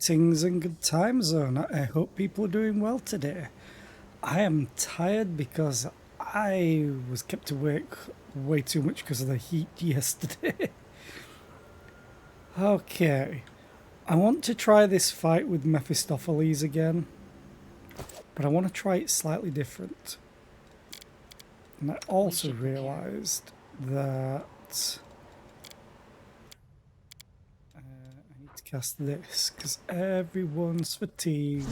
Greetings and good time zone. I hope people are doing well today. I am tired because I was kept awake way too much because of the heat yesterday. Okay, I want to try this fight with Mephistopheles again, but I want to try it slightly different. And I also realised that to cast this because everyone's fatigued.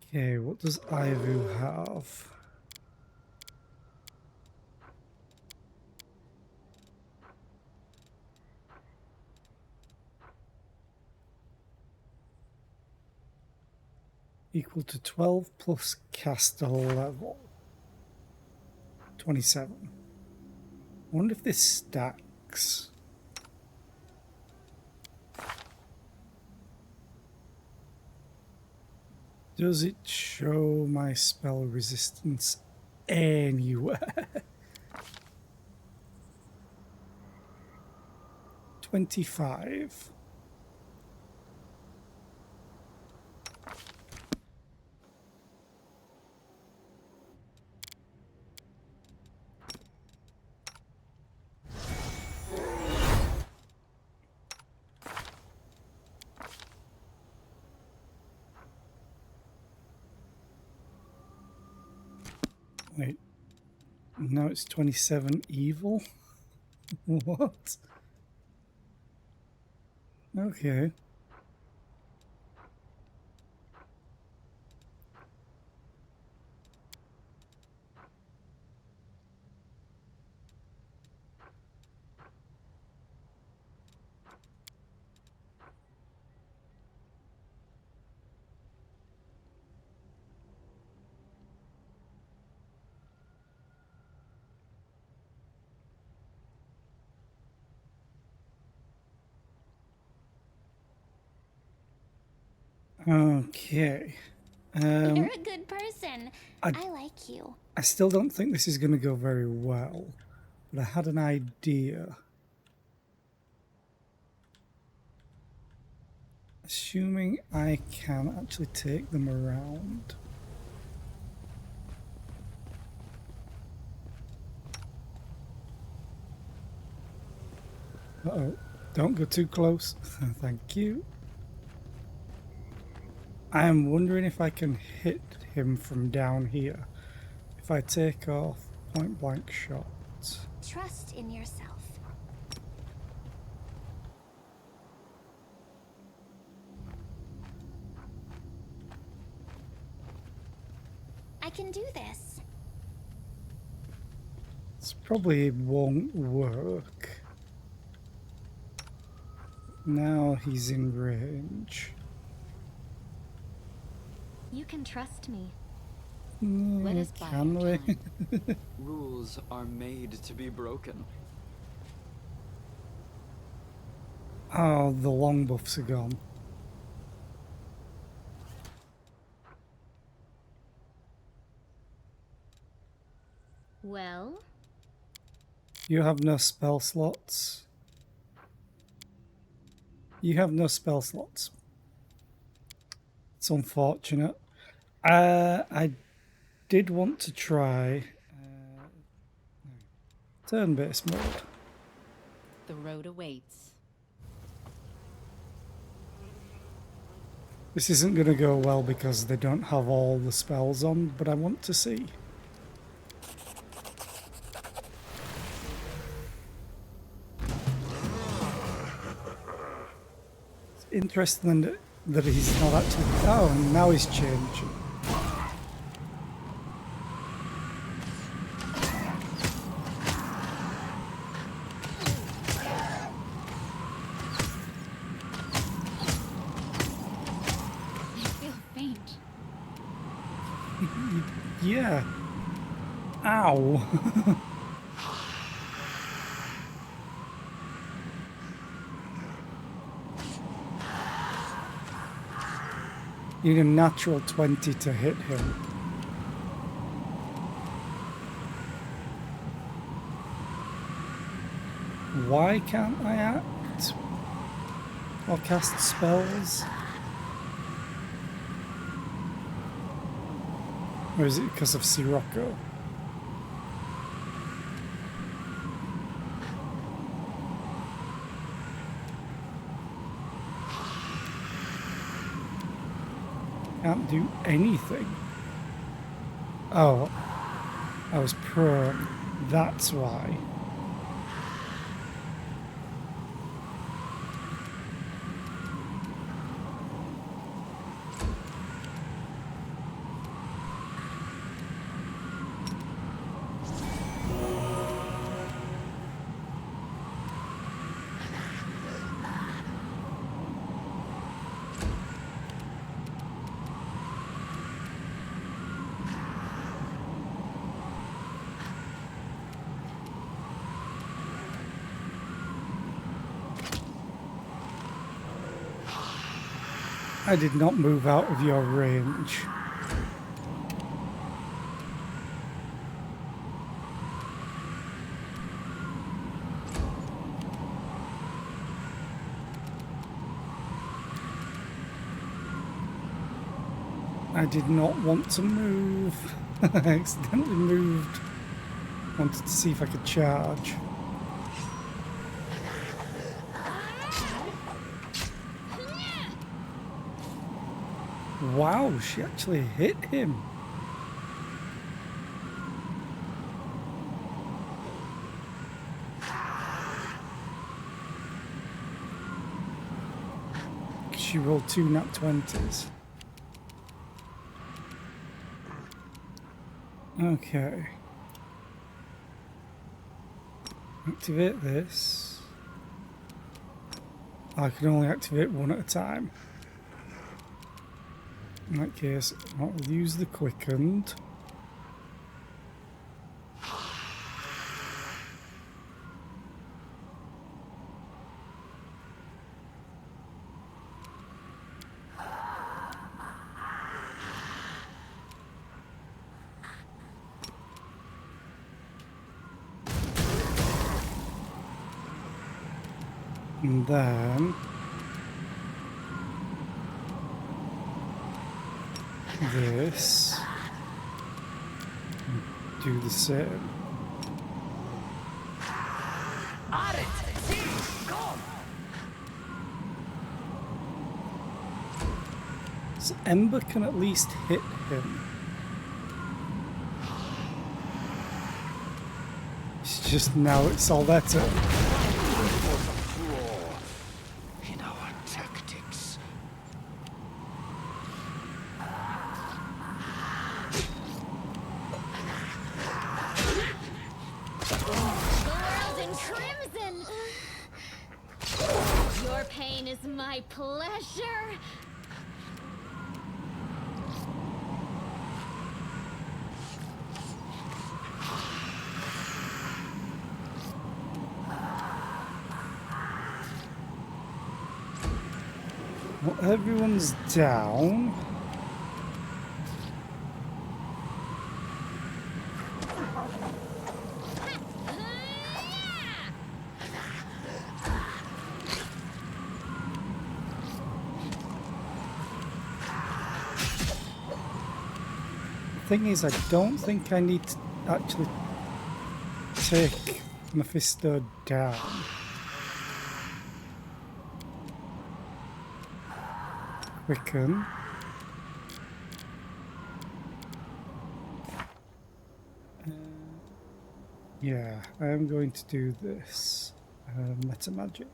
Okay, what does Ivu have? Equal to 12 plus caster level. 27. I wonder if this stacks. Does it show my spell resistance anywhere? 25. Wait, now it's 27 evil? What? Okay. Okay. You're a good person. I like you. I still don't think this is going to go very well, but I had an idea. Assuming I can actually take them around. Uh-oh, don't go too close. Thank you. I am wondering if I can hit him from down here. If I take off point blank shots. Trust in yourself. I can do this. This probably won't work. Now he's in range. You can trust me. Let us can we? Rules are made to be broken. Oh, the long buffs are gone. Well? You have no spell slots. You have no spell slots. It's unfortunate. I did want to try turn-based mode. The road awaits. This isn't going to go well because they don't have all the spells on, but I want to see. It's interesting that he's not actually... Oh, now he's changing. Yeah. Ow. You need a natural 20 to hit him. Why can't I act or cast spells? Or is it because of Sirocco? Can't do anything. Oh, I was prone. That's why. I did not move out of your range. I did not want to move. I accidentally moved. Wanted to see if I could charge. Wow, she actually hit him. She rolled 2 nat 20s. Okay. Activate this. I can only activate one at a time. In that case, I'll use the quickened. And then this, do the same. So Ember can at least hit him. It's just now it's all their turn. In our tactics. The world in crimson! Your pain is my pleasure! Well, everyone's down. The thing is, I don't think I need to actually take Mephisto down. Quicken. Yeah, I am going to do this. Meta magic.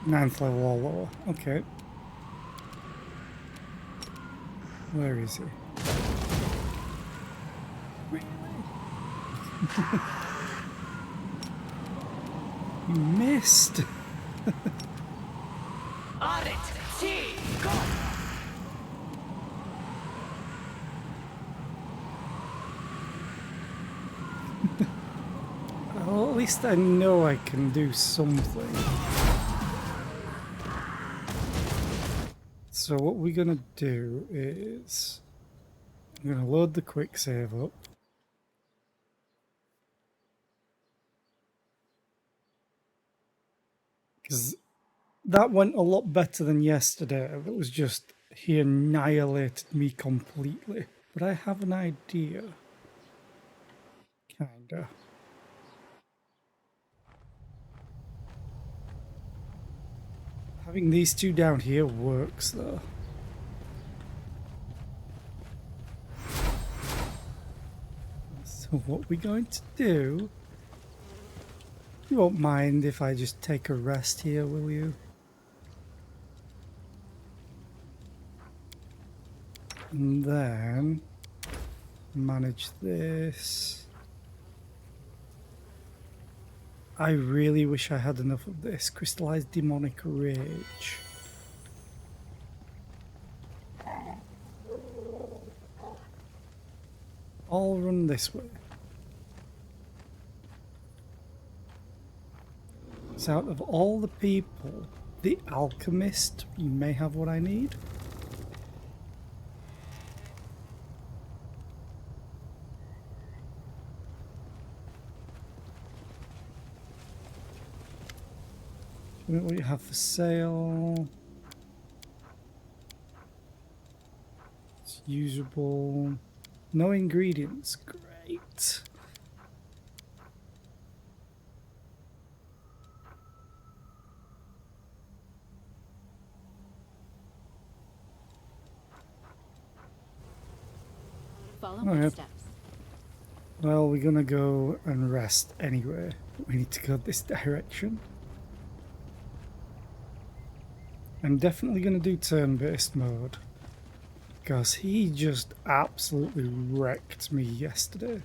Ninth level or lower. Okay. Where is he? Really? You missed. least I know I can do something. So what we're gonna do is I'm gonna load the quick save up. Because that went a lot better than yesterday. It was just, he annihilated me completely. But I have an idea. Kinda. Having these two down here works though. So what we're going to do... You won't mind if I just take a rest here, will you? And then manage this. I really wish I had enough of this. Crystallized demonic rage. I'll run this way. So out of all the people, the alchemist may have what I need. What do you have for sale? It's usable. No ingredients. Great. Follow my Alright. steps. Well, we're gonna go and rest anyway. We need to go this direction. I'm definitely gonna do turn-based mode. Because he just absolutely wrecked me yesterday.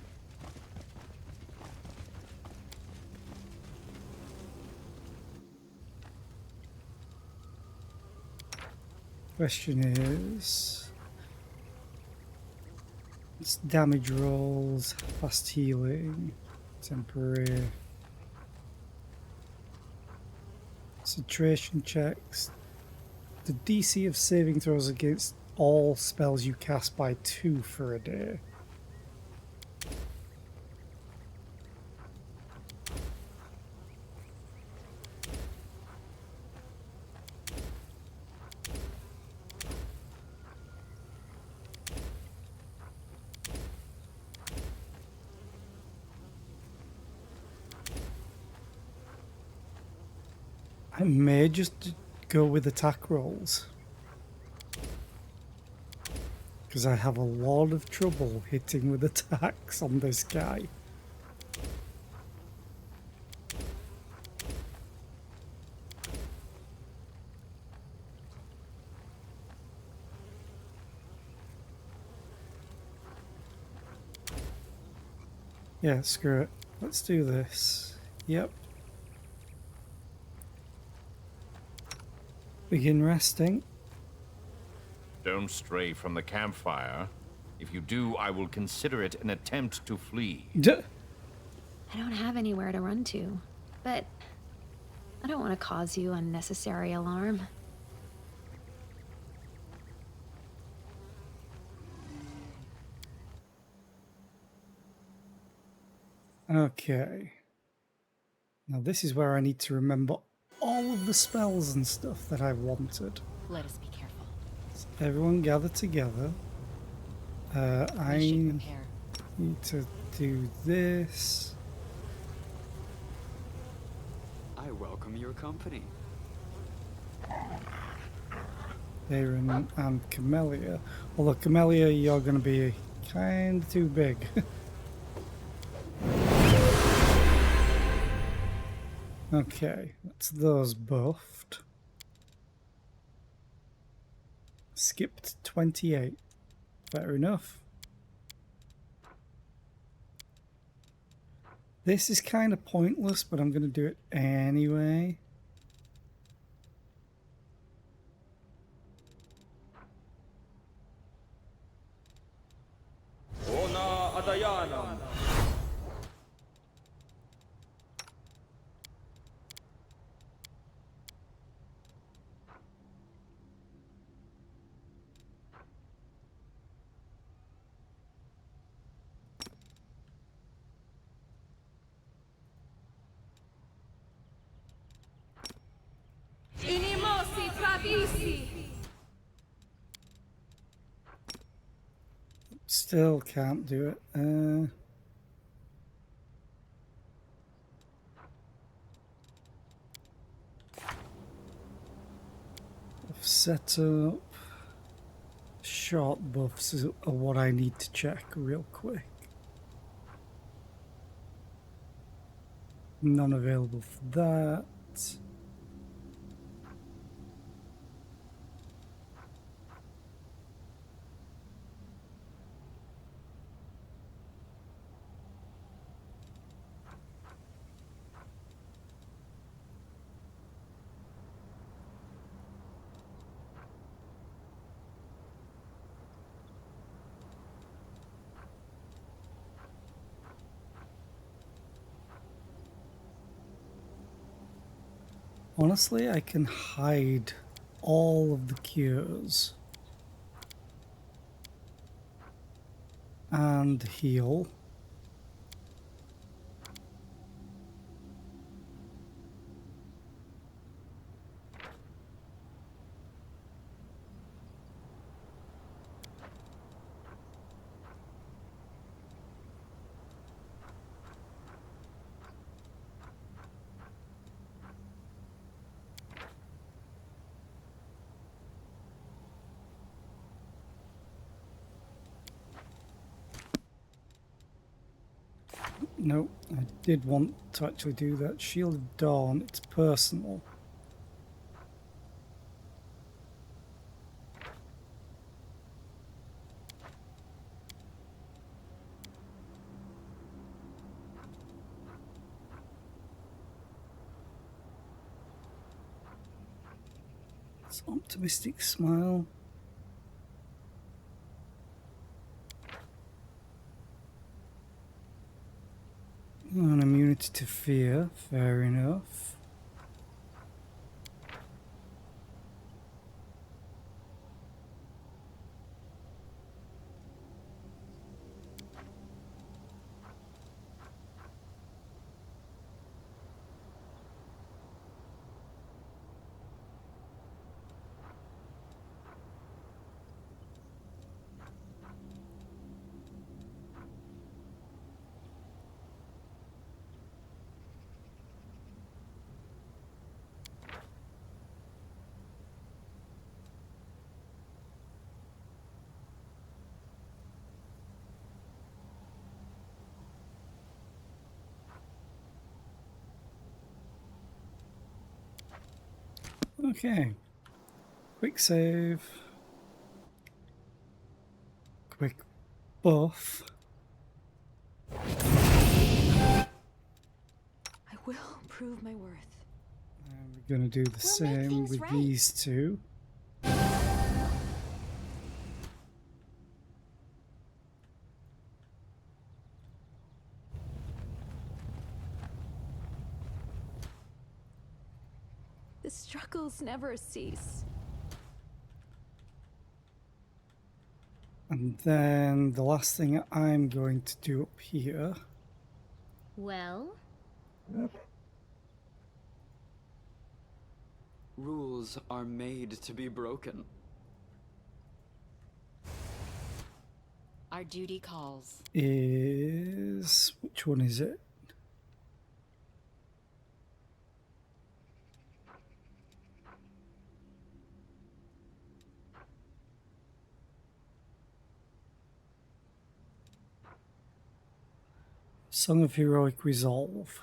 Question is... It's damage rolls, fast healing, temporary... Concentration checks. The DC of saving throws against all spells you cast by 2 for a day. I may just go with attack rolls. Because I have a lot of trouble hitting with attacks on this guy. Yeah, screw it. Let's do this. Yep. Begin resting. Don't stray from the campfire. If you do, I will consider it an attempt to flee. I don't have anywhere to run to, but I don't want to cause you unnecessary alarm. Okay. Now this is where I need to remember all of the spells and stuff that I wanted. Let us be careful. So everyone gather together. I We should prepare. need to do this. I welcome your company. Aaron and Camellia. Although Camellia, you're going to be kind of too big. Okay, that's those buffed. Skipped 28. Fair enough. This is kind of pointless, but I'm going to do it anyway. Still can't do it. I've set up short buffs are what I need to check real quick. None available for that. Honestly, I can hide all of the cures and heal. No, I did want to actually do that. Shield of Dawn, it's personal. It's optimistic smile. An immunity to fear, fair enough. Okay, quick save, quick buff. I will prove my worth. And we're going to do the same with right. these two. The struggles never cease. And then the last thing I'm going to do up here. Well, Rules are made to be broken. Our duty calls. Is which one is it? Song of Heroic Resolve.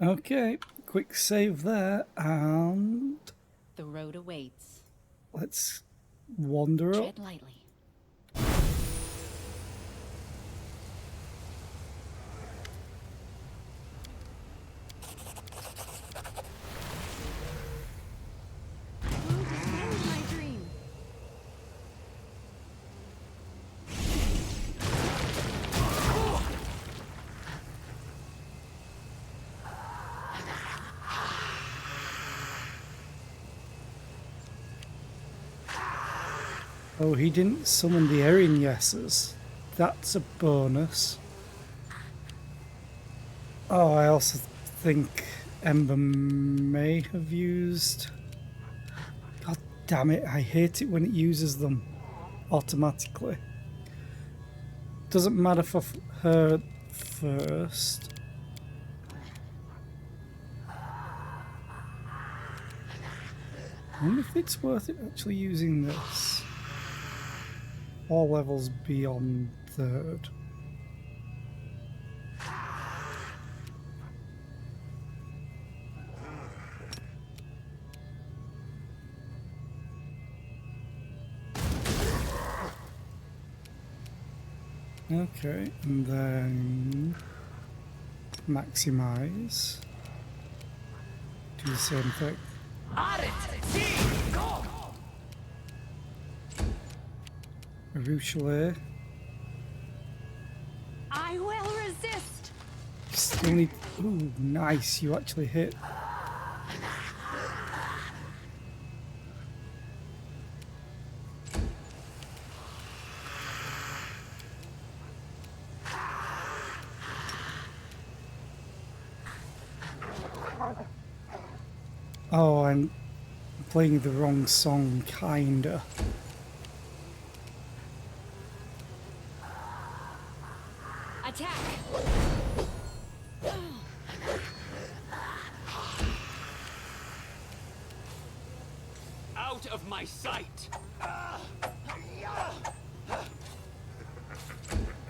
Okay, quick save there, and The road awaits. let's wander up. Tread lightly. My dream. Oh, he didn't summon the Erin Yeses. That's a bonus. Oh, I also think Ember may have used... God damn it, I hate it when it uses them automatically. Doesn't matter for her first. I wonder if it's worth it actually using this. All levels beyond third. Okay, and then maximize. Do the same thing. Ruchelet. I will resist. Still need. Ooh, nice! You actually hit. Oh, I'm playing the wrong song, kinda. Attack. Out of my sight!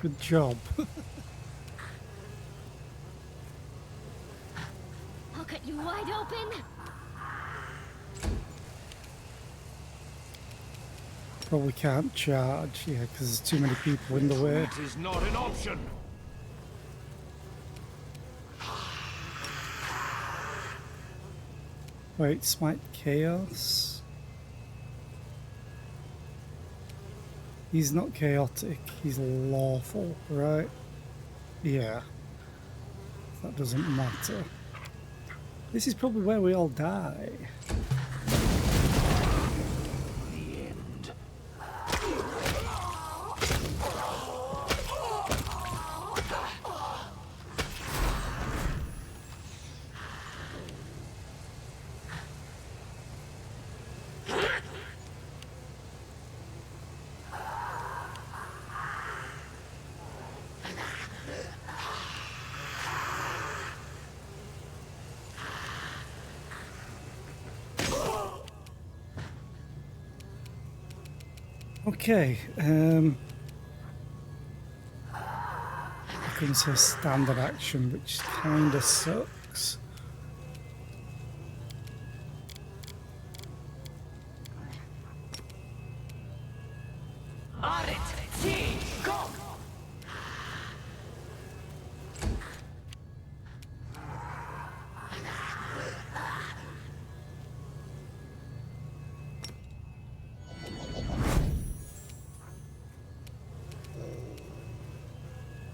Good job. I'll cut you wide open. Probably can't charge, yeah, because there's too many people in the way. It is not an option. Wait, Smite Chaos? He's not chaotic, he's lawful, right? Yeah. That doesn't matter. This is probably where we all die. Okay, comes her standard action, which kinda sucks.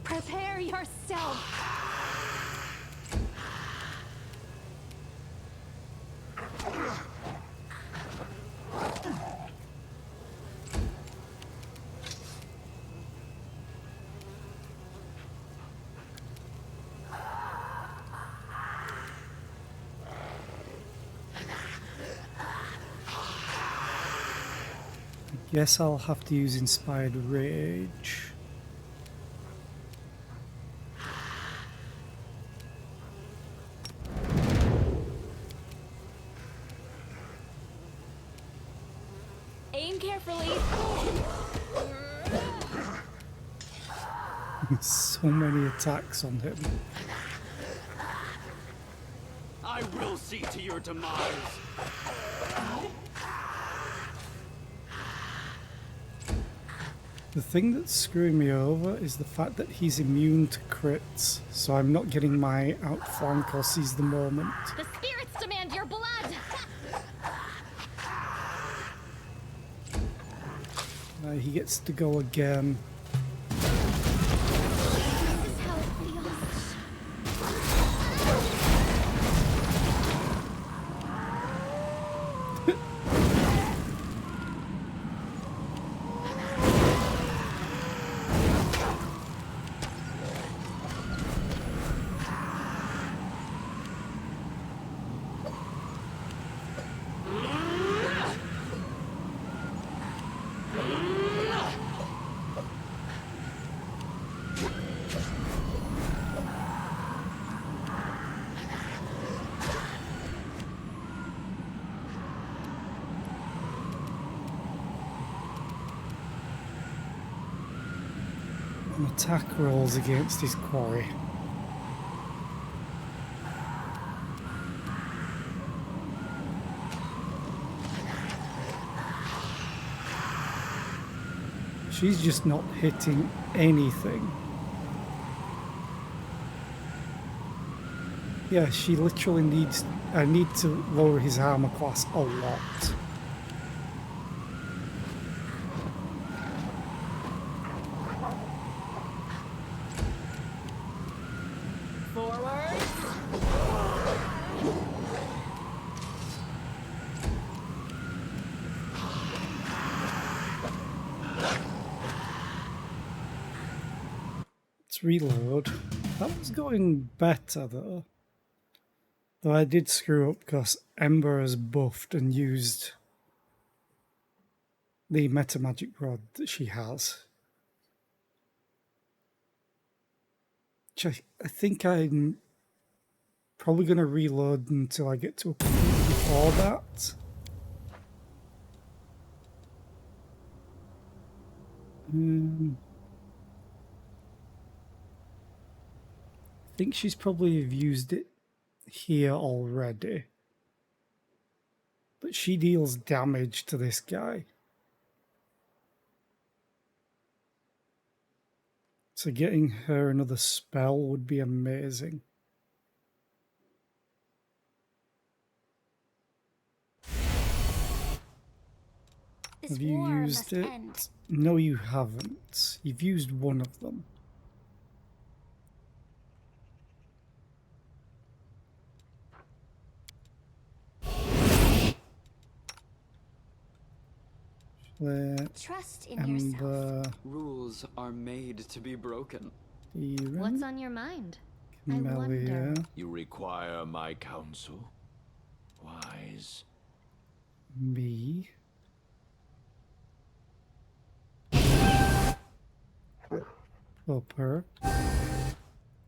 Prepare yourself. Guess I'll have to use Inspired Rage. Aim carefully. So many attacks on him. I will see to your demise. The thing that's screwing me over is the fact that he's immune to crits, so I'm not getting my outflank or seize the moment. The spirits demand your blood. He gets to go again. This is how it feels. some attack rolls against his quarry. She's just not hitting anything. Yeah, she literally needs... I need to lower his armor class a lot. Let's reload. That was going better though. Though I did screw up because Ember has buffed and used the meta magic rod that she has. Which I think I'm probably going to reload until I get to a point before that. I think she's probably used it here already. But she deals damage to this guy. So getting her another spell would be amazing. This Have you war used must it? end. No, you haven't. You've used one of them. Trust in yourself. Ember, Rules are made to be broken. What's on your mind? I Camellia. wonder. You require my counsel? Wise. Me. Upper.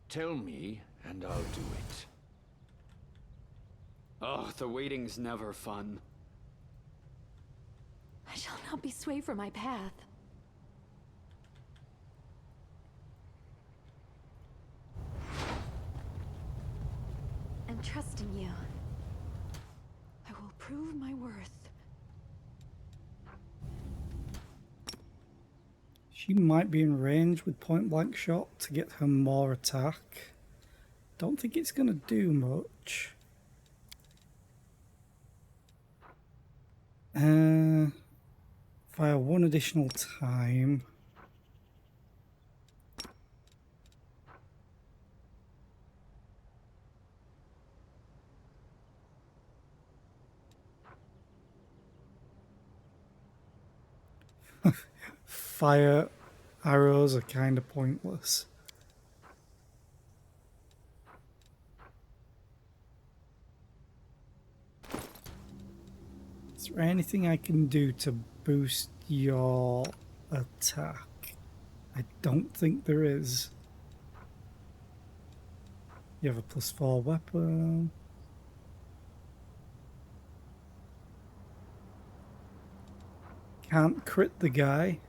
Tell me, and I'll do it. Oh, the waiting's never fun. I shall not be swayed from my path. And trust in you. I will prove my worth. She might be in range with point blank shot to get her more attack. Don't think it's going to do much. Via one additional time. Fire arrows are kind of pointless. Is there anything I can do to boost your attack? I don't think there is. You have a +4 weapon. Can't crit the guy.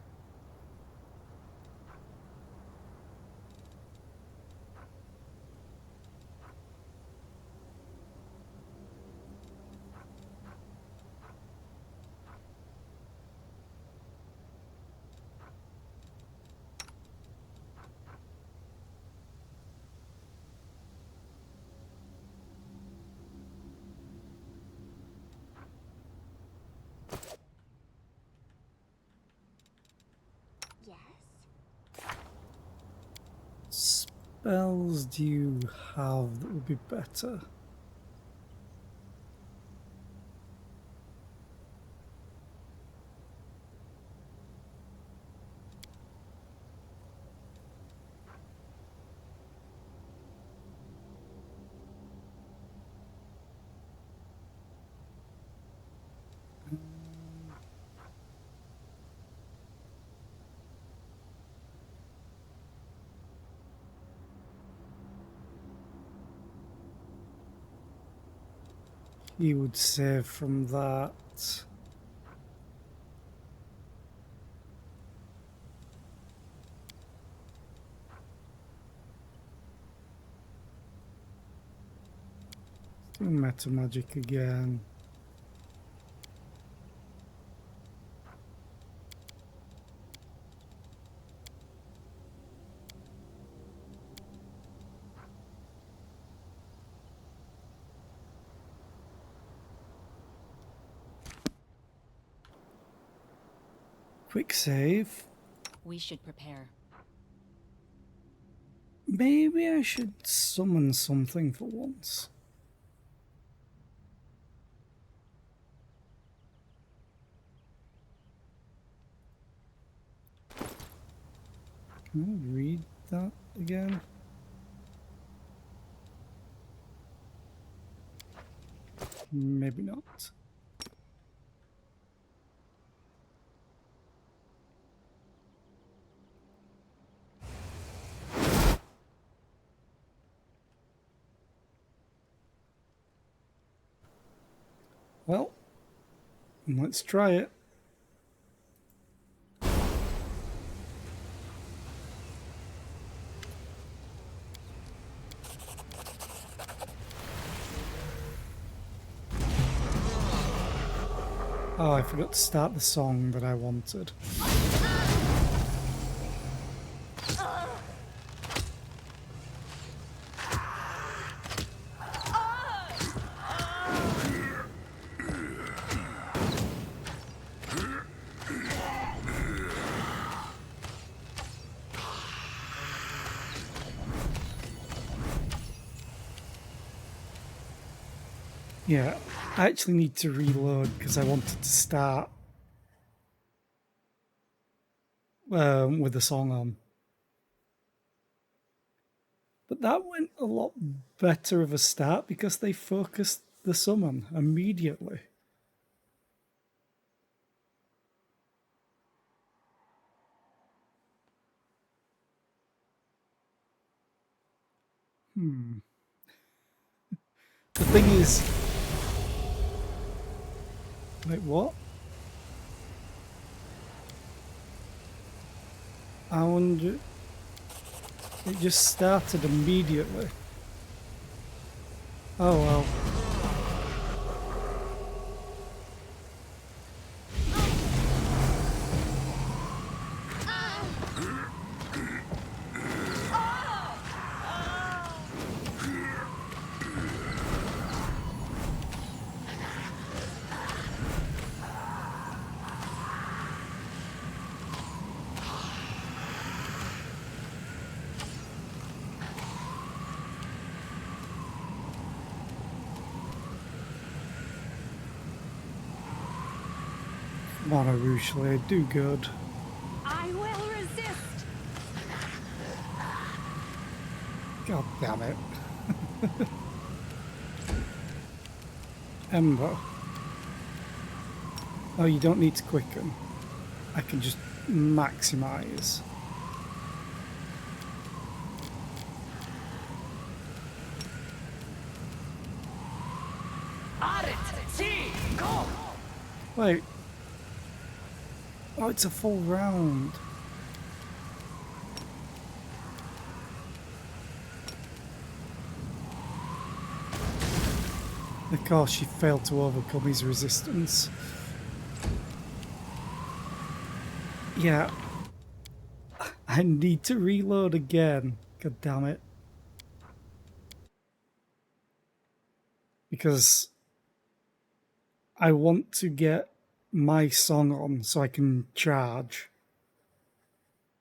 Yes. Spells do you have that would be better? He would save from that. Meta magic again. Quick save. We should prepare. Maybe I should summon something for once. Can I read that again? Maybe not. Well, let's try it. Oh, I forgot to start the song that I wanted. Yeah, I actually need to reload because I wanted to start with the song on. But that went a lot better of a start because they focused the summon immediately. The thing is... Wait, what? I wonder... It just started immediately. Oh well. Come on, Arushale, do good. I will resist. God damn it. Ember. Oh, you don't need to quicken. I can just maximize. Wait. Oh, it's a full round. Of course, she failed to overcome his resistance. Yeah. I need to reload again. God damn it. Because I want to get my song on so I can charge.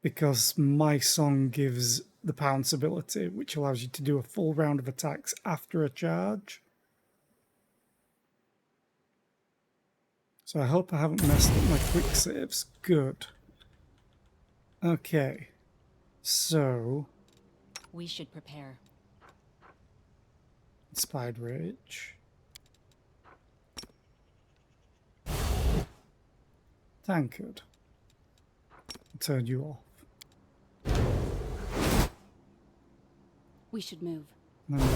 Because my song gives the pounce ability, which allows you to do a full round of attacks after a charge. So I hope I haven't messed up my quick saves. Good. Okay. So... We should prepare. Inspired Rage. Tankard. Turn you off. We should move. And then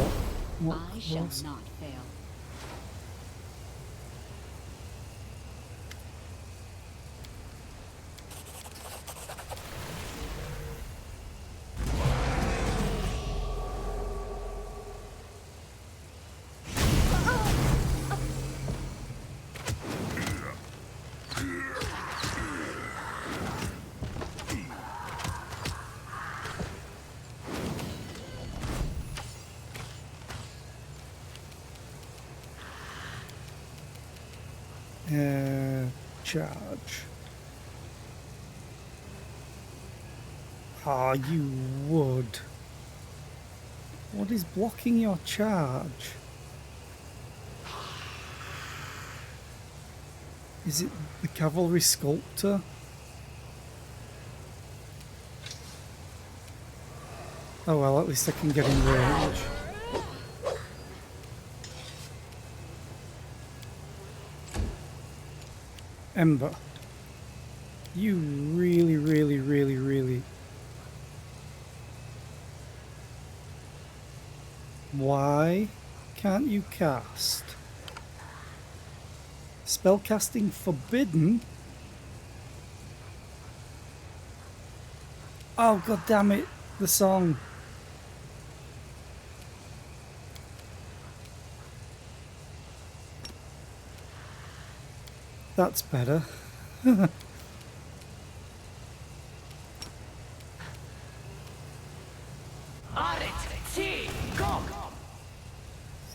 what I shall was- not fail. charge. Ah, you would. What is blocking your charge? Is it the cavalry sculptor? Oh well, at least I can get in range. Ember. You really. Why can't you cast? Spellcasting forbidden? Oh, god damn it, the song. That's better.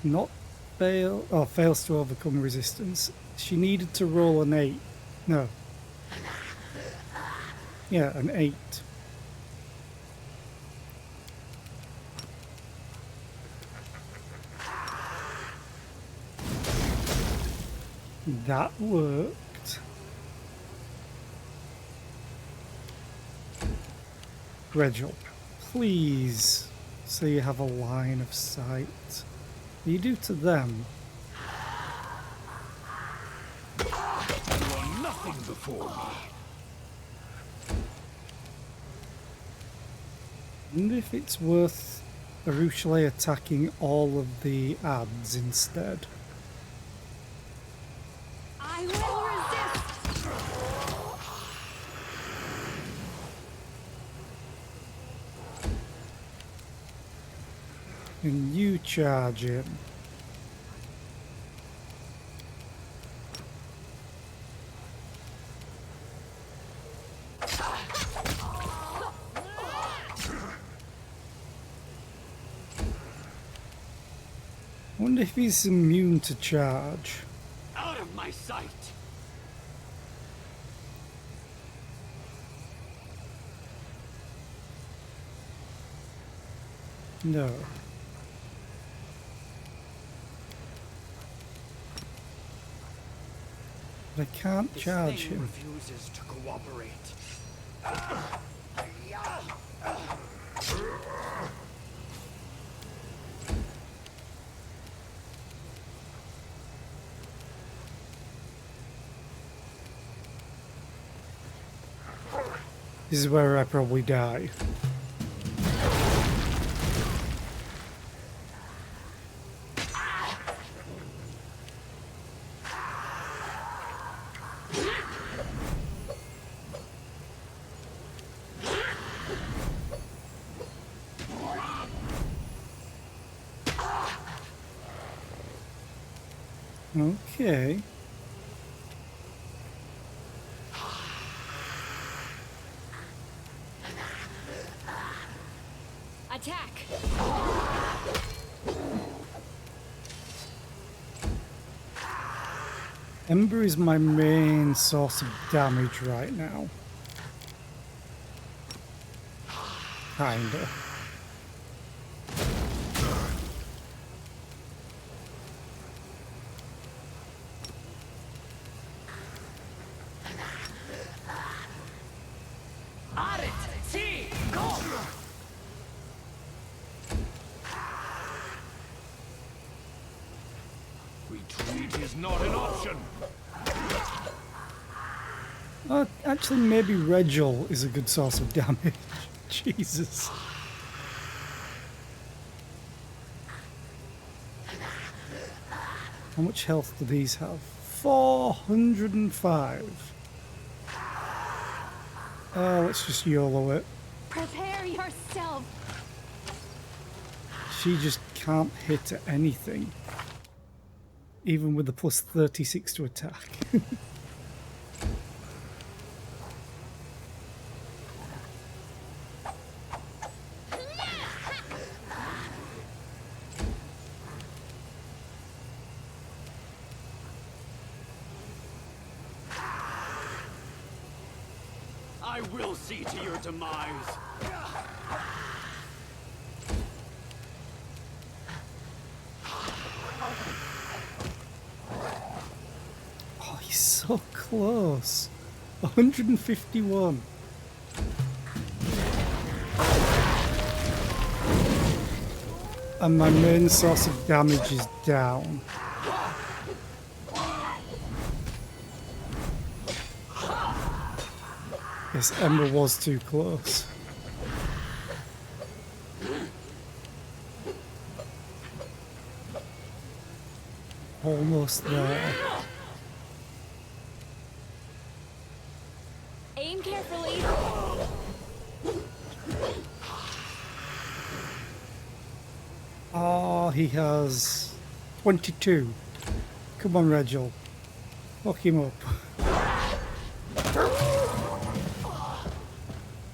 Not fail. Oh, fails to overcome resistance. She needed to roll an 8. No. Yeah, an 8. That worked. Regil, please say you have a line of sight. You do to them. You are nothing before me. I wonder if it's worth Arushale attacking all of the ads instead. I will resist! And you charge him. I wonder if he's immune to charge. Out of my sight! No. But I can't charge This thing him. refuses to cooperate. This is where I probably die. Okay. Attack! Ember is my main source of damage right now. Kinda. Retreat is not an option. Actually, maybe Regil is a good source of damage. Jesus. How much health do these have? 405. Let's just YOLO it. Prepare yourself! She just can't hit at anything. Even with the plus 36 to attack. I will see to your demise. Oh, he's so close. 151. And my main source of damage is down. This Ember was too close. Almost there. Aim carefully. Oh, he has 22. Come on, Regil. Lock him up.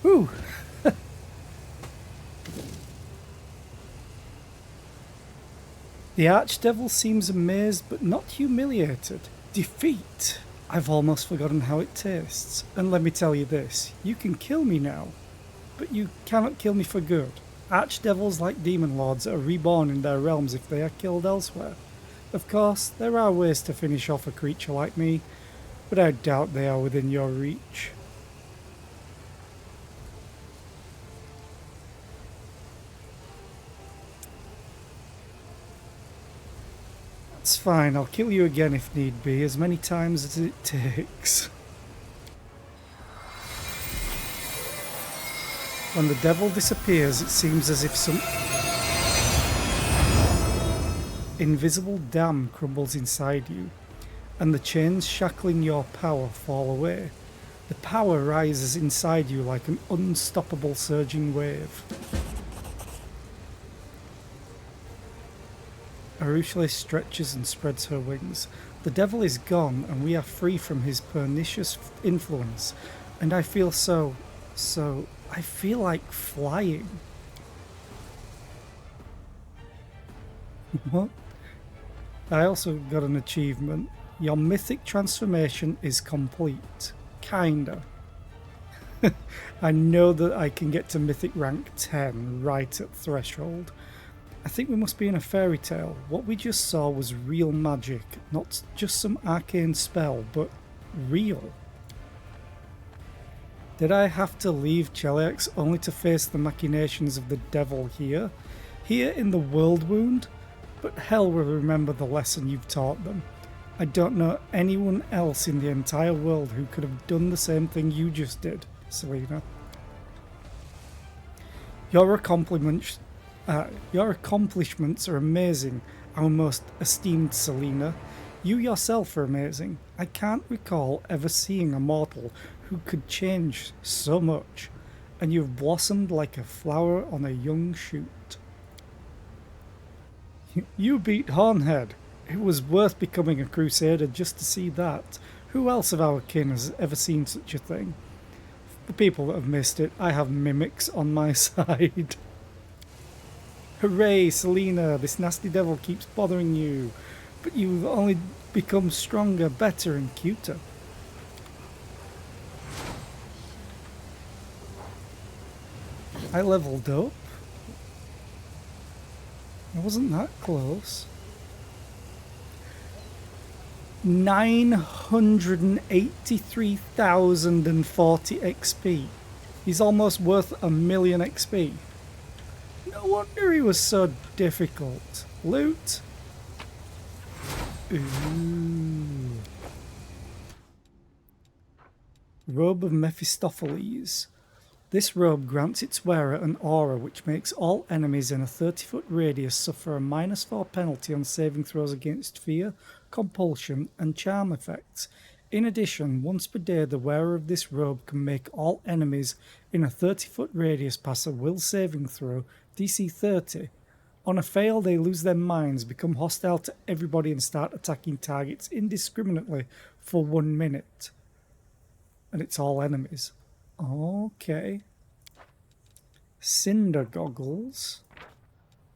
Whew. The Archdevil seems amazed but not humiliated. Defeat! I've almost forgotten how it tastes. And let me tell you this, you can kill me now, but you cannot kill me for good. Archdevils, like demon lords, are reborn in their realms if they are killed elsewhere. Of course, there are ways to finish off a creature like me, but I doubt they are within your reach. That's fine, I'll kill you again if need be, as many times as it takes. When the devil disappears, it seems as if some invisible dam crumbles inside you, and the chains shackling your power fall away. The power rises inside you like an unstoppable surging wave. Arushale stretches and spreads her wings. The devil is gone, and we are free from his pernicious influence, and I feel I feel like flying. What? I also got an achievement. Your mythic transformation is complete. Kinda. I know that I can get to mythic rank 10 right at threshold. I think we must be in a fairy tale. What we just saw was real magic, not just some arcane spell, but real. Did I have to leave Cheliax only to face the machinations of the devil here? Here in the World Wound? But hell will remember the lesson you've taught them. I don't know anyone else in the entire world who could have done the same thing you just did, Selena. Your accomplishments are amazing, our most esteemed Selena. You yourself are amazing. I can't recall ever seeing a mortal who could change so much, and you've blossomed like a flower on a young shoot. You beat Hornhead. It was worth becoming a crusader just to see that. Who else of our kin has ever seen such a thing? For people that have missed it, I have mimics on my side. Hooray, Selena, this nasty devil keeps bothering you, but you've only become stronger, better, and cuter. I leveled up. I wasn't that close. 983,040 XP. He's almost worth 1,000,000 XP. No wonder he was so difficult. Loot. Ooh. Robe of Mephistopheles. This robe grants its wearer an aura which makes all enemies in a 30-foot radius suffer a -4 penalty on saving throws against fear, compulsion, and charm effects. In addition, once per day the wearer of this robe can make all enemies in a 30-foot radius pass a will saving throw, DC 30. On a fail, they lose their minds, become hostile to everybody, and start attacking targets indiscriminately for 1 minute. And it's all enemies. Okay. Cinder goggles.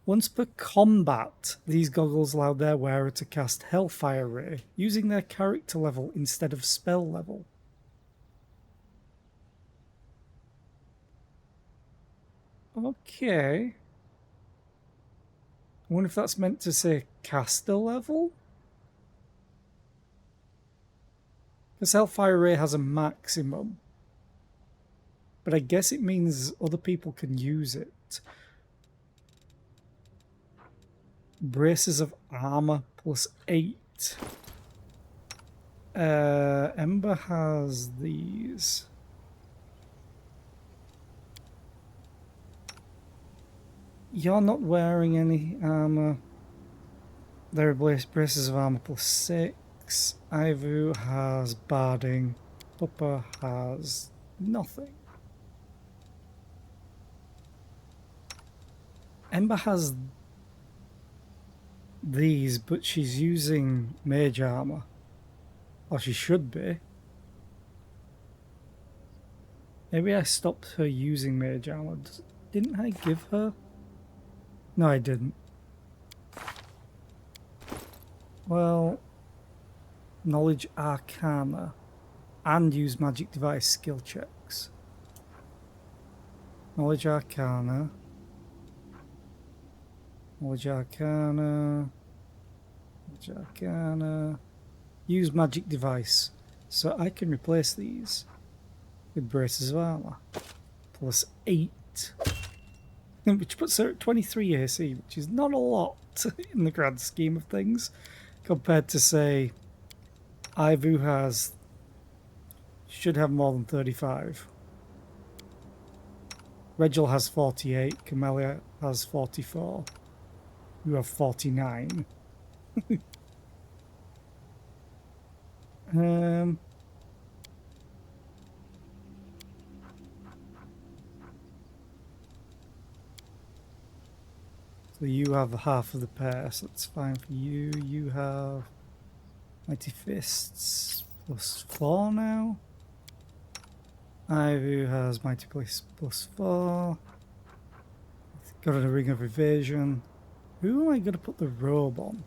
Once per combat, these goggles allow their wearer to cast Hellfire Ray, using their character level instead of spell level. Okay. I wonder if that's meant to say caster level? Because Hellfire Ray has a maximum. But I guess it means other people can use it. Braces of armor plus 8. Ember has these. You're not wearing any armor. There are braces of armor plus 6. Ivu has barding. Puppa has nothing. Ember has these, but she's using mage armor. Or she should be. Maybe I stopped her using mage armor. Didn't I give her? No, I didn't. Well, knowledge arcana and use magic device skill checks. Knowledge arcana. Knowledge arcana. Knowledge arcana. Use magic device. So I can replace these with braces of armor. Plus 8. Which puts her at 23 AC, which is not a lot in the grand scheme of things. Compared to, say, Ivu should have more than 35. Regil has 48. Camellia has 44. You have 49. So you have half of the pair, so that's fine for you. You have Mighty Fists plus 4 now. Ivu has Mighty Fists plus 4. Got a Ring of Evasion. Who am I going to put the robe on?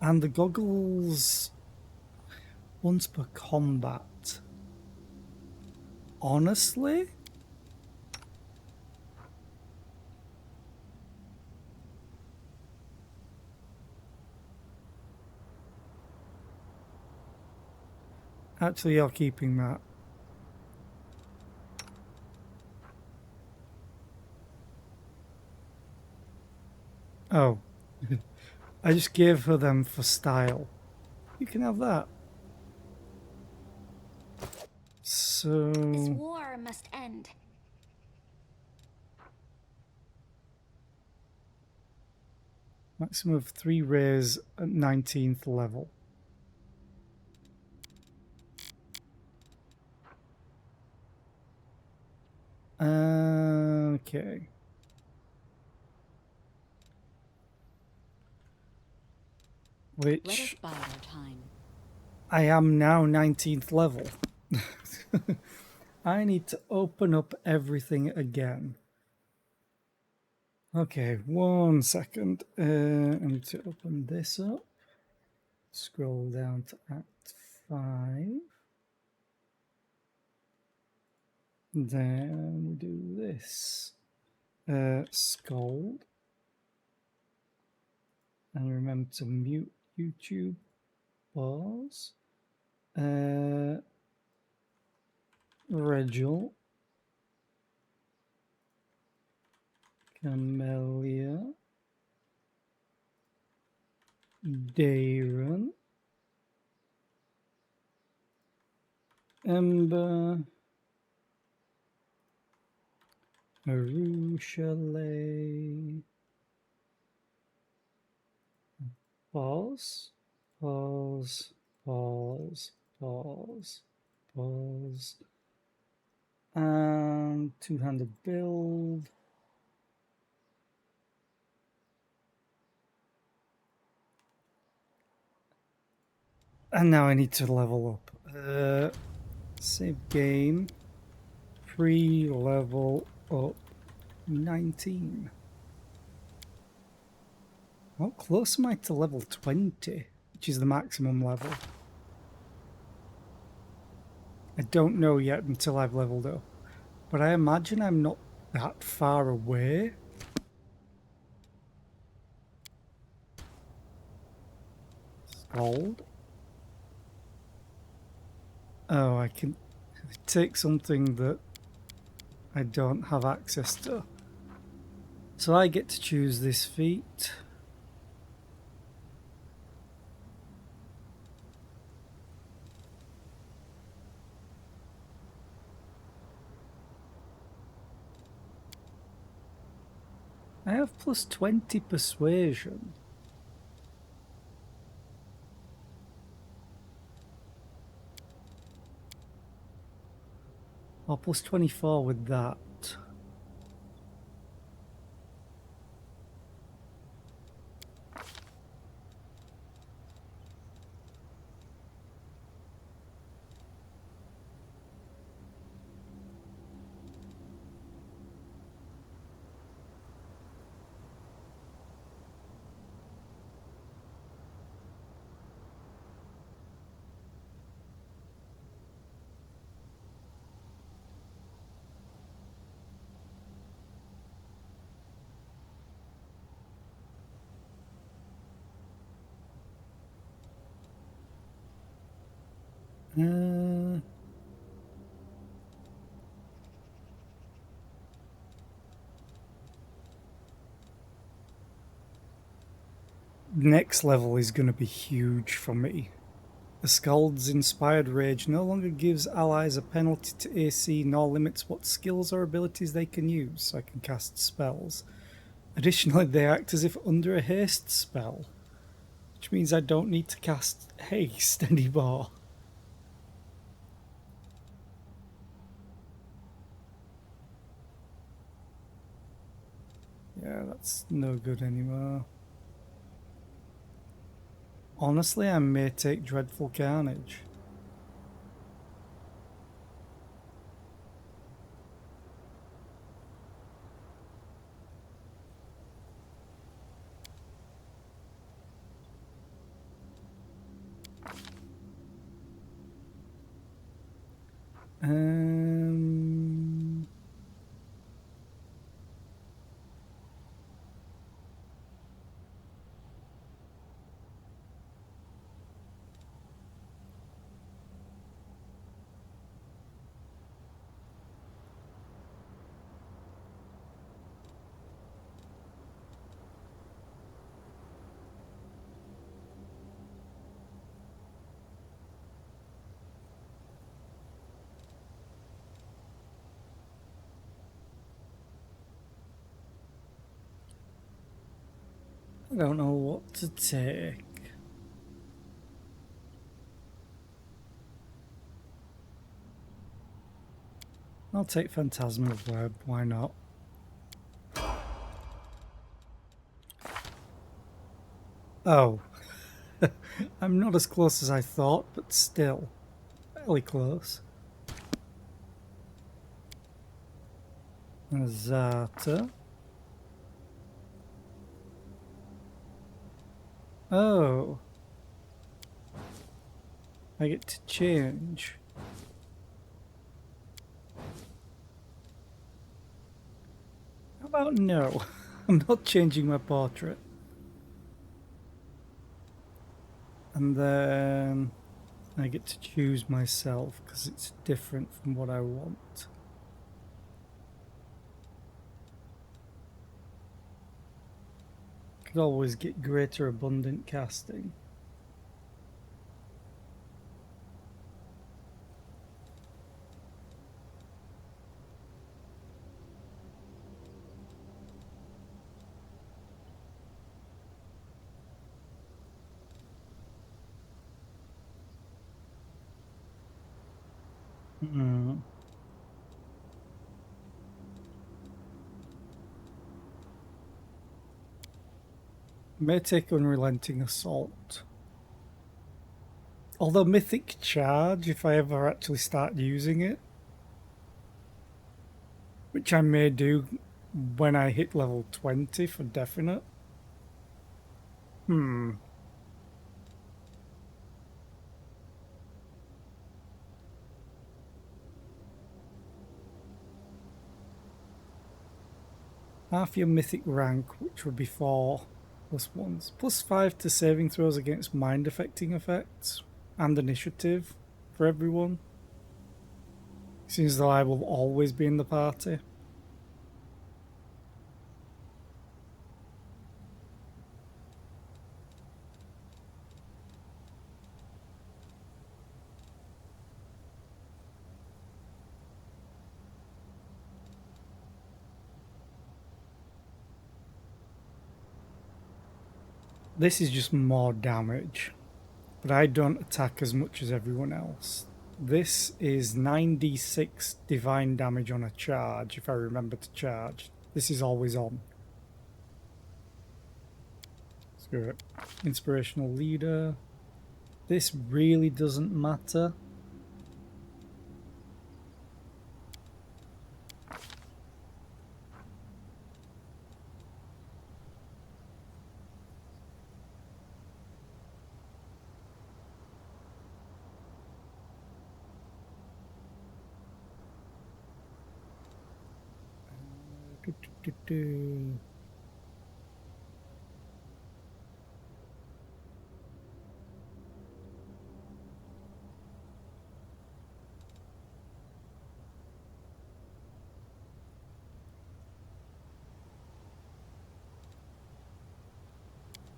And the goggles once per combat. Honestly? Actually, you're keeping that. Oh. I just gave her them for style. You can have that. So... This war must end. Maximum of 3 rays at 19th level. Okay. Let us Which bide our time. I am now 19th level. I need to open up everything again. Okay, 1 second. I need to open this up. Scroll down to Act 5. Then we do this. Scold. And remember to mute YouTube. Pause. Regil. Camellia. Darren. Ember. Maru Chalet. Pause. Pause. Pause. Pause. Pause. And two-handed build. And now I need to level up. Save game. Pre-level up 19. How close am I to level 20, which is the maximum level? I don't know yet until I've leveled up, but I imagine I'm not that far away. Gold. Oh, I can take something that I don't have access to. So I get to choose this feat. I have plus 20 persuasion. Or plus 24 with that. Next level is going to be huge for me. The Skald's Inspired Rage no longer gives allies a penalty to AC nor limits what skills or abilities they can use, so I can cast spells. Additionally, they act as if under a haste spell, which means I don't need to cast haste anymore. Yeah, that's no good anymore. Honestly, I may take Dreadful Carnage. Um... I don't know what to take. I'll take Phantasmal Web, why not? Oh. I'm not as close as I thought, but still. Fairly close. Zata. Oh. I get to change. How about no? I'm not changing my portrait. And then I get to choose myself because it's different from what I want. Could always get greater abundant casting. May take Unrelenting Assault. Although Mythic Charge, if I ever actually start using it, which I may do when I hit level 20 for definite. Hmm. Half your mythic rank, which would be 4 plus 1s. Plus 5 to saving throws against mind affecting effects and initiative for everyone. Seems though I will always be in the party. This is just more damage, but I don't attack as much as everyone else. This is 9d6 divine damage on a charge, if I remember to charge. This is always on. Screw it. Inspirational leader. This really doesn't matter.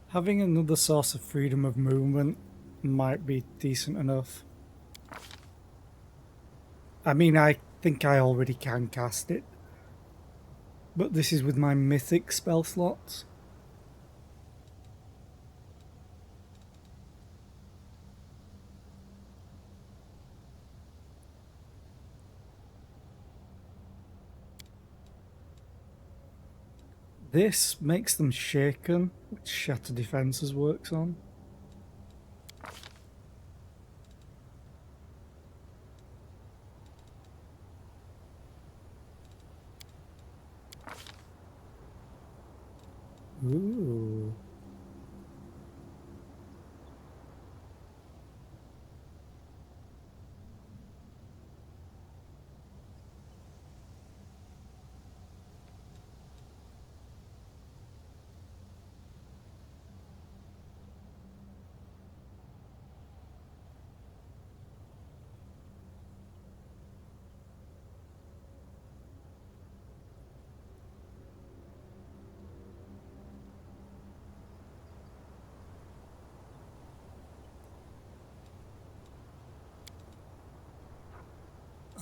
Having another source of freedom of movement might be decent enough. I mean, I think I already can cast it, but this is with my mythic spell slots. This makes them shaken, which Shatter Defenses works on. Ooh.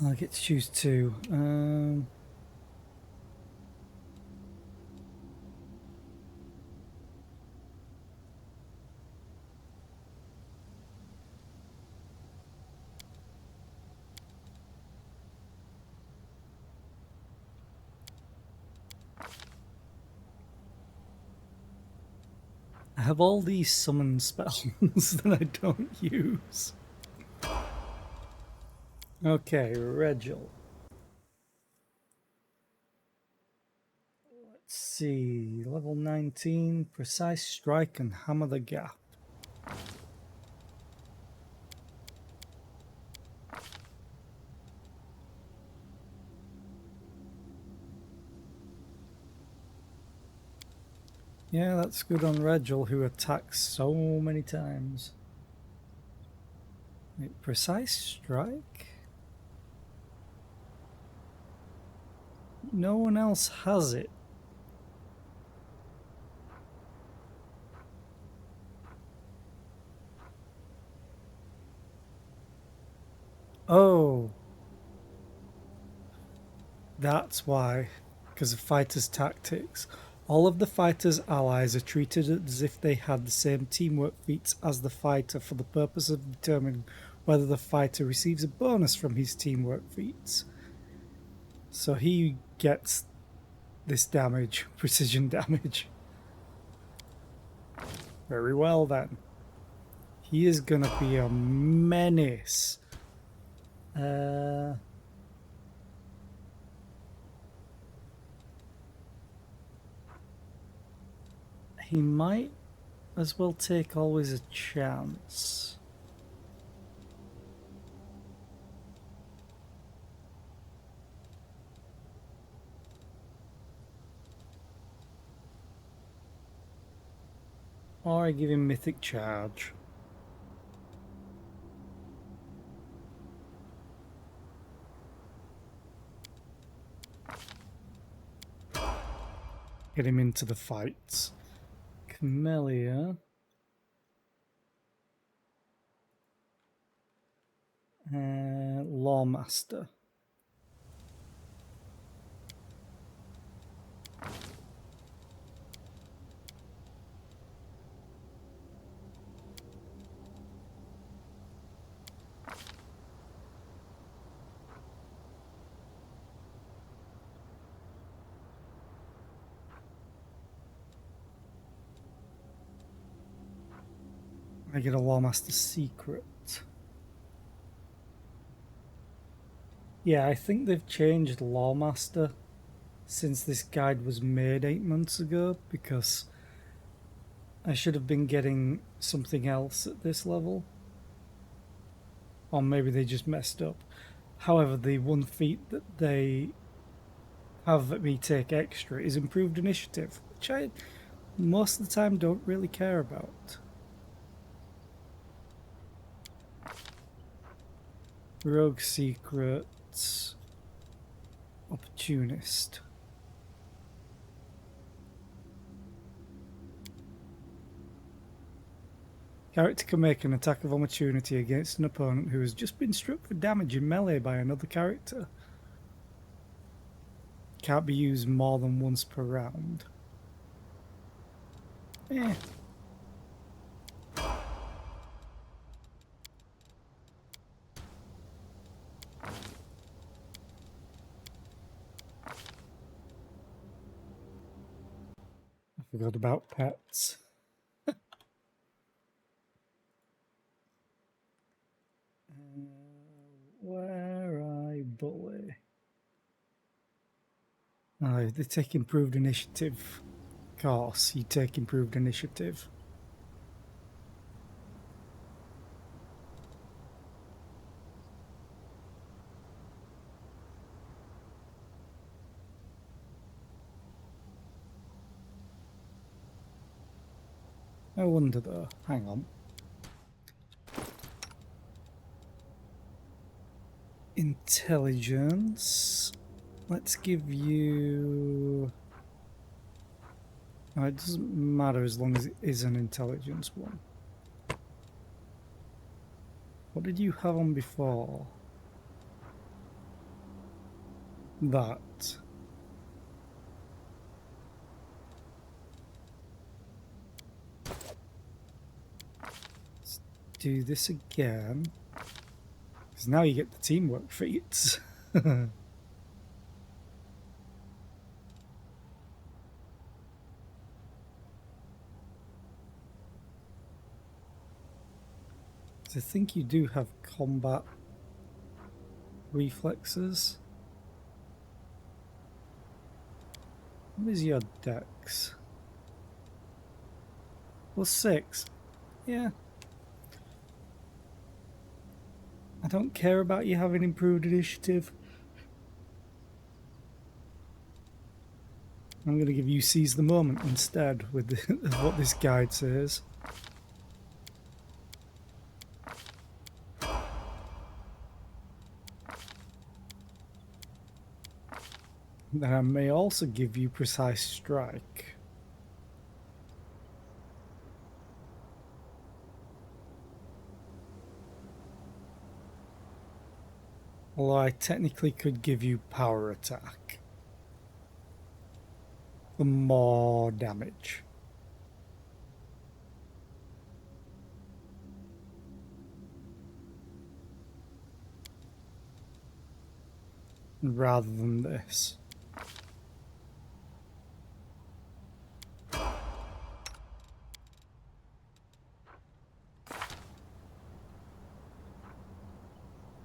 I get to choose 2. I have all these summon spells that I don't use. Okay, Regil. Let's see, level 19, Precise Strike and Hammer the Gap. Yeah, that's good on Regil, who attacks so many times. Wait, Precise Strike? No one else has it. Oh, that's why. Because of fighters' tactics. All of the fighter's allies are treated as if they had the same teamwork feats as the fighter for the purpose of determining whether the fighter receives a bonus from his teamwork feats. So he gets this damage, precision damage. Very well then. He is gonna be a menace. He might as well take always a chance. Or I give him mythic charge. Get him into the fights. Camellia. Lawmaster. I get a Lawmaster secret. Yeah, I think they've changed Lawmaster since this guide was made 8 months ago, because I should have been getting something else at this level. Or maybe they just messed up. However, the one feat that they have me take extra is improved initiative, which I most of the time don't really care about. Rogue secrets. Opportunist. Character can make an attack of opportunity against an opponent who has just been struck for damage in melee by another character. Can't be used more than once per round. Eh. I forgot about pets. Where I bully? Oh, they take improved initiative. Of course, you take improved initiative. I wonder though. Hang on. Intelligence. Let's give you... Oh, it doesn't matter as long as it is an intelligence one. What did you have on before? That. Let's do this again. Because now you get the teamwork feats. I think you do have combat reflexes. What is your dex? Well, 6. Yeah. I don't care about you having improved initiative. I'm going to give you seize the moment instead with what this guide says. Then I may also give you precise strike. Although I technically could give you power attack for more damage. Rather than this.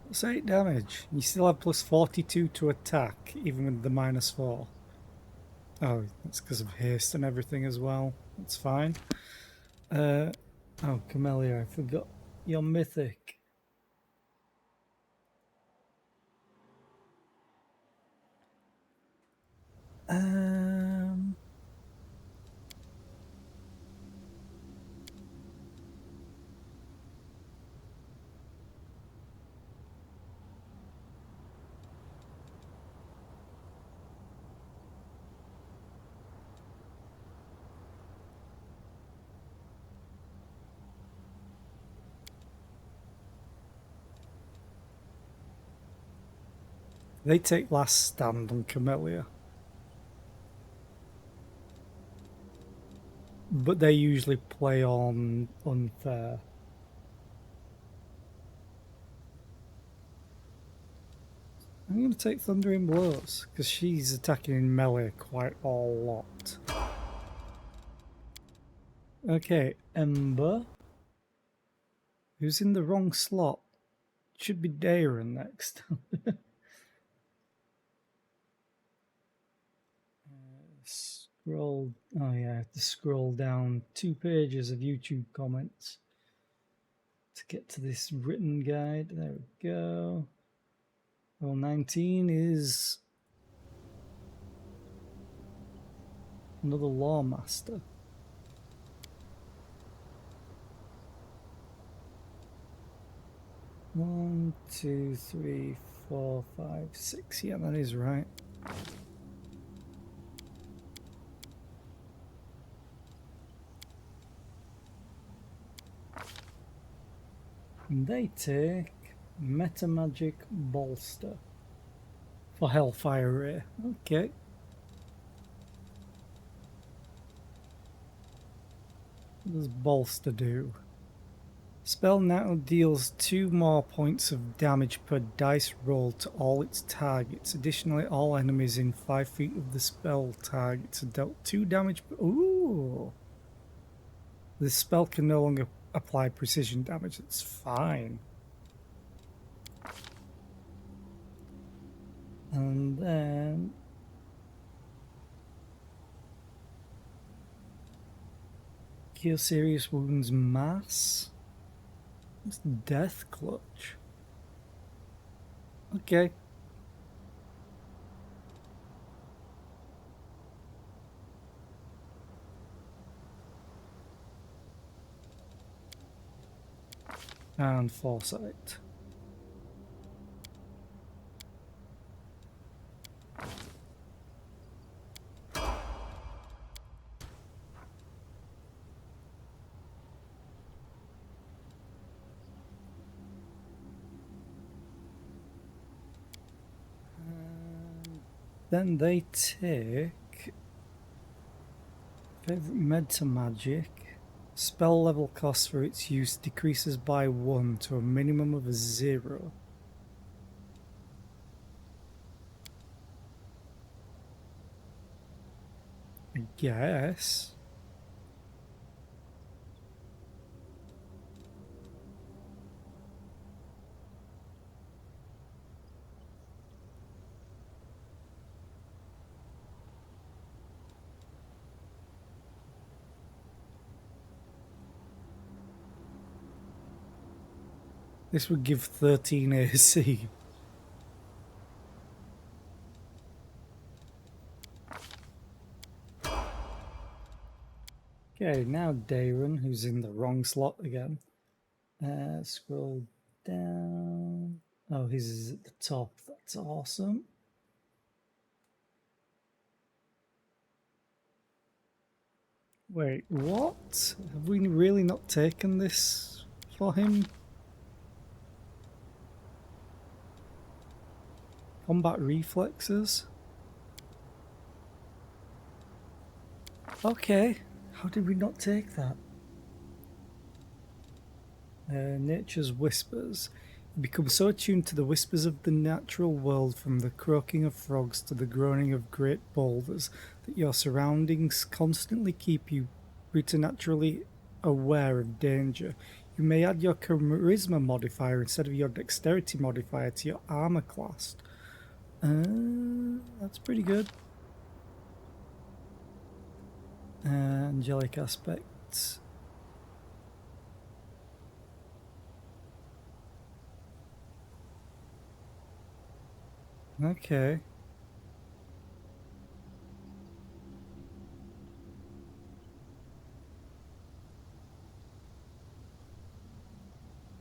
It's 8 damage. You still have plus 42 to attack, even with the minus 4. Oh, that's because of haste and everything as well. That's fine. Oh, Camellia, I forgot your mythic. Um, they take last stand on Camellia. But they usually play on unfair. I'm going to take Thundering Blows, because she's attacking in melee quite a lot. Okay, Ember. Who's in the wrong slot? Should be Darren next. Scroll. Oh yeah, I have to scroll down 2 pages of YouTube comments to get to this written guide. There we go. Well, 19 is another Lawmaster. One, two, three, 4, 5, 6. Yeah, that is right. And they take Metamagic Bolster for Hellfire Ray. Okay. What does Bolster do? Spell now deals 2 more points of damage per dice roll to all its targets. Additionally, all enemies in 5 feet of the spell targets are dealt 2 damage per... Ooh! This spell can no longer apply precision damage. That's fine. And then... Cure serious wounds mass. It's Death Clutch. Okay. And Foresight. Then they take favorite meta magic. Spell level cost for its use decreases by 1 to a minimum of 0. I guess. This would give 13 AC. Okay, now Darren, who's in the wrong slot again. Scroll down. Oh, his is at the top. That's awesome. Wait, what? Have we really not taken this for him? Combat reflexes? Okay, how did we not take that? Nature's Whispers. You become so attuned to the whispers of the natural world, from the croaking of frogs to the groaning of great boulders, that your surroundings constantly keep you preternaturally aware of danger. You may add your charisma modifier instead of your dexterity modifier to your armor class. That's pretty good. Angelic aspects. Okay.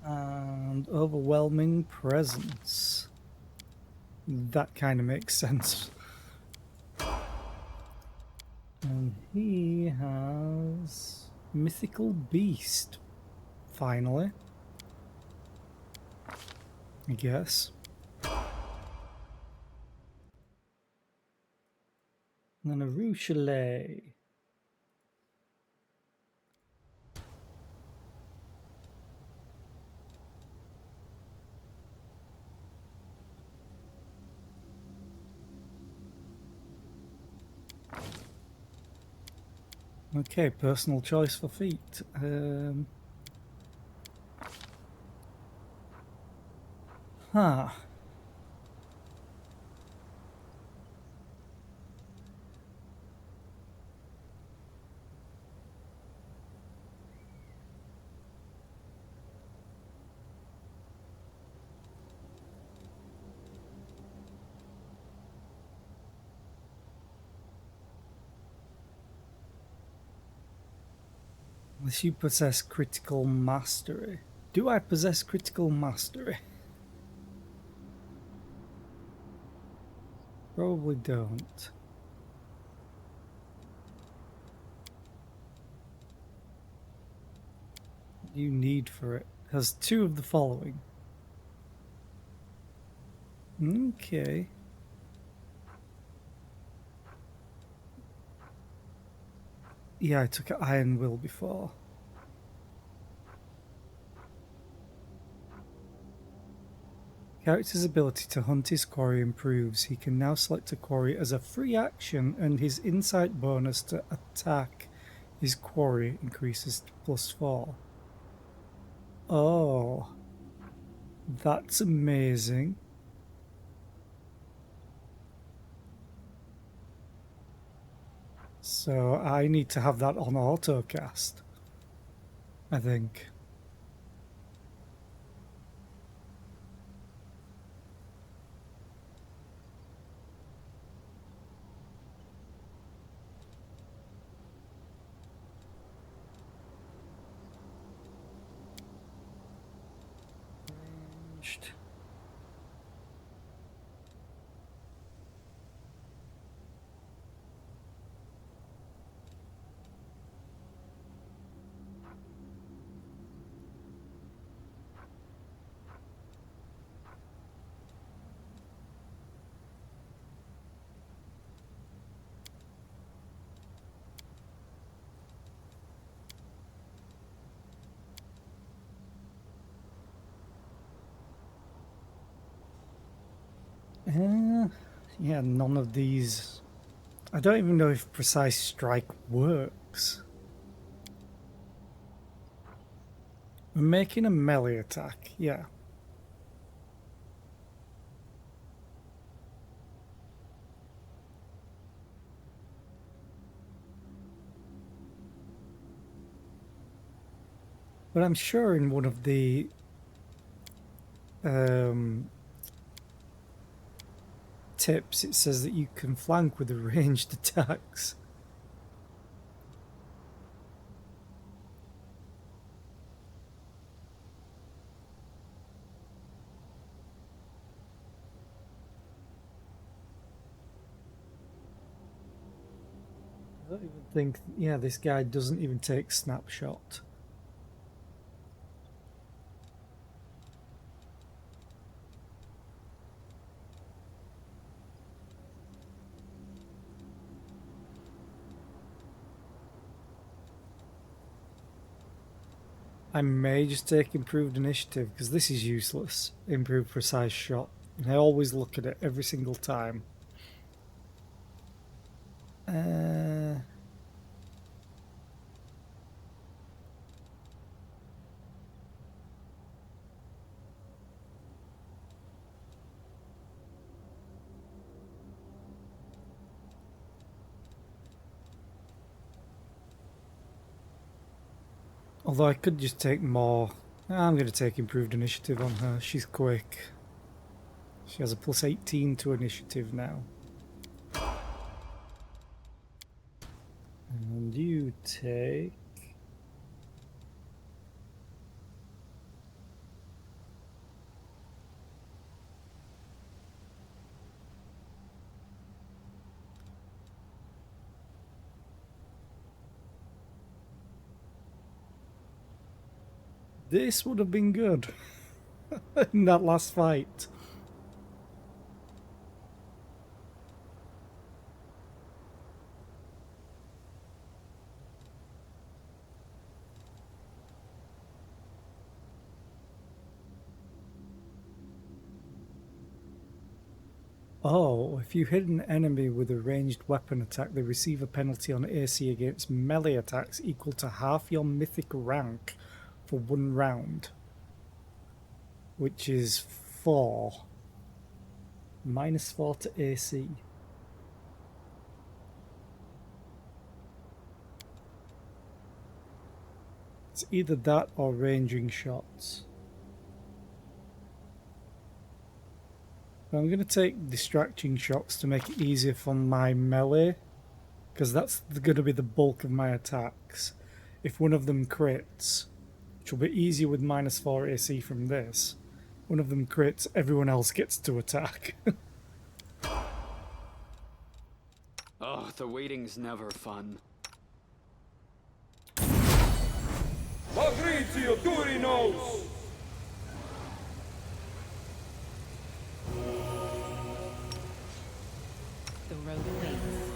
And overwhelming presence. That kind of makes sense. And he has mythical beast. Finally. I guess. And then a Rochelet. Okay, personal choice for feet. Huh. Unless you possess critical mastery. Do I possess critical mastery? Probably don't. What do you need for it? It has 2 of the following. Okay. Yeah, I took an Iron Will before. Character's ability to hunt his quarry improves. He can now select a quarry as a free action, and his insight bonus to attack his quarry increases to +4. Oh, that's amazing. So I need to have that on autocast, I think. Ranged. Yeah, none of these. I don't even know if Precise Strike works. We're making a melee attack, yeah. But I'm sure in one of the tips it says that you can flank with the ranged attacks. I don't even think, yeah, this guy doesn't even take snapshot. I may just take improved initiative because this is useless. Improved precise shot. And I always look at it every single time. Although I could just take more. I'm going to take improved initiative on her. She's quick. She has a plus 18 to initiative now. And you take... This would have been good in that last fight. Oh, if you hit an enemy with a ranged weapon attack, they receive a penalty on AC against melee attacks equal to half your mythic rank for 1 round. Which is 4. -4 to AC. It's either that or ranging shots. I'm going to take distracting shots to make it easier for my melee, because that's going to be the bulk of my attacks. If one of them crits, which will be easier with -4 AC from this, one of them crits, everyone else gets to attack. Oh, the waiting's never fun. Fabrizio Turinos! The road awaits.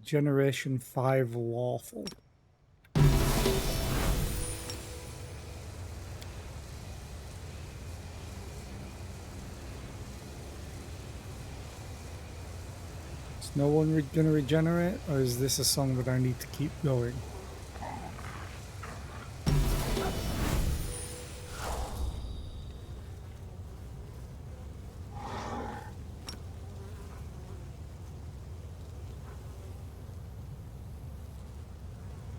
Generation 5 lawful. Is no one going to regenerate, or is this a song that I need to keep going?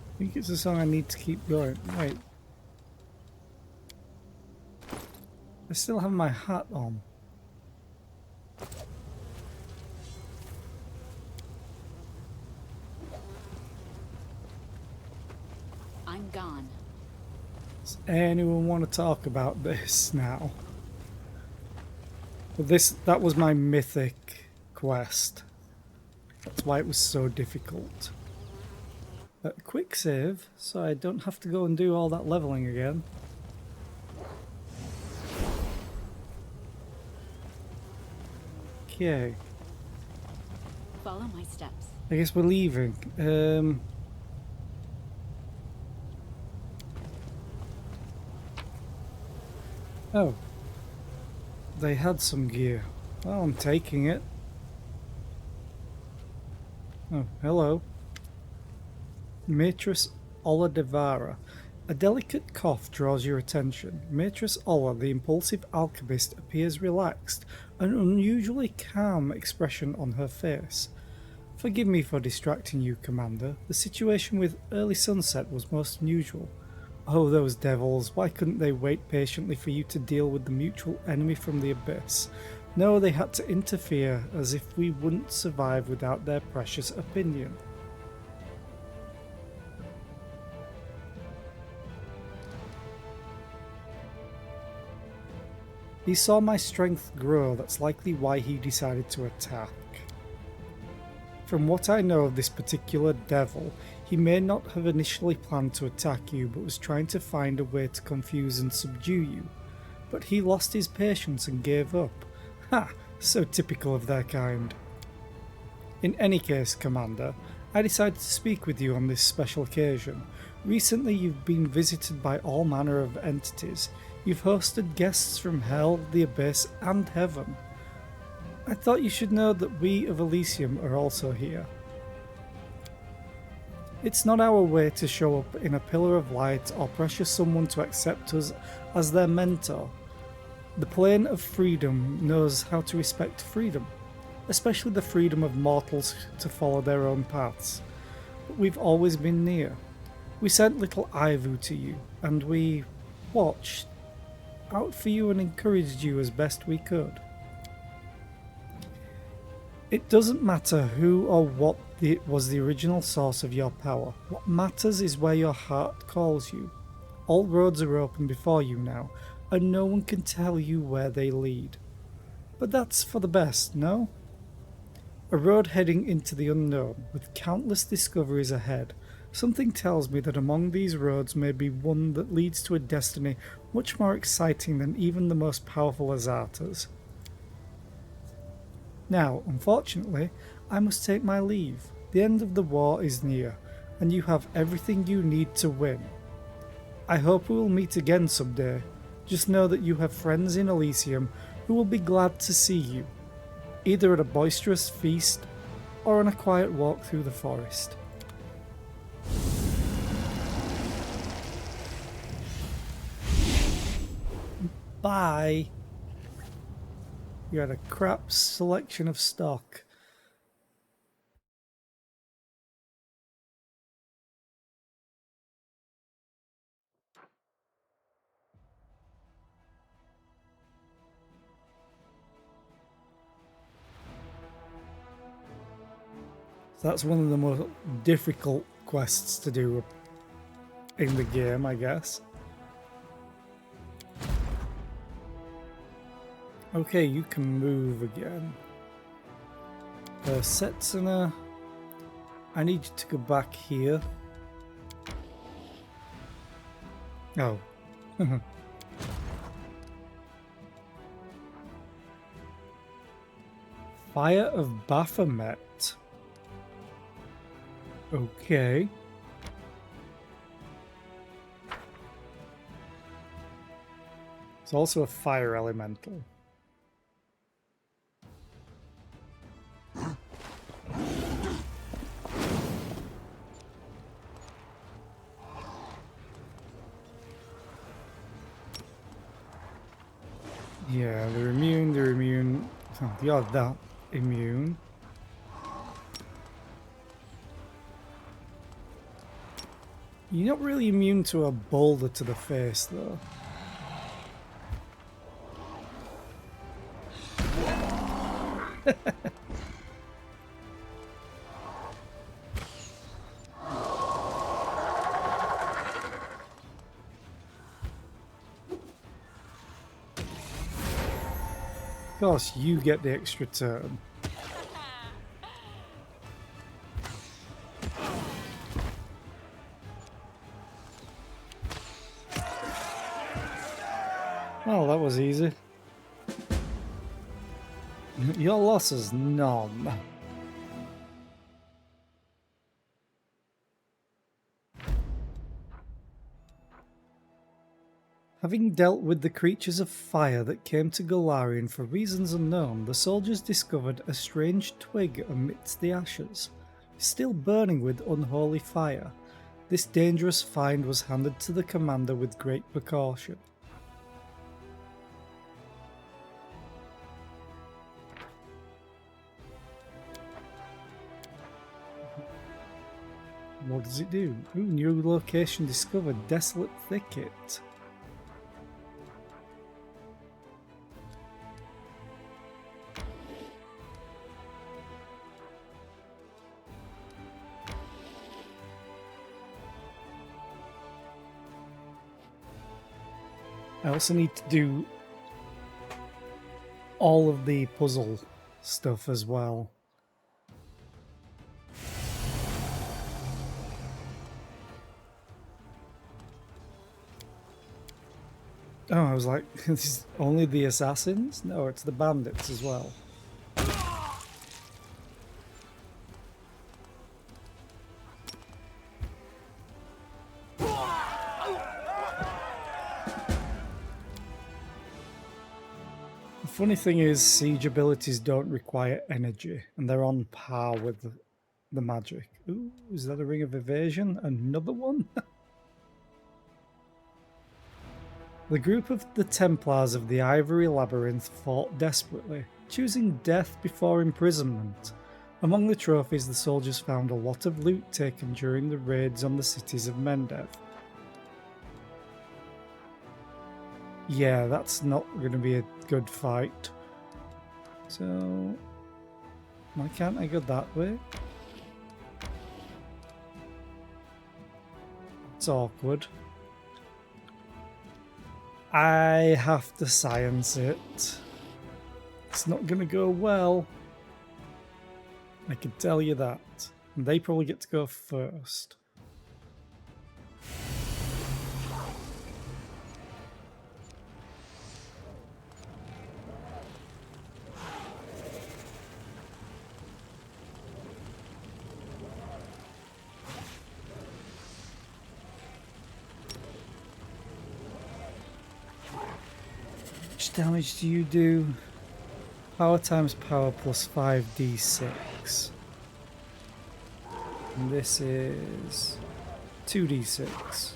I think it's a song I need to keep going. Wait. I still have my hat on. I'm gone. Does anyone want to talk about this now? Well, that was my mythic quest. That's why it was so difficult. Quick save, so I don't have to go and do all that leveling again. Okay. Follow my steps. I guess we're leaving. Oh. They had some gear. Well, I'm taking it. Oh, hello. Matris Olla Devara. A delicate cough draws your attention. Matris Olla, the impulsive alchemist, appears relaxed, an unusually calm expression on her face. Forgive me for distracting you, Commander. The situation with early sunset was most unusual. Oh, those devils, why couldn't they wait patiently for you to deal with the mutual enemy from the abyss? No, they had to interfere, as if we wouldn't survive without their precious opinion. He saw my strength grow, that's likely why he decided to attack. From what I know of this particular devil, he may not have initially planned to attack you, but was trying to find a way to confuse and subdue you. But he lost his patience and gave up. Ha! So typical of their kind. In any case, Commander, I decided to speak with you on this special occasion. Recently you've been visited by all manner of entities. You've hosted guests from Hell, the Abyss, and Heaven. I thought you should know that we of Elysium are also here. It's not our way to show up in a pillar of light or pressure someone to accept us as their mentor. The plane of freedom knows how to respect freedom, especially the freedom of mortals to follow their own paths. but we've always been near. We sent little Ivu to you, and we watched out for you and encouraged you as best we could. It doesn't matter who or what was the original source of your power. What matters is where your heart calls you. All roads are open before you now, and no one can tell you where they lead. But that's for the best, no? A road heading into the unknown, with countless discoveries ahead. Something tells me that among these roads may be one that leads to a destiny much more exciting than even the most powerful Azartas. Now, unfortunately, I must take my leave. The end of the war is near, and you have everything you need to win. I hope we will meet again someday. Just know that you have friends in Elysium who will be glad to see you, either at a boisterous feast or on a quiet walk through the forest. Bye. You had a crap selection of stock. So that's one of the most difficult quests to do in the game, I guess. Okay, you can move again. Setsuna, I need you to go back here. Oh. Fire of Baphomet. Okay. It's also a fire elemental. Yeah, they're immune. Oh, you're that immune. You're not really immune to a boulder to the face, though. Of course, you get the extra turn. Well, that was easy. Your loss is none. Having dealt with the creatures of fire that came to Golarion for reasons unknown, the soldiers discovered a strange twig amidst the ashes, still burning with unholy fire. This dangerous find was handed to the commander with great precaution. What does it do? Ooh, new location discovered, Desolate Thicket. I also need to do all of the puzzle stuff as well. Oh, I was like, this is only the assassins? No, it's the bandits as well. The funny thing is, siege abilities don't require energy, and they're on par with the magic. Ooh, is that a Ring of Evasion? Another one? The group of the Templars of the Ivory Labyrinth fought desperately, choosing death before imprisonment. Among the trophies, the soldiers found a lot of loot taken during the raids on the cities of Mendev. Yeah, that's not going to be a good fight. So, why can't I go that way? It's awkward. I have to science it. It's not going to go well. I can tell you that. And they probably get to go first. How much damage do you do? Power times power plus 5d6. And this is 2d6.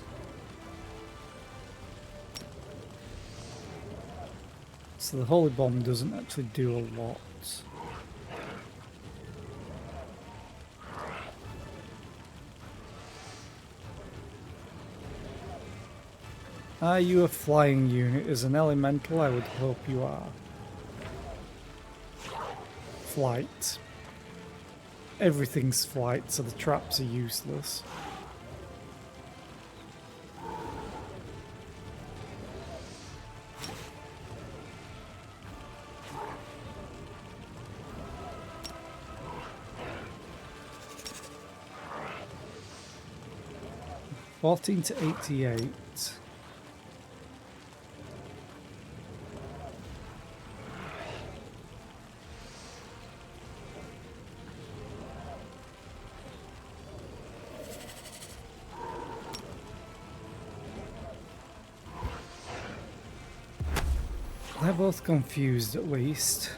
So the holy bomb doesn't actually do a lot. Are you a flying unit? As an elemental, I would hope you are. Flight. Everything's flight, so the traps are useless. $14 to 88. They're both confused at least.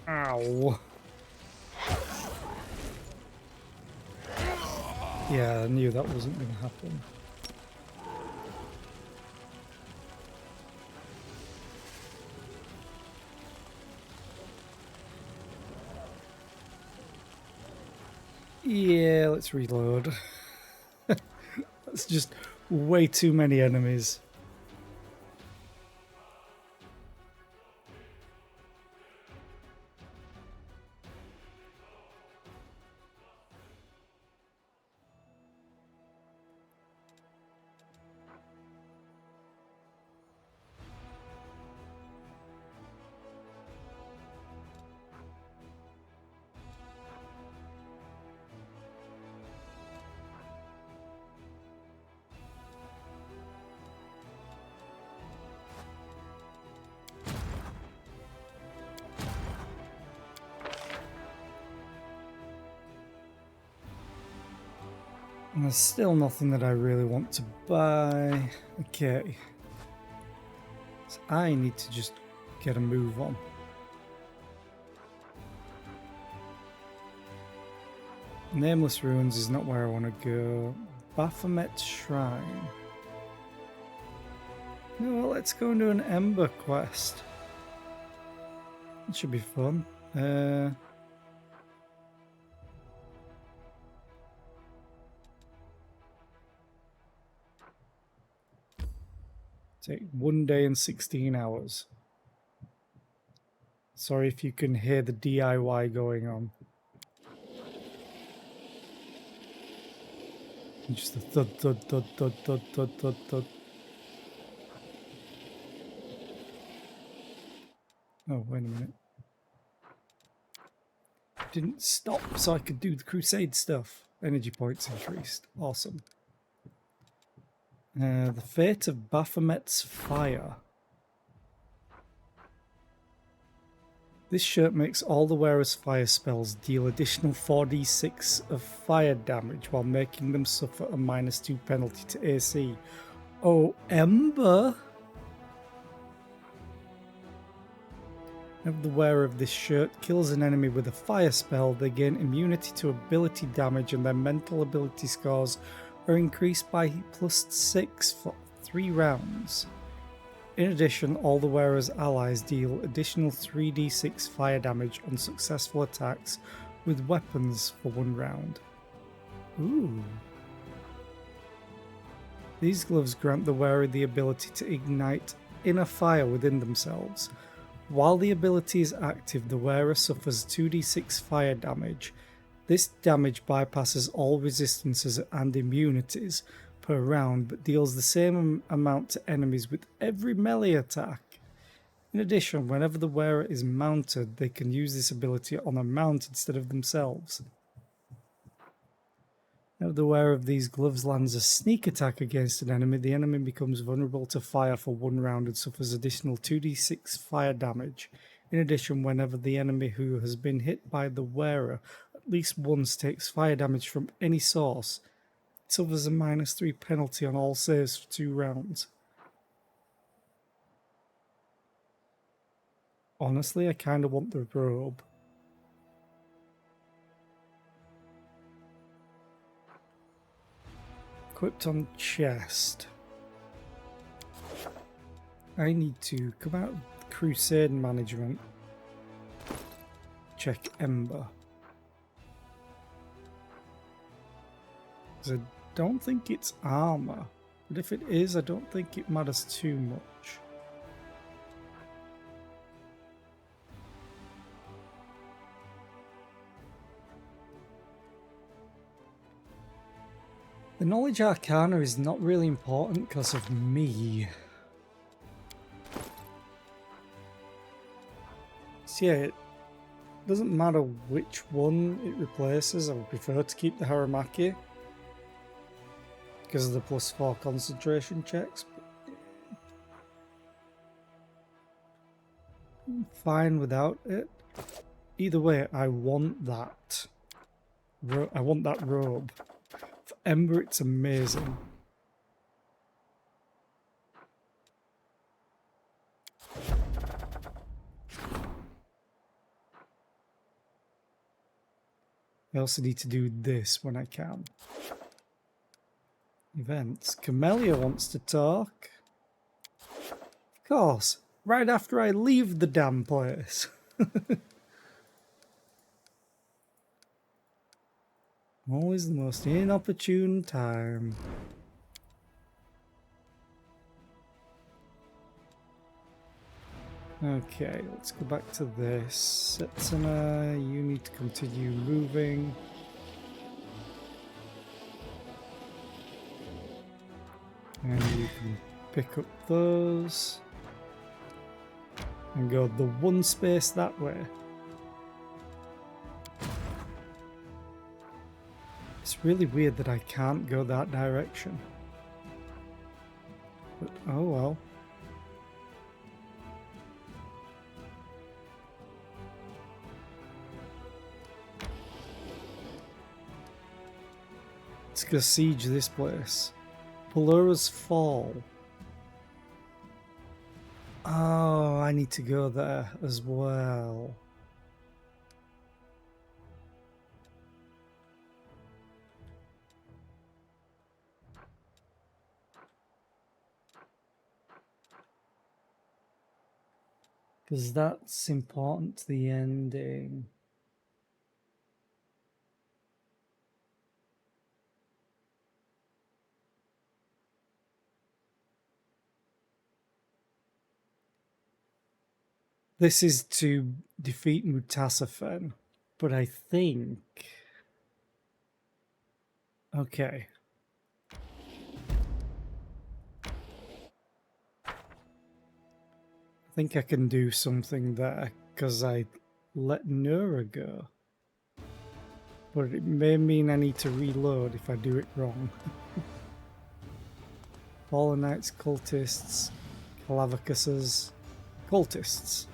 Ow. Yeah, I knew that wasn't going to happen. Yeah, let's reload. That's just way too many enemies. And there's still nothing that I really want to buy. Okay. So I need to just get a move on. Nameless Ruins is not where I want to go. Baphomet Shrine. No, well, let's go and do an Ember quest. It should be fun. Take 1 day and 16 hours. Sorry if you can hear the DIY going on. Just the thud, thud, thud, thud, thud, thud, thud, thud. Oh, wait a minute. Didn't stop so I could do the crusade stuff. Energy points increased. Awesome. The fate of Baphomet's fire. This shirt makes all the wearer's fire spells deal additional 4d6 of fire damage while making them suffer a -2 penalty to AC. Oh, Ember. If the wearer of this shirt kills an enemy with a fire spell, they gain immunity to ability damage and their mental ability scores are increased by +6 for 3 rounds. In addition, all the wearer's allies deal additional 3d6 fire damage on successful attacks with weapons for 1 round. Ooh. These gloves grant the wearer the ability to ignite inner fire within themselves. While the ability is active, the wearer suffers 2d6 fire damage. This damage bypasses all resistances and immunities per round, but deals the same amount to enemies with every melee attack. In addition, whenever the wearer is mounted, they can use this ability on a mount instead of themselves. If the wearer of these gloves lands a sneak attack against an enemy, the enemy becomes vulnerable to fire for 1 round and suffers additional 2d6 fire damage. In addition, whenever the enemy who has been hit by the wearer at least once takes fire damage from any source, it suffers a -3 penalty on all saves for 2 rounds. Honestly, I kind of want the robe. Equipped on chest. I need to come out of crusade management. Check Ember. 'Cause I don't think it's armor. But if it is, I don't think it matters too much. The knowledge arcana is not really important because of me. So yeah, it doesn't matter which one it replaces. I would prefer to keep the Haramaki because of the +4 concentration checks. I'm fine without it. Either way, I want that. I want that robe. For Ember, it's amazing. I also need to do this when I can. Events. Camellia wants to talk. Of course, right after I leave the damn place. Always the most inopportune time. Okay, let's go back to this. Setsuna, you need to continue moving. And you can pick up those. And go the 1 space that way. It's really weird that I can't go that direction. But oh well. Let's go siege this place. Pelura's Fall. Oh, I need to go there as well. Because that's important to the ending. This is to defeat Mutasaphen, but I think... Okay. I think I can do something there, because I let Nura go. But it may mean I need to reload if I do it wrong. Fallen Knights, Cultists, Calavicuses, Cultists.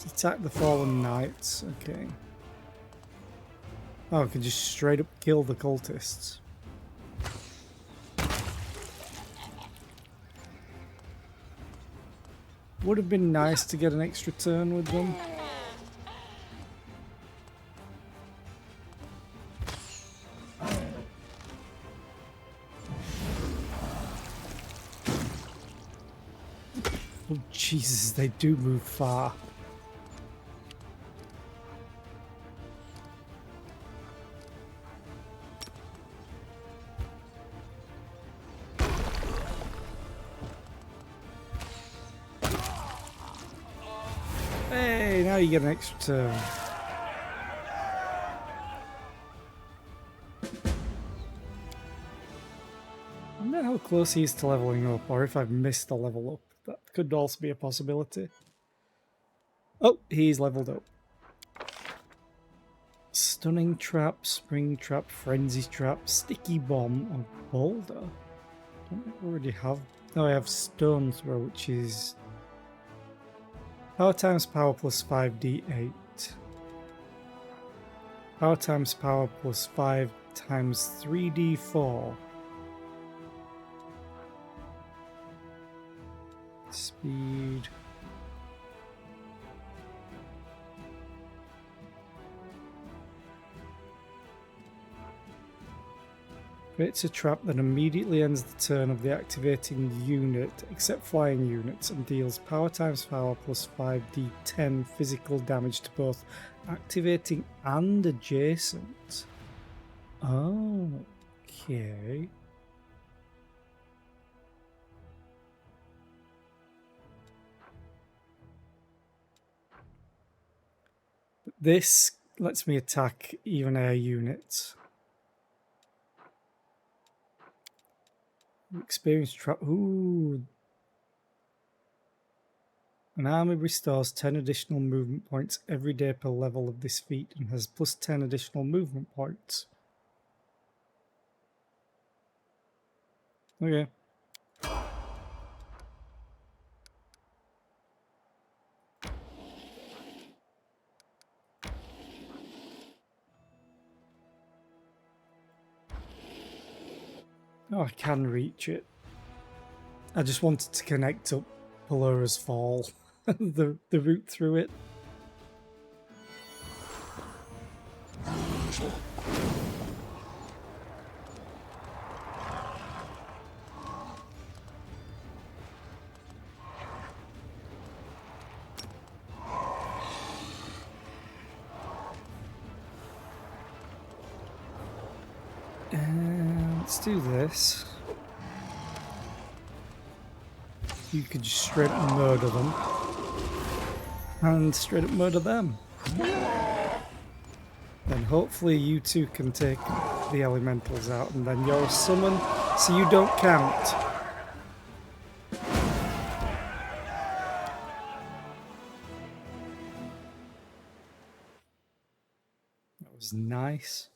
Attack the fallen knights. Okay. Oh, I can just straight up kill the cultists. Would have been nice to get an extra turn with them. Oh Jesus, they do move far. Hey, now you get an extra turn. I wonder how close he is to leveling up, or if I've missed a level up. That could also be a possibility. Oh, he's leveled up. Stunning trap, spring trap, frenzy trap, sticky bomb, or boulder. Don't I already have? No, I have stone throw, which is power times power plus 5d8. Power times power plus 5 times 3d4. Speed. Creates a trap that immediately ends the turn of the activating unit, except flying units, and deals power times power plus 5d10 physical damage to both activating and adjacent. Oh, okay. This lets me attack even air units. Experience trap. Ooh. An army restores 10 additional movement points every day per level of this feat and has plus 10 additional movement points. Okay. Oh, I can reach it. I just wanted to connect up Palora's Fall, the route through it. Let's do this. You could just straight up murder them. And straight up murder them. Then hopefully you two can take the elementals out, and then you're a summon, so you don't count. That was nice.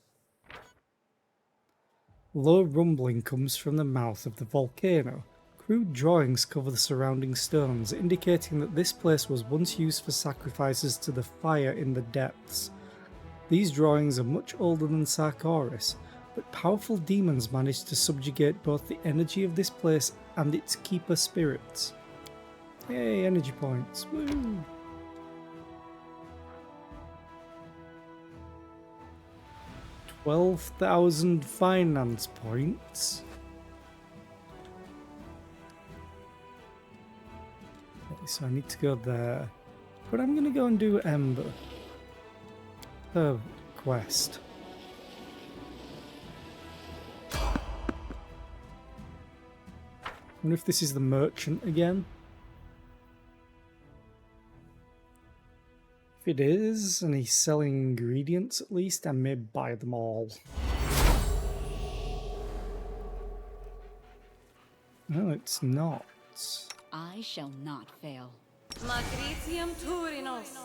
Low rumbling comes from the mouth of the volcano. Crude drawings cover the surrounding stones, indicating that this place was once used for sacrifices to the fire in the depths. These drawings are much older than Sarkoris, but powerful demons managed to subjugate both the energy of this place and its keeper spirits. Yay, energy points. Woo! $12,000 finance points. Okay, so I need to go there. But I'm going to go and do Ember. Her quest. Wonder if this is the merchant again. If it is, and he's selling ingredients at least, I may buy them all. No, it's not. I shall not fail. Magritium Turinos.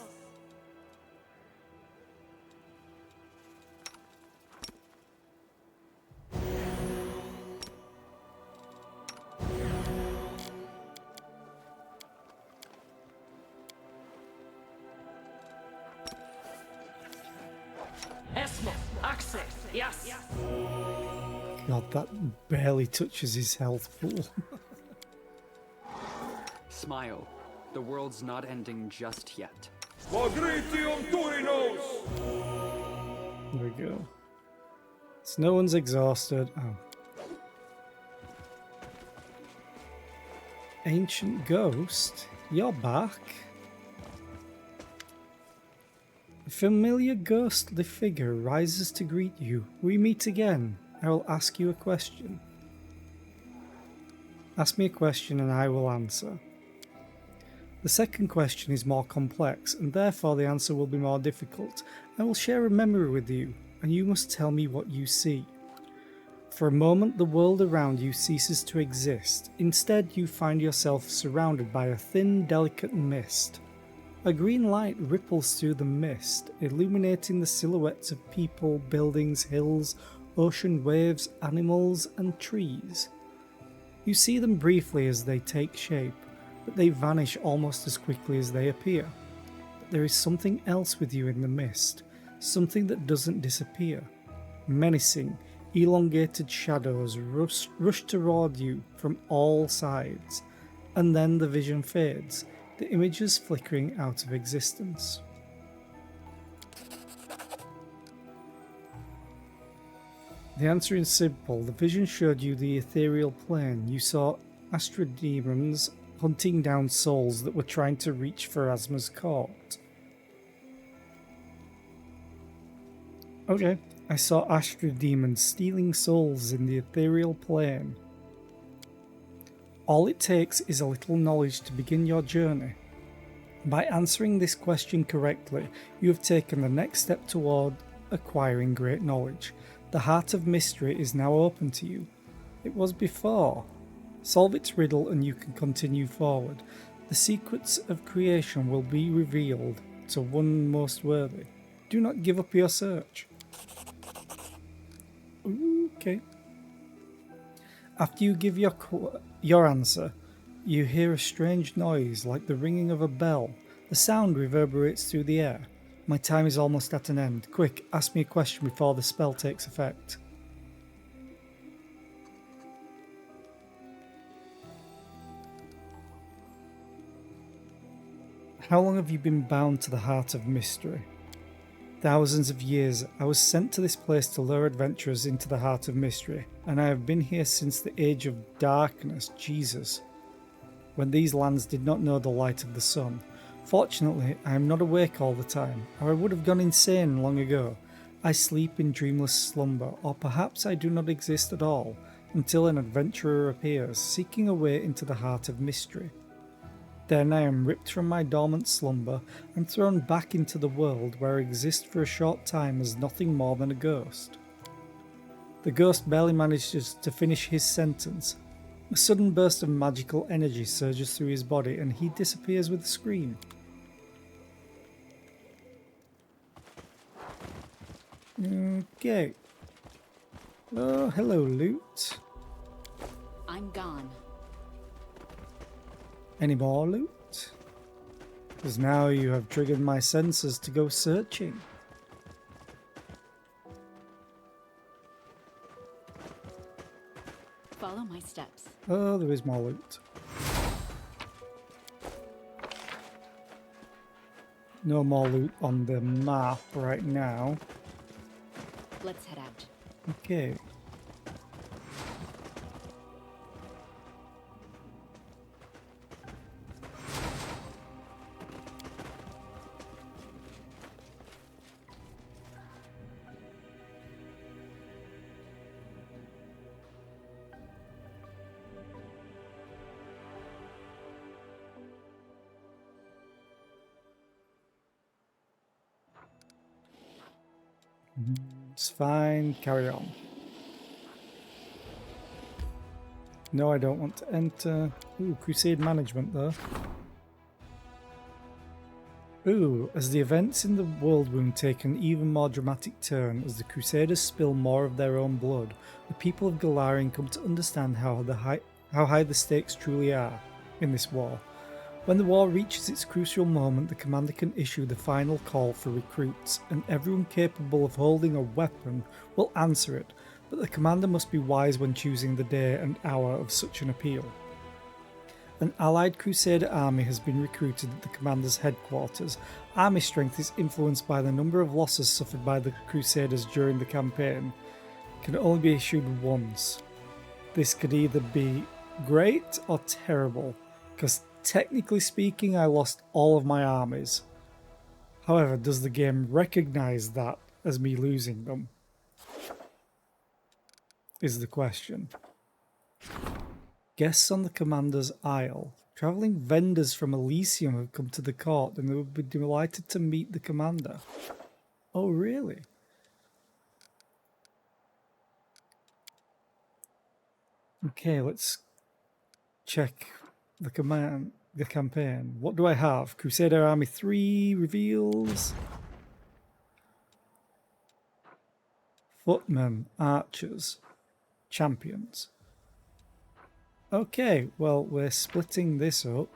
Yes. God, that barely touches his health pool. Smile. The world's not ending just yet. Magritium Turinos! There we go. So no one's exhausted. Oh. Ancient Ghost, you're back. A familiar ghostly figure rises to greet you. We meet again. I will ask you a question. Ask me a question and I will answer. The second question is more complex, and therefore the answer will be more difficult. I will share a memory with you, and you must tell me what you see. For a moment, the world around you ceases to exist. Instead, you find yourself surrounded by a thin, delicate mist. A green light ripples through the mist, illuminating the silhouettes of people, buildings, hills, ocean waves, animals, and trees. You see them briefly as they take shape, but they vanish almost as quickly as they appear. But there is something else with you in the mist, something that doesn't disappear. Menacing, elongated shadows rush toward you from all sides, and then the vision fades, the images flickering out of existence. The answer is simple. The vision showed you the ethereal plane. You saw astrodemons hunting down souls that were trying to reach Pharasma's court. Okay, I saw astrodemons stealing souls in the ethereal plane. All it takes is a little knowledge to begin your journey. By answering this question correctly, you have taken the next step toward acquiring great knowledge. The heart of mystery is now open to you. It was before. Solve its riddle and you can continue forward. The secrets of creation will be revealed to one most worthy. Do not give up your search. Okay. After you give your answer, you hear a strange noise like the ringing of a bell. The sound reverberates through the air. My time is almost at an end. Quick, ask me a question before the spell takes effect. How long have you been bound to the heart of mystery? Thousands of years. I was sent to this place to lure adventurers into the heart of mystery, and I have been here since the age of darkness, Jesus, when these lands did not know the light of the sun. Fortunately, I am not awake all the time, or I would have gone insane long ago. I sleep in dreamless slumber, or perhaps I do not exist at all, until an adventurer appears, seeking a way into the heart of mystery. Then I am ripped from my dormant slumber and thrown back into the world where I exist for a short time as nothing more than a ghost. The ghost barely manages to finish his sentence. A sudden burst of magical energy surges through his body and he disappears with a scream. Okay. Oh, hello, loot. I'm gone. Any more loot? Because now you have triggered my senses to go searching. Follow my steps. Oh, there is more loot. No more loot on the map right now. Let's head out. Okay. It's fine, carry on. No, I don't want to enter. Ooh, crusade management though. Ooh, as the events in the world wound take an even more dramatic turn, as the Crusaders spill more of their own blood, the people of Galarian come to understand how high the stakes truly are in this war. When the war reaches its crucial moment, the commander can issue the final call for recruits, and everyone capable of holding a weapon will answer it, but the commander must be wise when choosing the day and hour of such an appeal. An allied Crusader army has been recruited at the commander's headquarters. Army strength is influenced by the number of losses suffered by the Crusaders during the campaign. It can only be issued once. This could either be great or terrible, because technically speaking I lost all of my armies. However, does the game recognise that as me losing them? Is the question. Guests on the Commander's Isle. Travelling vendors from Elysium have come to the court and they would be delighted to meet the Commander. Oh, really? Okay, let's check the campaign. What do I have? Crusader Army 3 reveals. Footmen, archers, champions. Okay, well, we're splitting this up.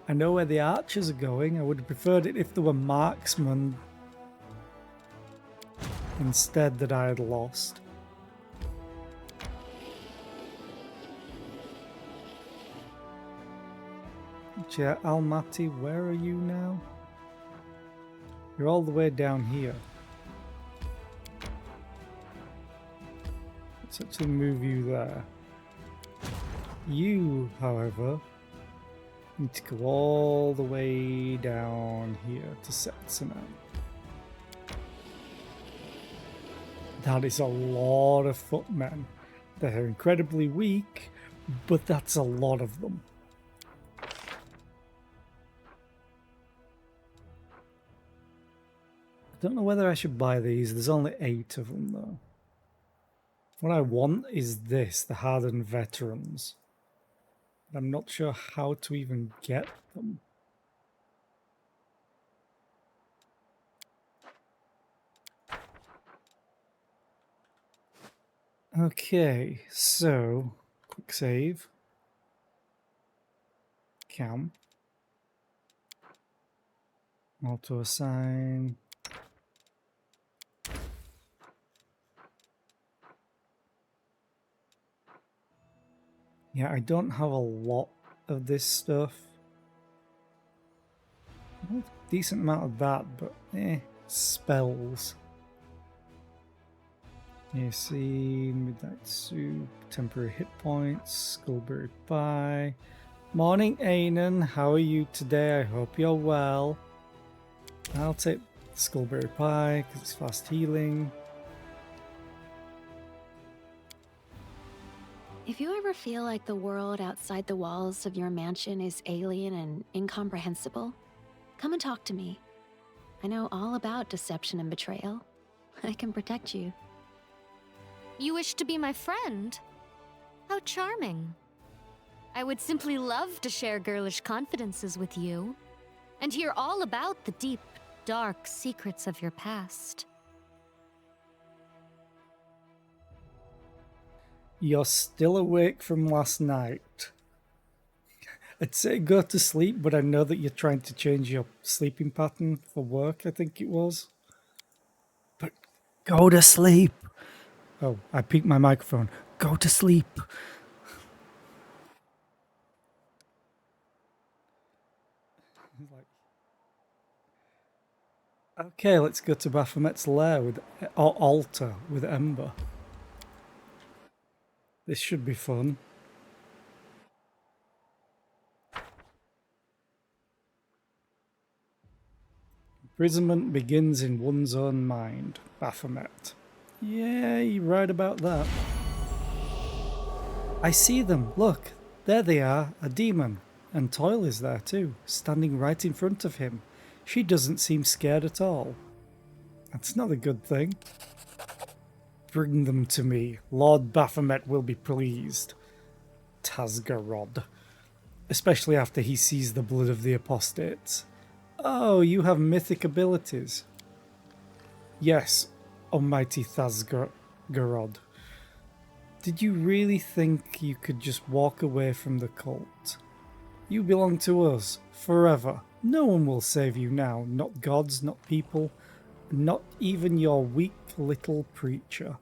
I know where the archers are going. I would have preferred it if there were marksmen instead that I had lost. Almaty, where are you now? You're all the way down here. Let's actually move you there. You, however, need to go all the way down here to Setsunan. That is a lot of footmen. They're incredibly weak, but that's a lot of them. I don't know whether I should buy these. There's only 8 of them though. What I want is this, the hardened veterans. I'm not sure how to even get them. Okay, so quick save. Camp. Auto assign. Yeah, I don't have a lot of this stuff. A decent amount of that, but spells. You see, Midnight Soup, temporary hit points, Skullberry Pie. Morning, Ainan. How are you today? I hope you're well. I'll take Skullberry Pie because it's fast healing. If you ever feel like the world outside the walls of your mansion is alien and incomprehensible, come and talk to me. I know all about deception and betrayal. I can protect you. You wish to be my friend? How charming. I would simply love to share girlish confidences with you, and hear all about the deep, dark secrets of your past. You're still awake from last night. I'd say go to sleep, but I know that you're trying to change your sleeping pattern for work, I think it was. But go to sleep. Oh, I peeked my microphone. Go to sleep. Okay, let's go to Baphomet's lair or altar with Ember. This should be fun. Imprisonment begins in one's own mind. Baphomet. Yeah, you're right about that. I see them. Look, there they are, a demon. And Toil is there too, standing right in front of him. She doesn't seem scared at all. That's not a good thing. Bring them to me. Lord Baphomet will be pleased. Tasgarod. Especially after he sees the blood of the apostates. Oh, you have mythic abilities. Yes, almighty Tasgarod. Did you really think you could just walk away from the cult? You belong to us, forever. No one will save you now, not gods, not people, not even your weak little preacher.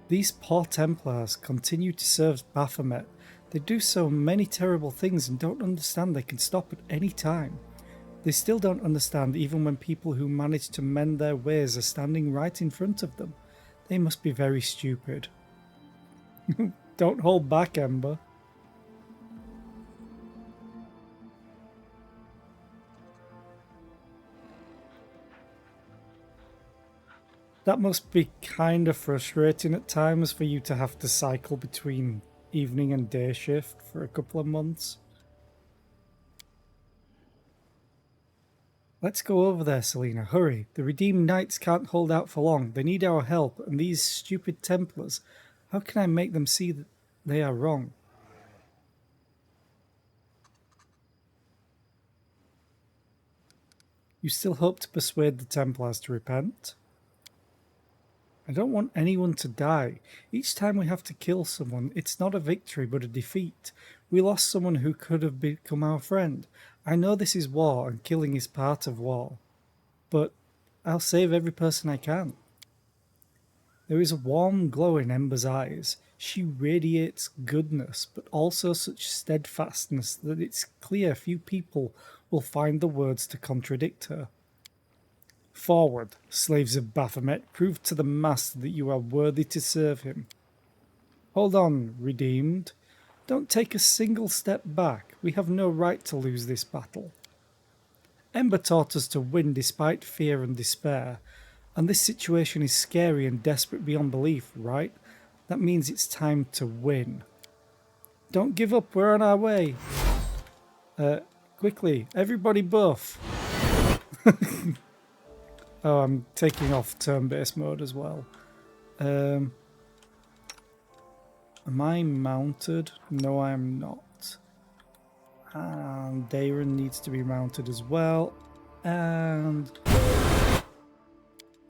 These poor Templars continue to serve Baphomet. They do so many terrible things and don't understand they can stop at any time. They still don't understand even when people who manage to mend their ways are standing right in front of them. They must be very stupid. Don't hold back, Ember. That must be kind of frustrating at times for you to have to cycle between evening and day shift for a couple of months. Let's go over there, Selena. Hurry. The Redeemed Knights can't hold out for long. They need our help, and these stupid Templars, how can I make them see that they are wrong? You still hope to persuade the Templars to repent? I don't want anyone to die. Each time we have to kill someone, it's not a victory but a defeat. We lost someone who could have become our friend. I know this is war and killing is part of war, but I'll save every person I can. There is a warm glow in Ember's eyes. She radiates goodness, but also such steadfastness that it's clear few people will find the words to contradict her. Forward, slaves of Baphomet, prove to the Master that you are worthy to serve him. Hold on, Redeemed. Don't take a single step back. We have no right to lose this battle. Ember taught us to win despite fear and despair, and this situation is scary and desperate beyond belief, right? That means it's time to win. Don't give up, we're on our way. Quickly, everybody buff. Oh, I'm taking off turn-based mode as well. Am I mounted? No, I'm not. And Darren needs to be mounted as well. And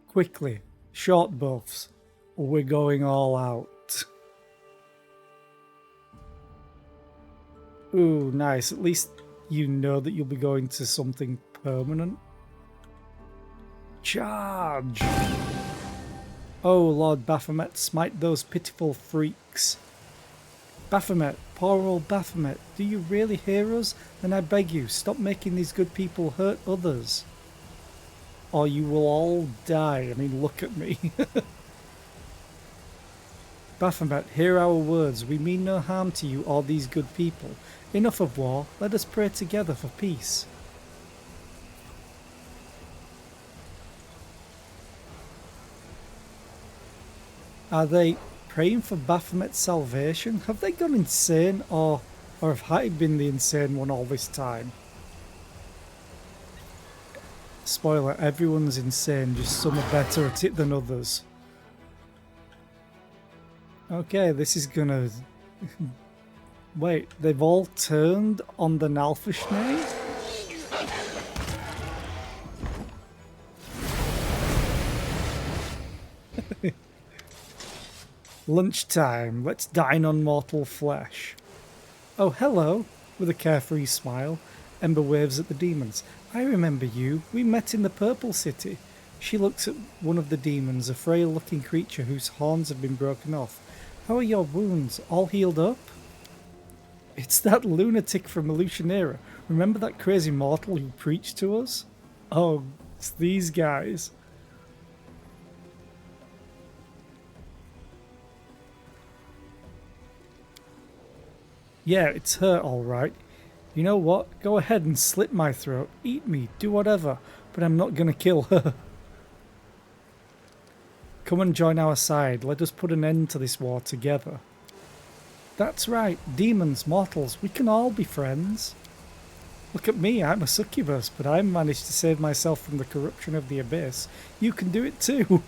quickly, short buffs. We're going all out. Ooh, nice. At least you know that you'll be going to something permanent. Charge! Oh, Lord Baphomet, smite those pitiful freaks. Baphomet, poor old Baphomet, do you really hear us? Then I beg you, stop making these good people hurt others. Or you will all die. I mean, look at me. Baphomet, hear our words. We mean no harm to you or these good people. Enough of war. Let us pray together for peace. Are they praying for Baphomet's salvation? Have they gone insane, or have I been the insane one all this time? Spoiler, everyone's insane, just some are better at it than others. Okay, this is gonna... Wait, they've all turned on the Nalfashnay? Lunchtime, let's dine on mortal flesh. Oh, hello, with a carefree smile, Ember waves at the demons. I remember you, we met in the Purple City. She looks at one of the demons, a frail-looking creature whose horns have been broken off. How are your wounds, all healed up? It's that lunatic from Illusionera. Remember that crazy mortal who preached to us? Oh, it's these guys. Yeah, it's her, all right. You know what? Go ahead and slit my throat. Eat me. Do whatever. But I'm not gonna kill her. Come and join our side. Let us put an end to this war together. That's right. Demons, mortals, we can all be friends. Look at me. I'm a succubus, but I managed to save myself from the corruption of the abyss. You can do it too.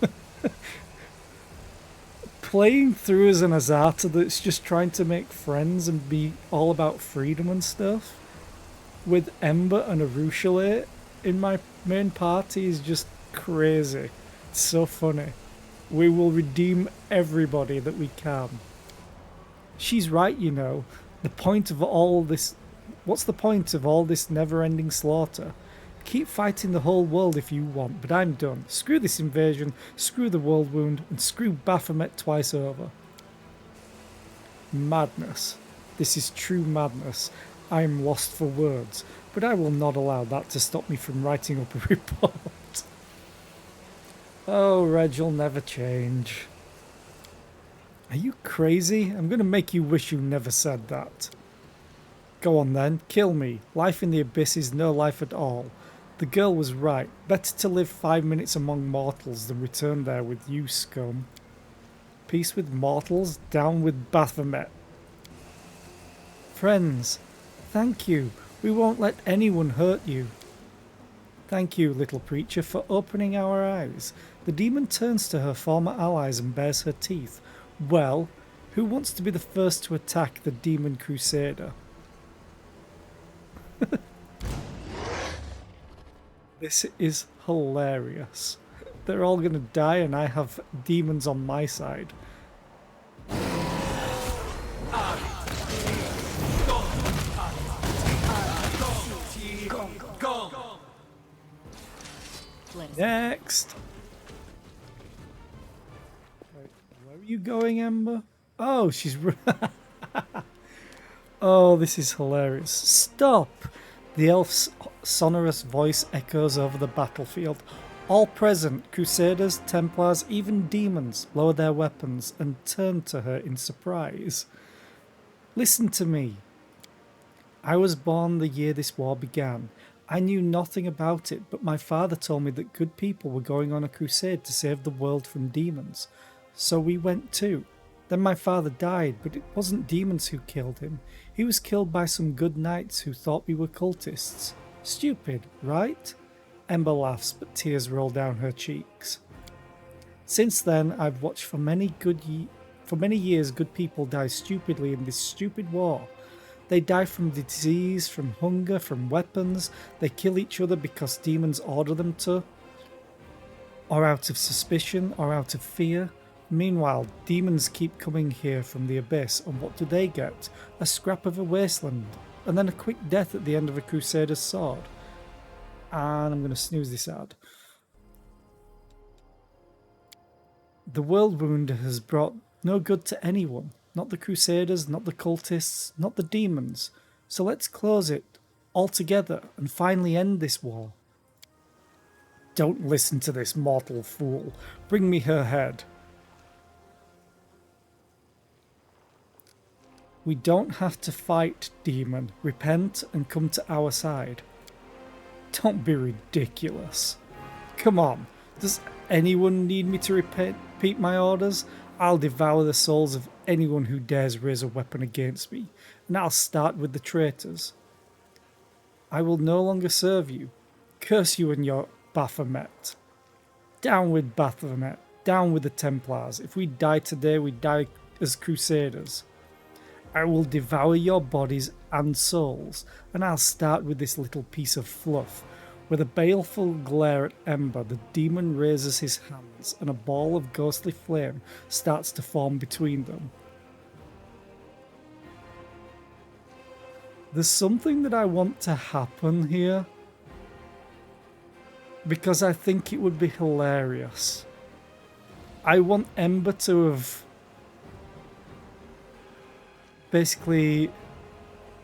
Playing through as an Azata that's just trying to make friends and be all about freedom and stuff, with Ember and Arushale in my main party is just crazy. It's so funny. We will redeem everybody that we can. She's right, you know. The point of all this... What's the point of all this never-ending slaughter? Keep fighting the whole world if you want, but I'm done. Screw this invasion, screw the world wound, and screw Baphomet twice over. Madness. This is true madness. I am lost for words, but I will not allow that to stop me from writing up a report. Oh, Reg, you'll never change. Are you crazy? I'm going to make you wish you never said that. Go on then, kill me. Life in the abyss is no life at all. The girl was right. Better to live 5 minutes among mortals than return there with you, scum. Peace with mortals, down with Baphomet. Friends, thank you. We won't let anyone hurt you. Thank you, little preacher, for opening our eyes. The demon turns to her former allies and bares her teeth. Well, who wants to be the first to attack the demon crusader? This is hilarious. They're all gonna die and I have demons on my side. Next! Wait, where are you going, Ember? Oh, she's... Oh, this is hilarious. Stop! The elf's sonorous voice echoes over the battlefield. All present, Crusaders, Templars, even demons, lower their weapons and turn to her in surprise. Listen to me. I was born the year this war began. I knew nothing about it, but my father told me that good people were going on a crusade to save the world from demons. So we went too. Then my father died, but it wasn't demons who killed him. He was killed by some good knights who thought we were cultists. Stupid, right? Ember laughs, but tears roll down her cheeks. Since then, I've watched for many years good people die stupidly in this stupid war. They die from disease, from hunger, from weapons. They kill each other because demons order them to, or out of suspicion, or out of fear. Meanwhile, demons keep coming here from the abyss, and what do they get? A scrap of a wasteland, and then a quick death at the end of a crusader's sword. And I'm going to snooze this ad. The world wound has brought no good to anyone. Not the crusaders, not the cultists, not the demons. So let's close it all together and finally end this war. Don't listen to this mortal fool. Bring me her head. We don't have to fight, demon. Repent and come to our side. Don't be ridiculous. Come on. Does anyone need me to repeat my orders? I'll devour the souls of anyone who dares raise a weapon against me, and I'll start with the traitors. I will no longer serve you. Curse you and your Baphomet. Down with Baphomet. Down with the Templars. If we die today, we die as crusaders. I will devour your bodies and souls, and I'll start with this little piece of fluff. With a baleful glare at Ember, the demon raises his hands, and a ball of ghostly flame starts to form between them. There's something that I want to happen here, because I think it would be hilarious. I want Ember to have basically...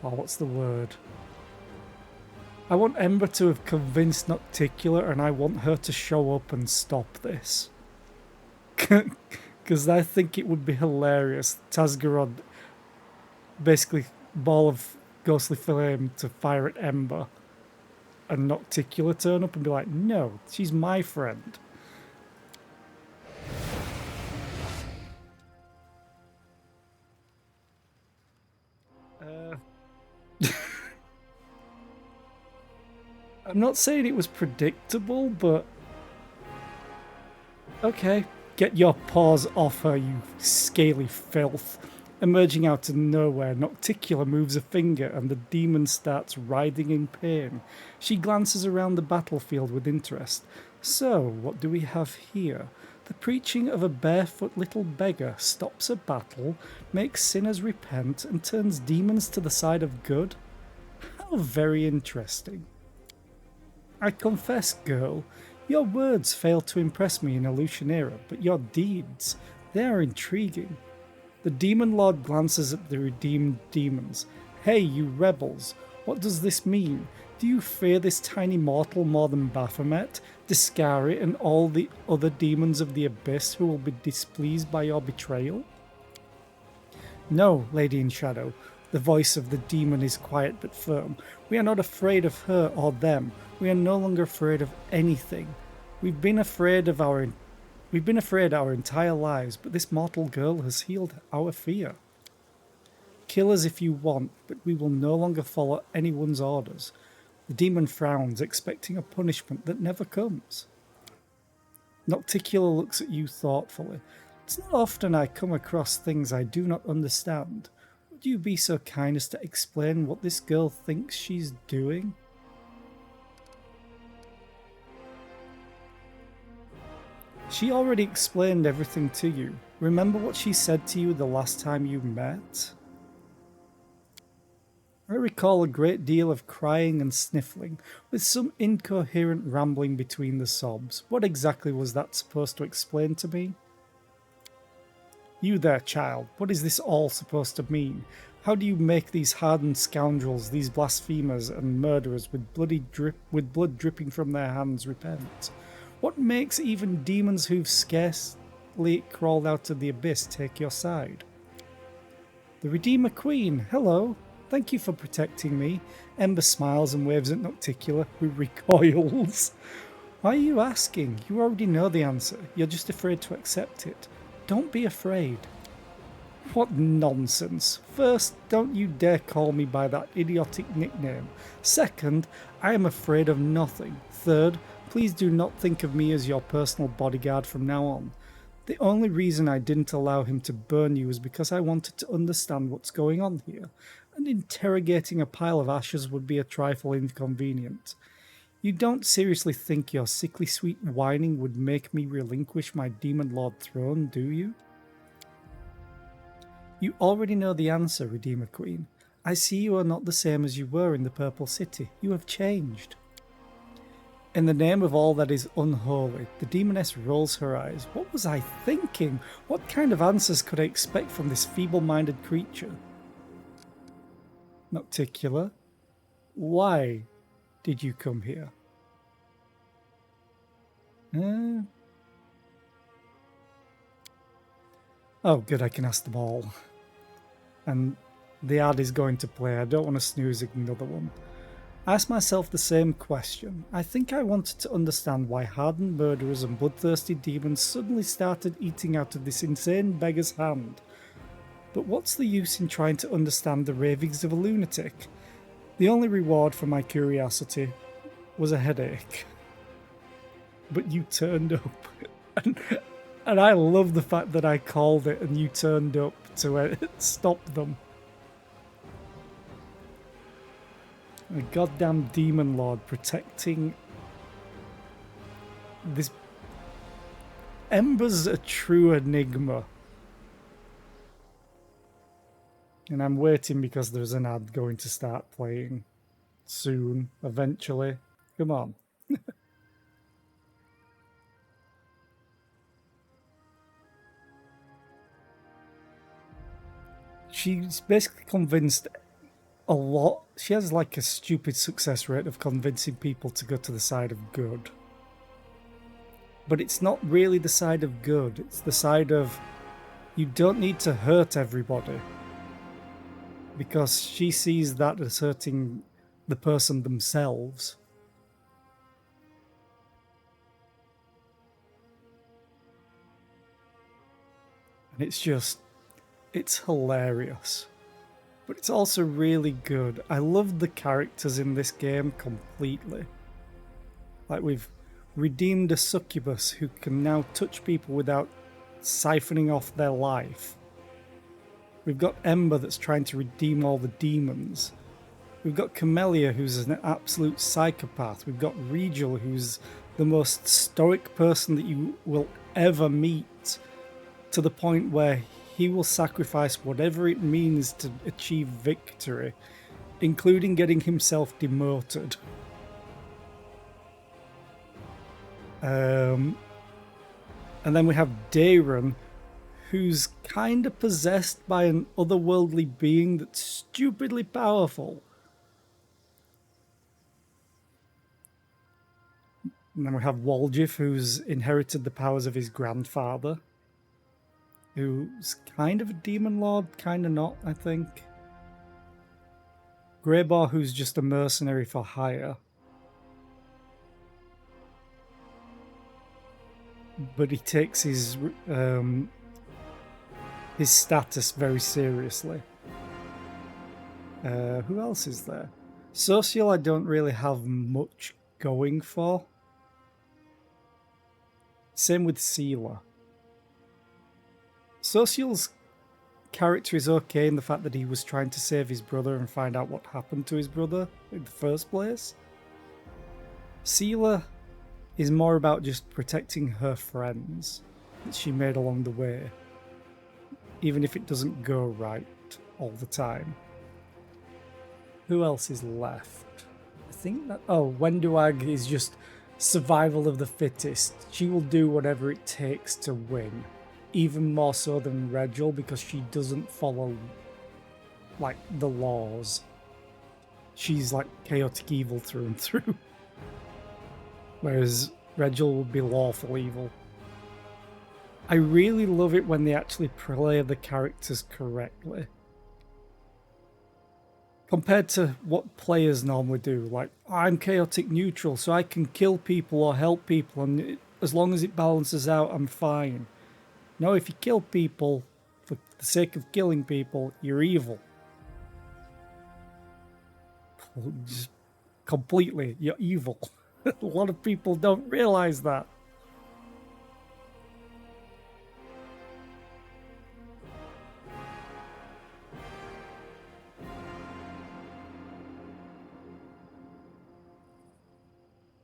oh, what's the word? I want Ember to have convinced Nocticular, and I want her to show up and stop this. Because I think it would be hilarious. Tasgarod basically ball of ghostly flame to fire at Ember, and Nocticular turn up and be like, no, she's my friend. I'm not saying it was predictable, but okay. Get your paws off her, you scaly filth. Emerging out of nowhere, Nocticular moves a finger and the demon starts writhing in pain. She glances around the battlefield with interest. So, what do we have here? The preaching of a barefoot little beggar stops a battle, makes sinners repent, and turns demons to the side of good? How very interesting. I confess, girl, your words fail to impress me in Illusionera, but your deeds, they are intriguing. The Demon Lord glances at the redeemed demons. Hey, you rebels, what does this mean? Do you fear this tiny mortal more than Baphomet, Discari, and all the other demons of the Abyss who will be displeased by your betrayal? No, Lady in Shadow. The voice of the demon is quiet but firm. We are not afraid of her or them. We are no longer afraid of anything. We've been afraid our entire lives, but this mortal girl has healed our fear. Kill us if you want, but we will no longer follow anyone's orders. The demon frowns, expecting a punishment that never comes. Nocticula looks at you thoughtfully. It's not often I come across things I do not understand. Would you be so kind as to explain what this girl thinks she's doing? She already explained everything to you. Remember what she said to you the last time you met? I recall a great deal of crying and sniffling, with some incoherent rambling between the sobs. What exactly was that supposed to explain to me? You there, child, what is this all supposed to mean? How do you make these hardened scoundrels, these blasphemers and murderers with blood dripping from their hands repent? What makes even demons who've scarcely crawled out of the abyss take your side? The Redeemer Queen, hello. Thank you for protecting me. Ember smiles and waves at Nocticula, who recoils. Why are you asking? You already know the answer. You're just afraid to accept it. Don't be afraid. What nonsense. First, don't you dare call me by that idiotic nickname. Second, I am afraid of nothing. Third, please do not think of me as your personal bodyguard from now on. The only reason I didn't allow him to burn you was because I wanted to understand what's going on here, and interrogating a pile of ashes would be a trifle inconvenient. You don't seriously think your sickly sweet whining would make me relinquish my Demon Lord throne, do you? You already know the answer, Redeemer Queen. I see you are not the same as you were in the Purple City. You have changed. In the name of all that is unholy, the demoness rolls her eyes. What was I thinking? What kind of answers could I expect from this feeble-minded creature? Nocticula, why did you come here? Oh, good, I can ask them all. And the ad is going to play. I don't want to snooze another one. I asked myself the same question. I think I wanted to understand why hardened murderers and bloodthirsty demons suddenly started eating out of this insane beggar's hand. But what's the use in trying to understand the ravings of a lunatic? The only reward for my curiosity was a headache. But you turned up. And I love the fact that I called it and you turned up to stop them. A goddamn demon lord protecting this. Ember's a true enigma. And I'm waiting because there's an ad going to start playing soon, eventually. Come on. She's basically convinced a lot. She has like a stupid success rate of convincing people to go to the side of good. But it's not really the side of good. It's the side of you don't need to hurt everybody. Because she sees that as hurting the person themselves. And it's hilarious. But it's also really good. I love the characters in this game completely. Like, we've redeemed a succubus who can now touch people without siphoning off their life. We've got Ember that's trying to redeem all the demons. We've got Camellia, who's an absolute psychopath. We've got Regal, who's the most stoic person that you will ever meet, to the point where he will sacrifice whatever it means to achieve victory, including getting himself demoted. And then we have Daron, who's kind of possessed by an otherworldly being that's stupidly powerful. And then we have Waljif, who's inherited the powers of his grandfather, who's kind of a demon lord, kind of not, I think. Greybar, who's just a mercenary for hire. But he takes his status very seriously. Who else is there? Social I don't really have much going for. Same with Sealer. Social's character is okay in the fact that he was trying to save his brother and find out what happened to his brother in the first place. Sealer is more about just protecting her friends that she made along the way, even if it doesn't go right all the time. Who else is left? I think that... Oh, Wenduag is just survival of the fittest. She will do whatever it takes to win. Even more so than Regil, because she doesn't follow, like, the laws. She's like chaotic evil through and through. Whereas Regil would be lawful evil. I really love it when they actually play the characters correctly. Compared to what players normally do. Like, I'm chaotic neutral, so I can kill people or help people, and as long as it balances out, I'm fine. No, if you kill people for the sake of killing people, you're evil. Just completely, you're evil. A lot of people don't realize that.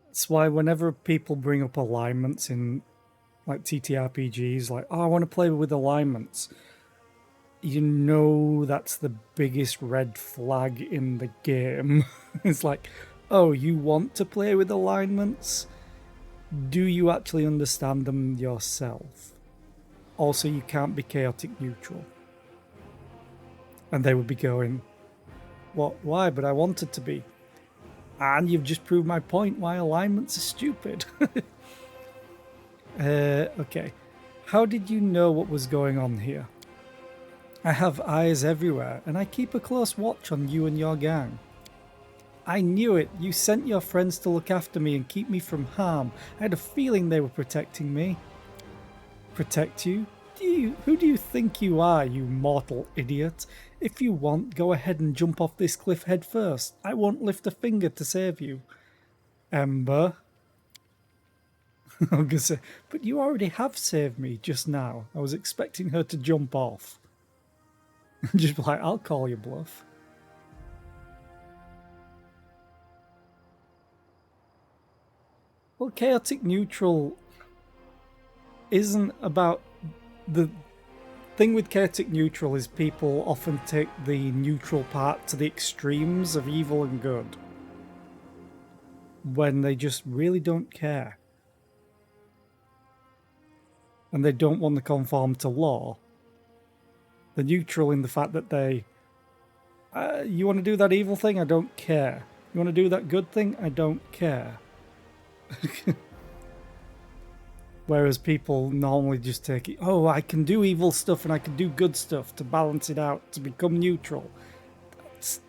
That's why whenever people bring up alignments in like TTRPGs, like, oh, I want to play with alignments, you know that's the biggest red flag in the game. It's like, oh, you want to play with alignments? Do you actually understand them yourself? Also, you can't be chaotic neutral. And they would be going, what? Why? But I wanted to be. And you've just proved my point why alignments are stupid. Okay. How did you know what was going on here? I have eyes everywhere, and I keep a close watch on you and your gang. I knew it. You sent your friends to look after me and keep me from harm. I had a feeling they were protecting me. Protect you? Who do you think you are, you mortal idiot? If you want, go ahead and jump off this cliff head first. I won't lift a finger to save you. Ember. I'm gonna say, but you already have saved me just now. I was expecting her to jump off. Just like, I'll call your bluff. Well, chaotic neutral isn't about... The thing with chaotic neutral is people often take the neutral part to the extremes of evil and good, when they just really don't care. And they don't want to conform to law. They're neutral in the fact that they... you want to do that evil thing? I don't care. You want to do that good thing? I don't care. Whereas people normally just take it, oh, I can do evil stuff and I can do good stuff to balance it out, to become neutral. That's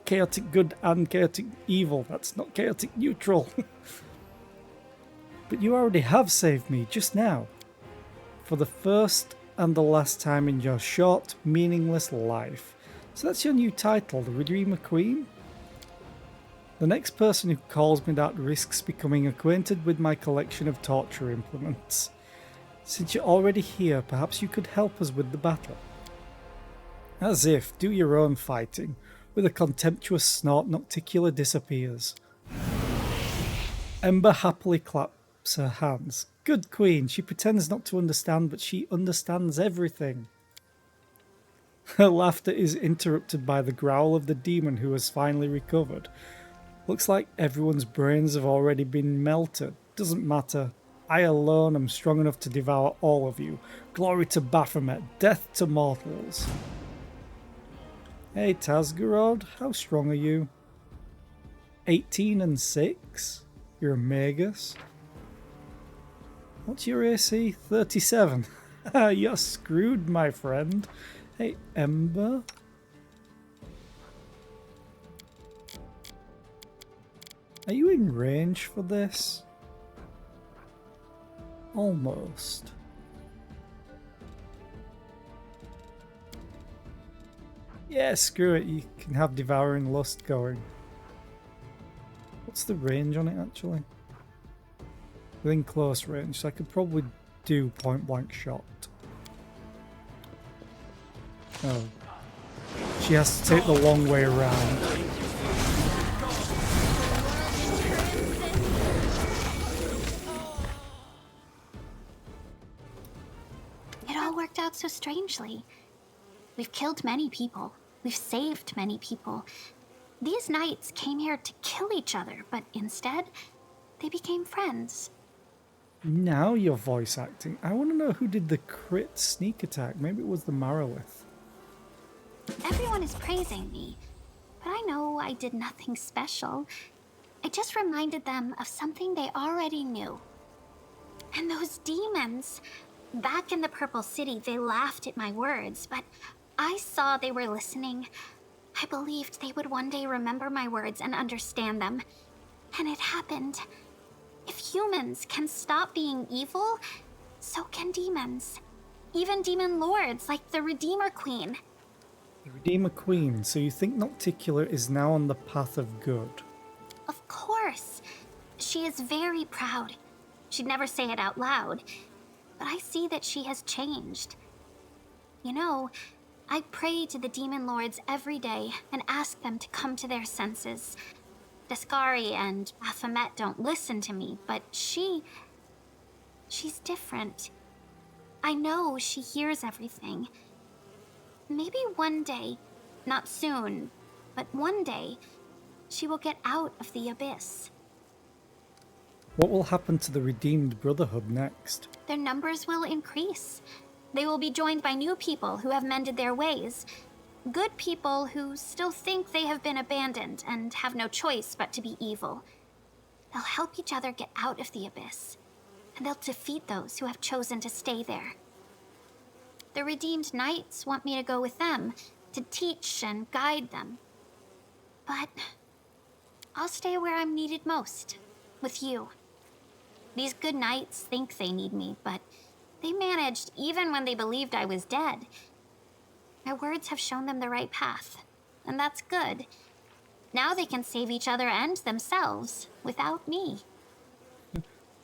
chaotic good and chaotic evil. That's not chaotic neutral. But you already have saved me just now. For the first and the last time in your short, meaningless life. So that's your new title, the Redeemer Queen? The next person who calls me that risks becoming acquainted with my collection of torture implements. Since you're already here, perhaps you could help us with the battle. As if, do your own fighting. With a contemptuous snort, Nocticula disappears. Ember happily claps her hands. Good queen. She pretends not to understand, but she understands everything. Her laughter is interrupted by the growl of the demon who has finally recovered. Looks like everyone's brains have already been melted. Doesn't matter. I alone am strong enough to devour all of you. Glory to Baphomet. Death to mortals. Hey Tasgarod, how strong are you? 18 and 6? You're a Magus. What's your AC? 37. You're screwed, my friend. Hey, Ember. Are you in range for this? Almost. Yeah, screw it. You can have Devouring Lust going. What's the range on it, actually? Within close range, so I could probably do point blank shot. Oh. She has to take the long way around. It all worked out so strangely. We've killed many people. We've saved many people. These knights came here to kill each other, but instead, they became friends. Now you're voice acting. I want to know who did the crit sneak attack. Maybe it was the Marowith. Everyone is praising me, but I know I did nothing special. I just reminded them of something they already knew. And those demons, back in the Purple City, they laughed at my words, but I saw they were listening. I believed they would one day remember my words and understand them. And it happened. If humans can stop being evil, so can demons. Even demon lords like the Redeemer Queen. The Redeemer Queen, so you think Nocticular is now on the path of good? Of course. She is very proud. She'd never say it out loud, but I see that she has changed. You know, I pray to the demon lords every day and ask them to come to their senses. Daskari and Baphomet don't listen to me, but she's different. I know she hears everything. Maybe one day, not soon, but one day, she will get out of the abyss. What will happen to the Redeemed Brotherhood next? Their numbers will increase. They will be joined by new people who have mended their ways. Good people who still think they have been abandoned and have no choice but to be evil. They'll help each other get out of the abyss, and they'll defeat those who have chosen to stay there. The Redeemed Knights want me to go with them, to teach and guide them. But I'll stay where I'm needed most, with you. These good knights think they need me, but they managed even when they believed I was dead. My words have shown them the right path, and that's good. Now they can save each other and themselves without me.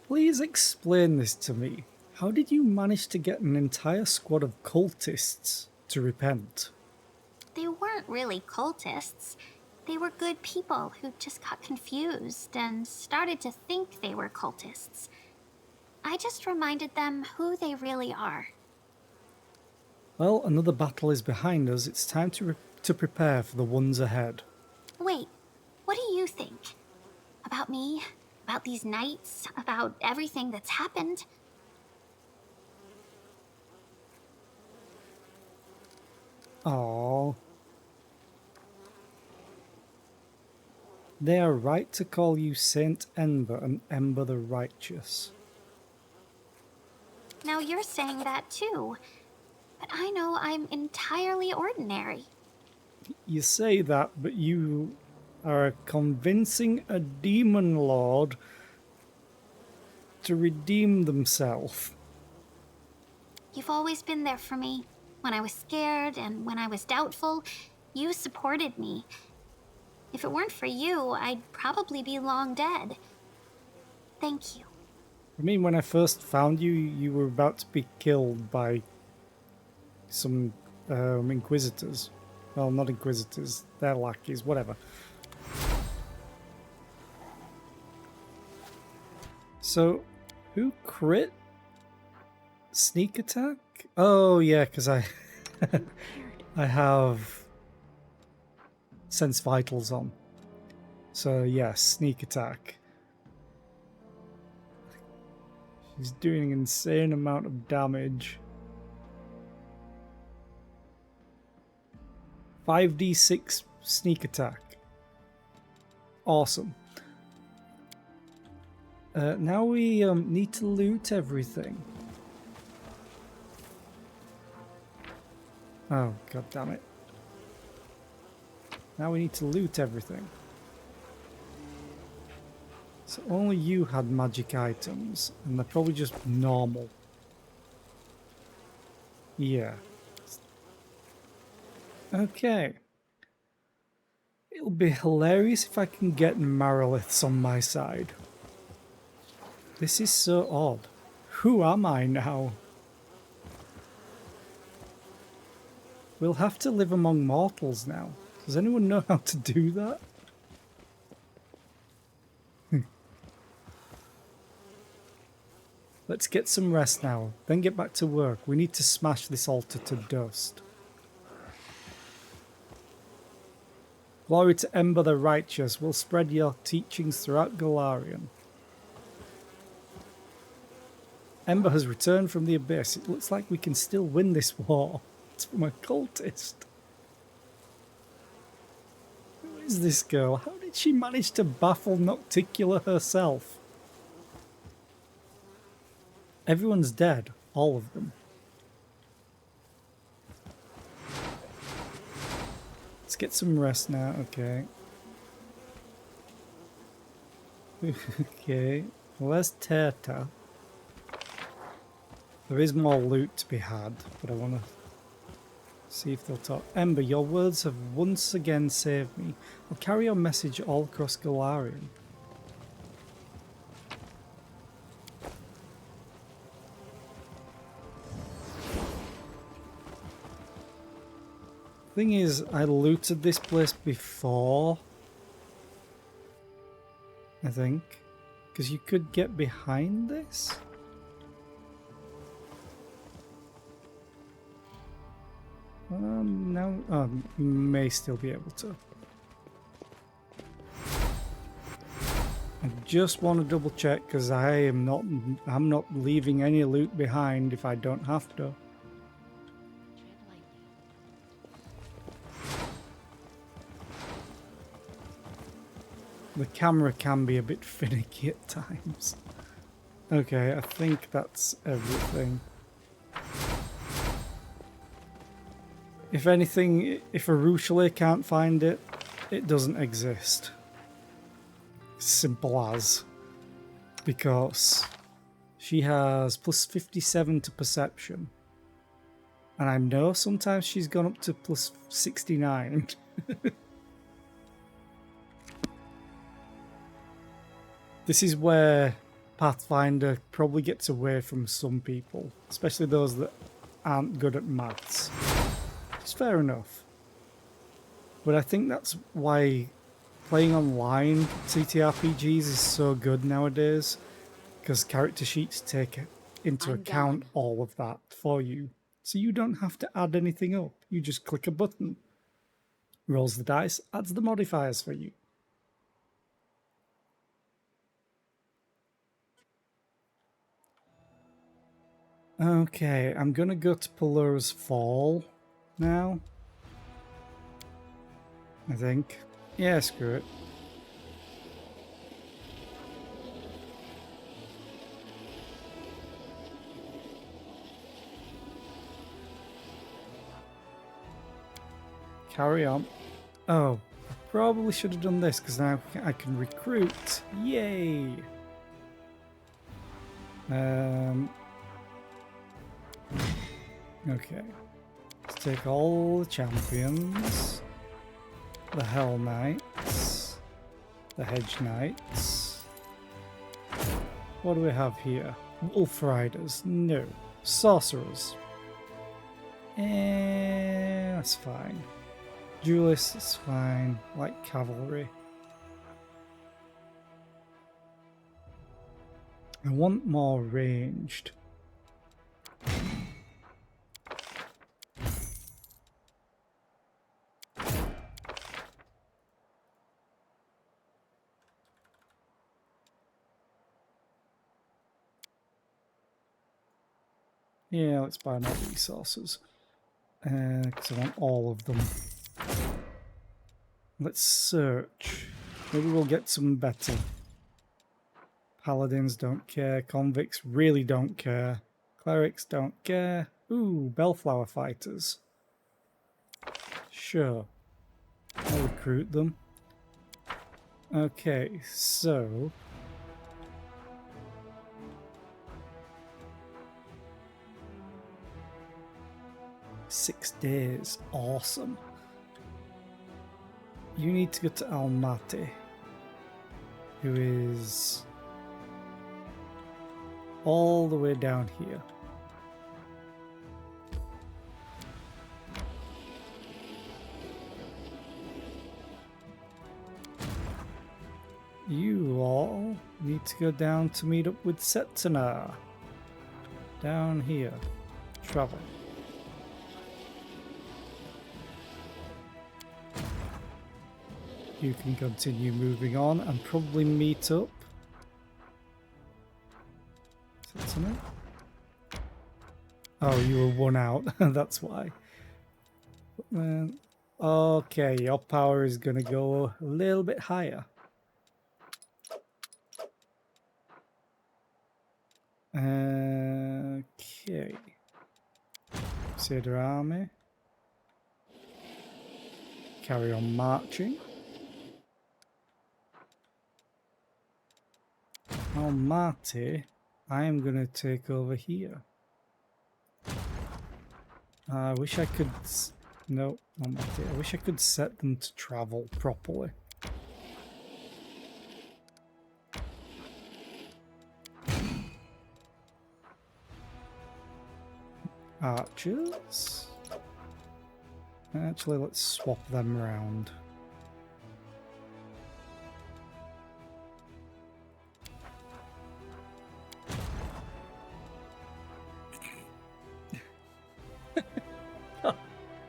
Please explain this to me. How did you manage to get an entire squad of cultists to repent? They weren't really cultists. They were good people who just got confused and started to think they were cultists. I just reminded them who they really are. Well, another battle is behind us. It's time to prepare for the ones ahead. Wait, what do you think? About me? About these knights? About everything that's happened? Aww. They are right to call you Saint Ember and Ember the Righteous. Now you're saying that too. But I know I'm entirely ordinary. You say that, but you are convincing a demon lord to redeem themselves. You've always been there for me. When I was scared and when I was doubtful, you supported me. If it weren't for you, I'd probably be long dead. Thank you. I mean, when I first found you, you were about to be killed by some Inquisitors. Well, not Inquisitors, they're lackeys, whatever. So, Who crit? Sneak attack? Oh yeah, because I I have sense vitals on. So yes, sneak attack. She's doing an insane amount of damage. 5d6 sneak attack. Awesome. Now we need to loot everything. Oh, god damn it. Now we need to loot everything. So only you had magic items, and they're probably just normal. Yeah. Okay. It'll be hilarious if I can get Mariliths on my side. This is so odd. Who am I now? We'll have to live among mortals now. Does anyone know how to do that? Let's get some rest now, then get back to work. We need to smash this altar to dust. Glory to Ember the Righteous. Will spread your teachings throughout Golarion. Ember has returned from the abyss. It looks like we can still win this war. It's from a cultist. Who is this girl? How did she manage to baffle Nocticula herself? Everyone's dead. All of them. Let's get some rest now. Okay. Okay. Where's Terta? There is more loot to be had, but I want to see if they'll talk. Ember, your words have once again saved me. I'll carry your message all across Golarion. Thing is, I looted this place before, I think, because you could get behind this. No, may still be able to. I just want to double check because I'm not leaving any loot behind if I don't have to. The camera can be a bit finicky at times. Okay, I think that's everything. If anything, if Arushale can't find it, it doesn't exist. Simple as. Because she has plus 57 to perception. And I know sometimes she's gone up to plus 69. This is where Pathfinder probably gets away from some people, especially those that aren't good at maths. It's fair enough. But I think that's why playing online TTRPGs is so good nowadays, because character sheets take into account all of that for you. So you don't have to add anything up. You just click a button, rolls the dice, adds the modifiers for you. Okay, I'm gonna go to Pelura's Fall now. I think. Yeah, screw it. Carry on. Oh, I probably should have done this because now I can recruit. Yay! Okay. Let's take all the champions. The Hell Knights. The Hedge Knights. What do we have here? Wolf Riders. No. Sorcerers. That's fine. Duelists, it's fine. Light Cavalry. I want more ranged. Yeah, let's buy more resources. Because I want all of them. Let's search. Maybe we'll get some better. Paladins don't care. Convicts really don't care. Clerics don't care. Ooh, Bellflower fighters. Sure. I'll recruit them. Okay, so... 6 days. Awesome. You need to go to Almaty, who is all the way down here. You all need to go down to meet up with Setana. Down here. Travel. You can continue moving on and probably meet up. Setana? Oh, you were one out. That's why. Okay, your power is going to go a little bit higher. Okay. Crusader army. Carry on marching. Almaty, I am going to take over here. I wish I could... No, Almaty. I wish I could set them to travel properly. Archers. Actually, let's swap them around.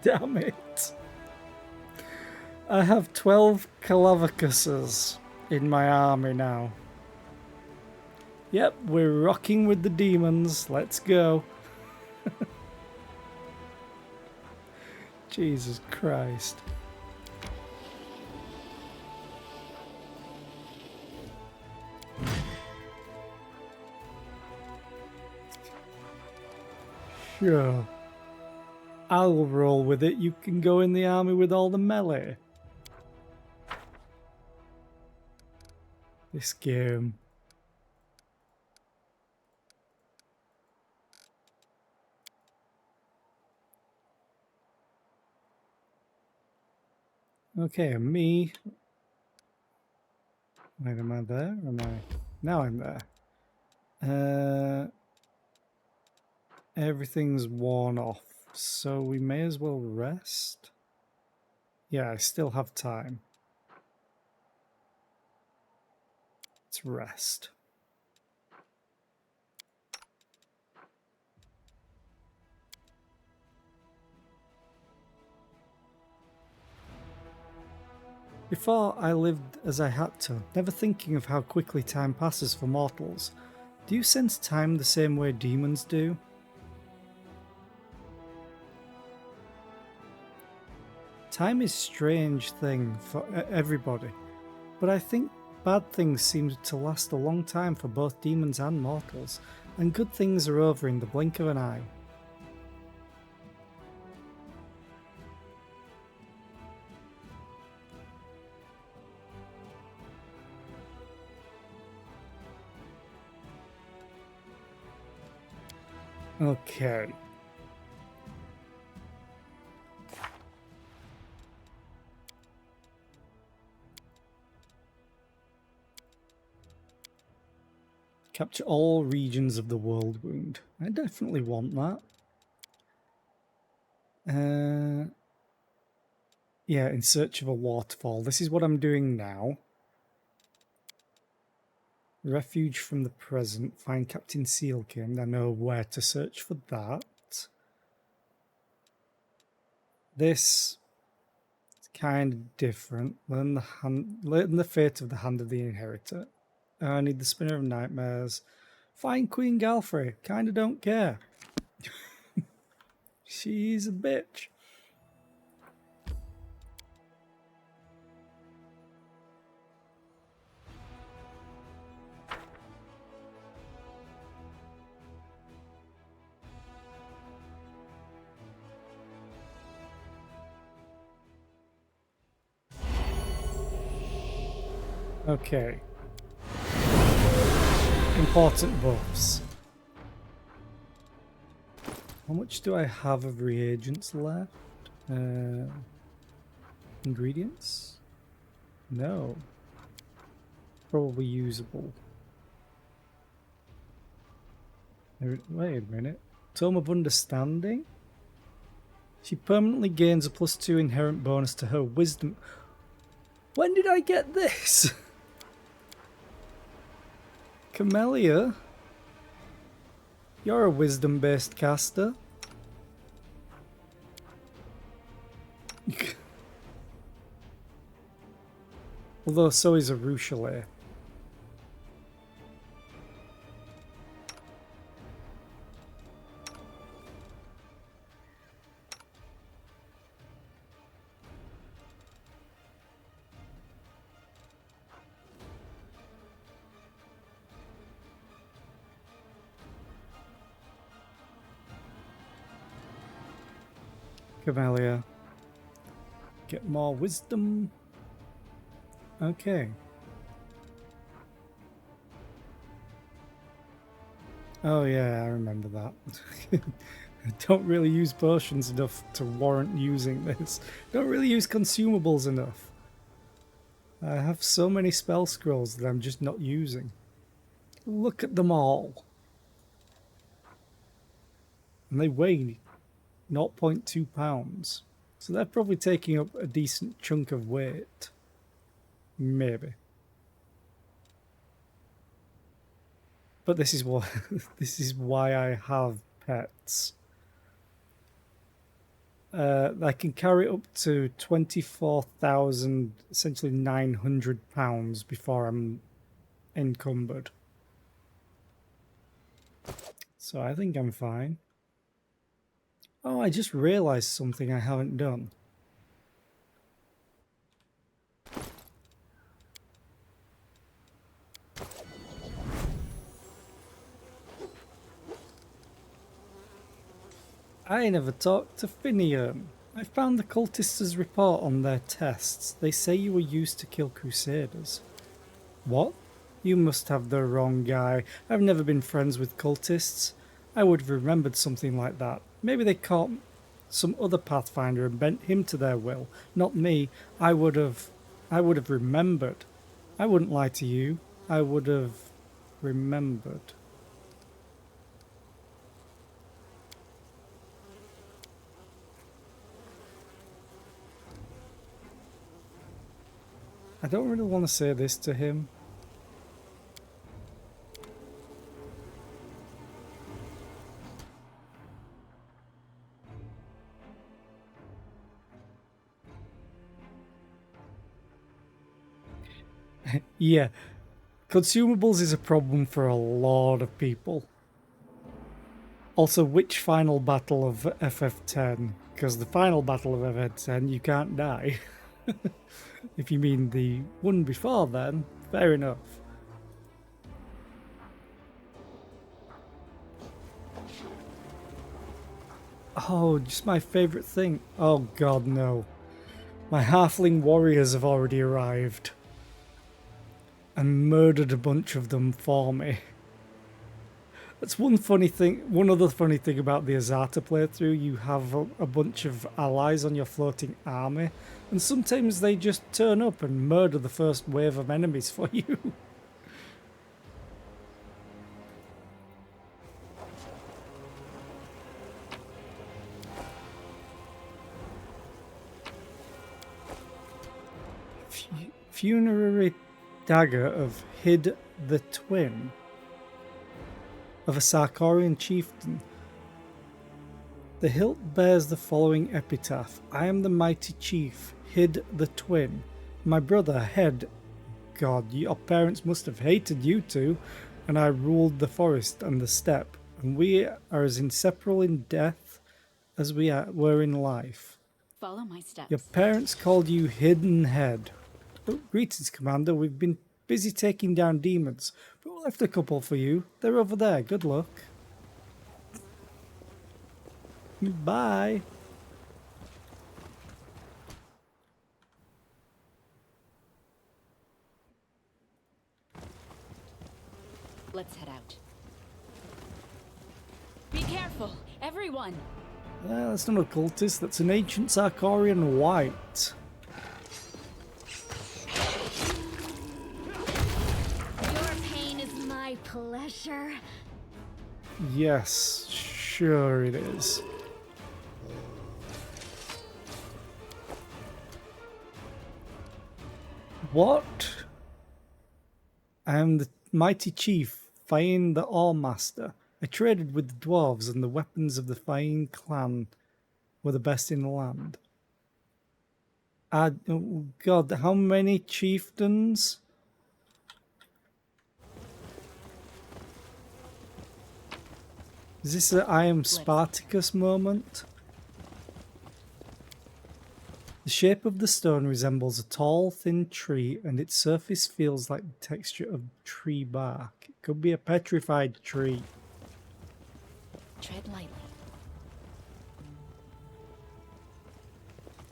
Damn it. I have 12 Calavicuses in my army now. Yep, we're rocking with the demons. Let's go. Jesus Christ. Sure. I'll roll with it. You can go in the army with all the melee. This game. Okay, and me. Wait, am I there? Am I? Now I'm there. Everything's worn off, so we may as well rest. Yeah, I still have time. Let's rest. Before, I lived as I had to, never thinking of how quickly time passes for mortals. Do you sense time the same way demons do? Time is a strange thing for everybody, but I think bad things seem to last a long time for both demons and mortals, and good things are over in the blink of an eye. Okay. Capture all regions of the world wound. I definitely want that. Yeah, in search of a waterfall. This is what I'm doing now. Refuge from the present. Find Captain Sealkin. I know where to search for that. This is kind of different. Learn the fate of the Hand of the Inheritor. I need the Spinner of Nightmares. Find Queen Galfrey. Kind of don't care. She's a bitch. Okay. Important buffs. How much do I have of reagents left? Ingredients? No. Probably usable. Wait a minute. Tome of Understanding? She permanently gains a +2 inherent bonus to her wisdom. When did I get this? Camellia? You're a wisdom-based caster. Although so is a Ruchelet. Camellia. Get more wisdom. Okay. Oh yeah, I remember that. I don't really use potions enough to warrant using this. Don't really use consumables enough. I have so many spell scrolls that I'm just not using. Look at them all. And they weigh 0.2 pounds. So they're probably taking up a decent chunk of weight. Maybe. But this is what this is why I have pets. I can carry up to 24,000, essentially 900 pounds before I'm encumbered. So I think I'm fine. Oh, I just realised something I haven't done. I never talked to Finian. I found the cultists' report on their tests. They say you were used to kill crusaders. What? You must have the wrong guy. I've never been friends with cultists. I would have remembered something like that. Maybe they caught some other Pathfinder and bent him to their will. Not me. I would have remembered. I wouldn't lie to you. I would have remembered. I don't really want to say this to him. Yeah, consumables is a problem for a lot of people. Also, which final battle of FF10? Because the final battle of FF10, you can't die. If you mean the one before then, fair enough. Oh, just my favourite thing. Oh god, no. My halfling warriors have already arrived. And murdered a bunch of them for me. That's one funny thing. One other funny thing about the Azata playthrough, you have a bunch of allies on your floating army, and sometimes they just turn up and murder the first wave of enemies for you. Funerary dagger of Hid the twin of a Sarkorian chieftain. The hilt bears the following epitaph: I am the mighty chief, Hid the twin. My brother, Head. God, your parents must have hated you two, and I ruled the forest and the steppe, and we are as inseparable in death as we were in life. Follow my steps. Your parents called you Hidden Head. Oh, greetings, Commander. We've been busy taking down demons, but we left a couple for you. They're over there. Good luck. Bye. Let's head out. Be careful, everyone! That's not a cultist. That's an ancient Sarkorian white. Your pain is my pleasure. Yes, sure it is. What? I am the mighty chief, Fain the Allmaster. I traded with the dwarves, and the weapons of the Fain clan were the best in the land. Oh God, how many chieftains? Is this a I am Spartacus moment? The shape of the stone resembles a tall, thin tree, and its surface feels like the texture of tree bark. It could be a petrified tree. Tread lightly.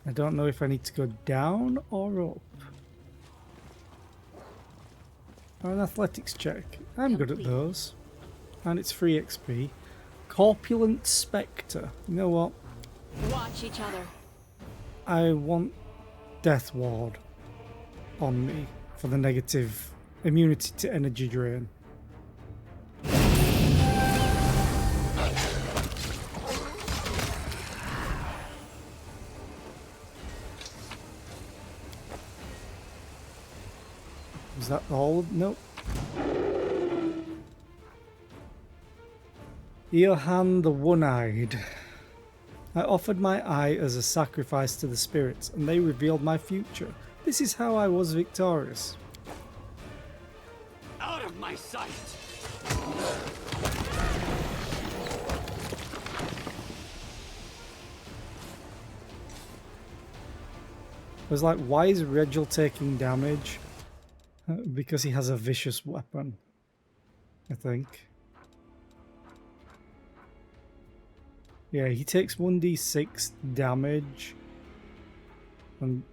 I don't know if I need to go down or up. Or an athletics check. I'm good at those. And it's free XP. Corpulent Spectre. You know what? Watch each other. I want Death Ward on me for the negative immunity to energy drain. Was that all? Nope. Johann the One-Eyed. I offered my eye as a sacrifice to the spirits, and they revealed my future. This is how I was victorious. Out of my sight! I was like, why is Regil taking damage? Because he has a vicious weapon, I think. Yeah, he takes 1d6 damage and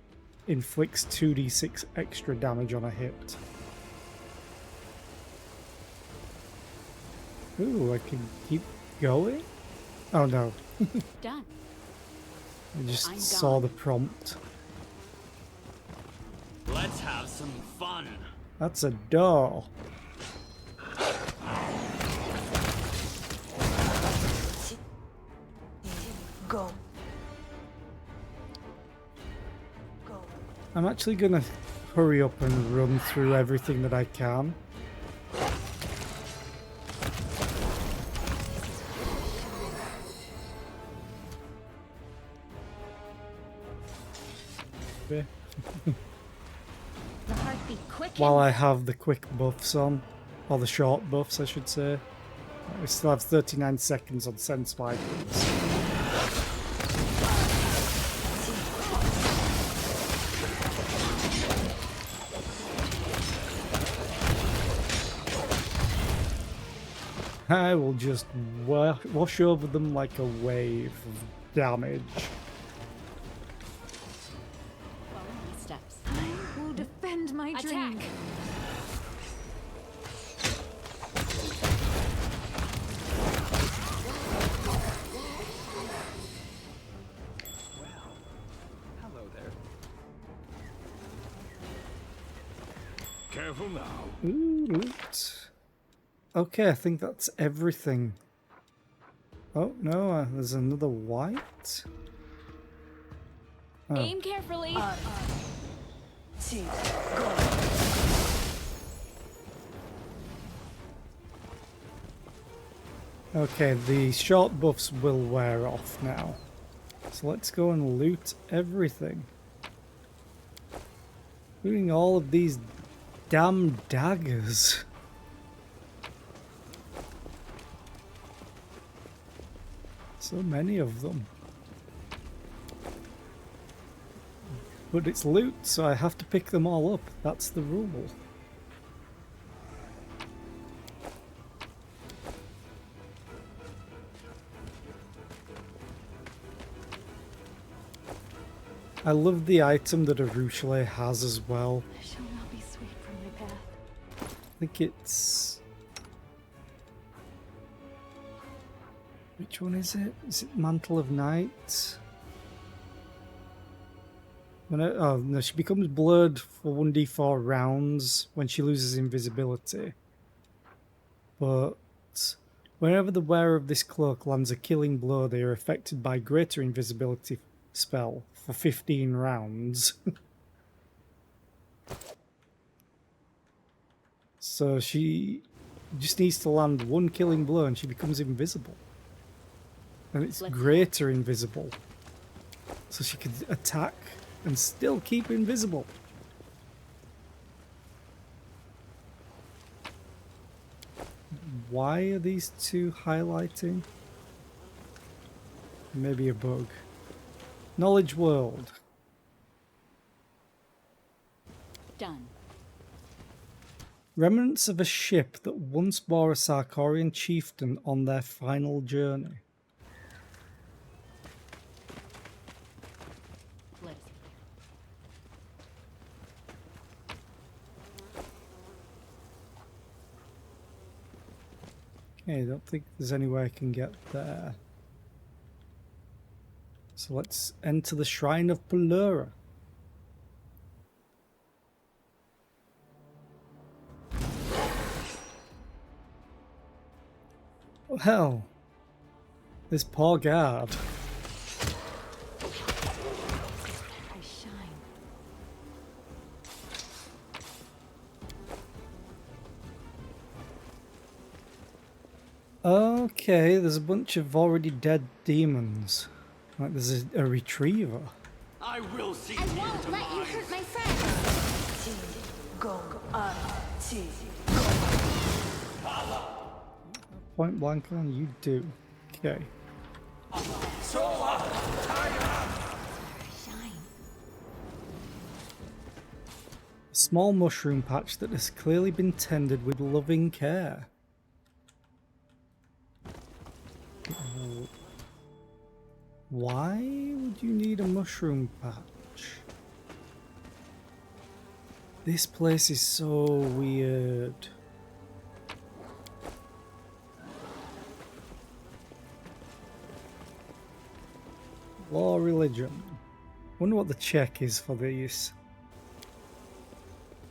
inflicts 2d6 extra damage on a hit. Ooh, I can keep going? Oh no. Done. I just I'm saw gone. the prompt. Let's have some fun! That's a door. Go. Go. I'm actually gonna hurry up and run through everything that I can. Okay. The heartbeat quickens. While I have the quick buffs on, or the short buffs I should say. We still have 39 seconds on sense vitals. I will just wash over them like a wave of damage. Follow my steps. I will defend my dream. Attack! Hello there. Careful now. Ooh. Okay, I think that's everything. Oh no, there's another white. Oh. Aim carefully. See. Go. Okay, the short buffs will wear off now. So let's go and loot everything. Including all of these damn daggers. So many of them. But it's loot, so I have to pick them all up. That's the rule. I love the item that Arushale has as well. I shall not be swayed from my path. I think it's... Which one is it? Is it Mantle of Night? Oh no, she becomes blurred for 1d4 rounds when she loses invisibility. But whenever the wearer of this cloak lands a killing blow, they are affected by greater invisibility spell for 15 rounds. So she just needs to land one killing blow and she becomes invisible. And it's greater invisible. So she could attack and still keep invisible. Why are these two highlighting? Maybe a bug. Knowledge World. Done. Remnants of a ship that once bore a Sarkorian chieftain on their final journey. Okay, I don't think there's any way I can get there. So let's enter the Shrine of Pelura. Oh hell. This poor guard. I shine. Okay, there's a bunch of already dead demons. Like there's a retriever. I will see I won't let you hurt my friend. Point blank on you do. Okay. Shine. A small mushroom patch that has clearly been tended with loving care. Why would you need a mushroom patch? This place is so weird. Law religion. Wonder what the check is for these.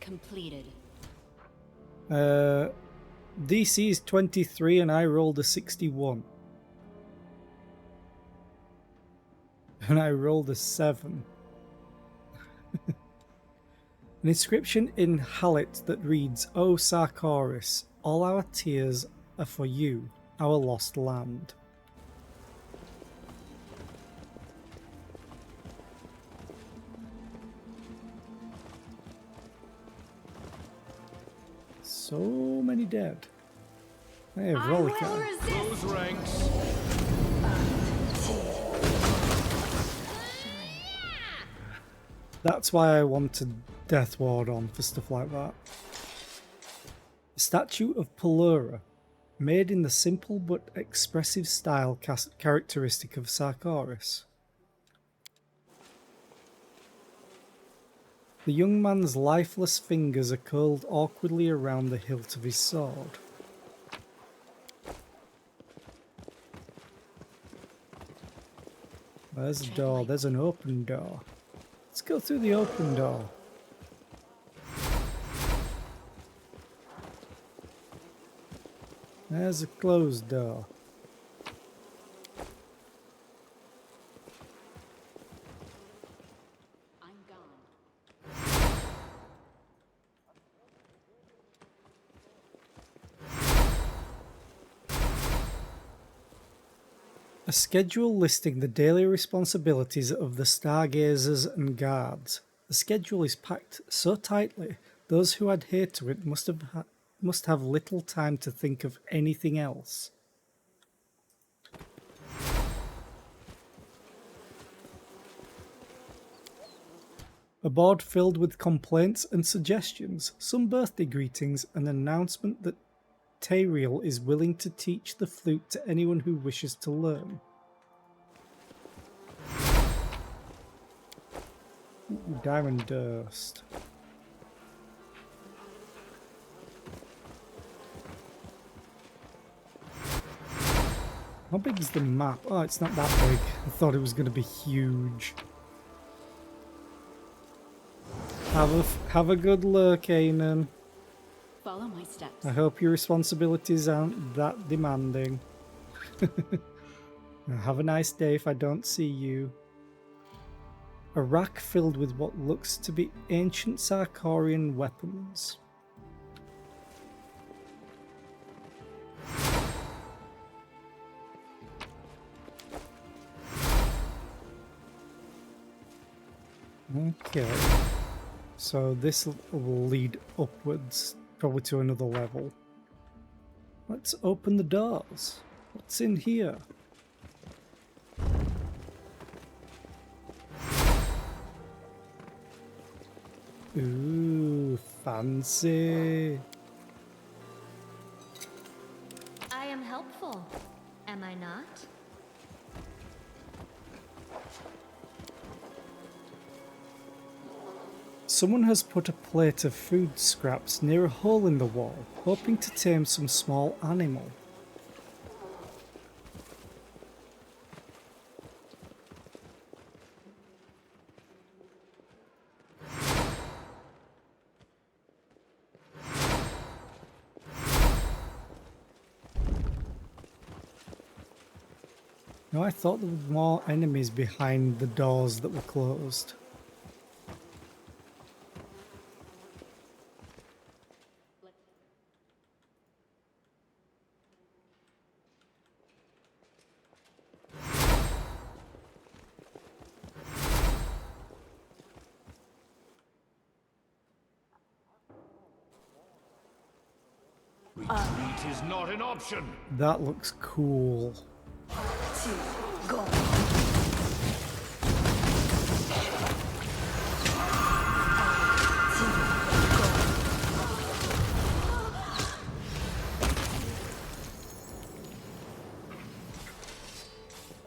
Completed. DC is 23 and I rolled a 61. And I rolled a 7. An inscription in Hallit that reads, O Sarkoris, all our tears are for you, our lost land. So many dead. Hey, Rollica. Close ranks. That's why I wanted Death Ward on for stuff like that. A statue of Pelura, made in the simple but expressive style characteristic of Sarkoris. The young man's lifeless fingers are curled awkwardly around the hilt of his sword. There's a door, there's an open door. Let's go through the open door. There's a closed door. I'm gone. A schedule listing the daily responsibilities of the stargazers and guards. The schedule is packed so tightly, those who adhere to it must have little time to think of anything else. A board filled with complaints and suggestions, some birthday greetings, and an announcement that Tariel is willing to teach the flute to anyone who wishes to learn. Ooh, diamond dust. How big is the map? Oh, it's not that big. I thought it was going to be huge. Have a good look, Anan. Follow my steps. I hope your responsibilities aren't that demanding. Have a nice day if I don't see you. A rack filled with what looks to be ancient Sarkorian weapons. Okay. So this will lead upwards, probably to another level. Let's open the doors. What's in here? Ooh, fancy. I am helpful, am I not? Someone has put a plate of food scraps near a hole in the wall, hoping to tame some small animal. No, I thought there were more enemies behind the doors that were closed. Retreat is not an option. That looks cool. 2, go.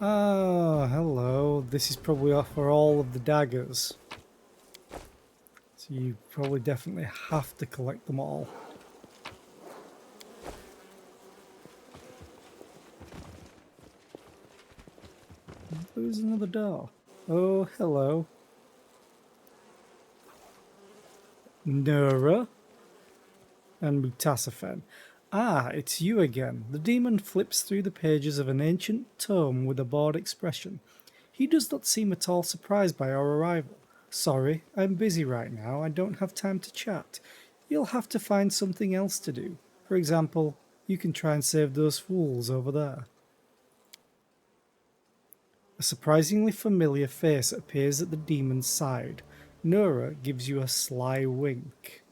Oh, hello. This is probably for all of the daggers. So you probably definitely have to collect them all. There's another door. Oh, hello. Nura and Mutasaphen. Ah, it's you again. The demon flips through the pages of an ancient tome with a bored expression. He does not seem at all surprised by our arrival. Sorry, I'm busy right now. I don't have time to chat. You'll have to find something else to do. For example, you can try and save those fools over there. A surprisingly familiar face appears at the demon's side. Nura gives you a sly wink.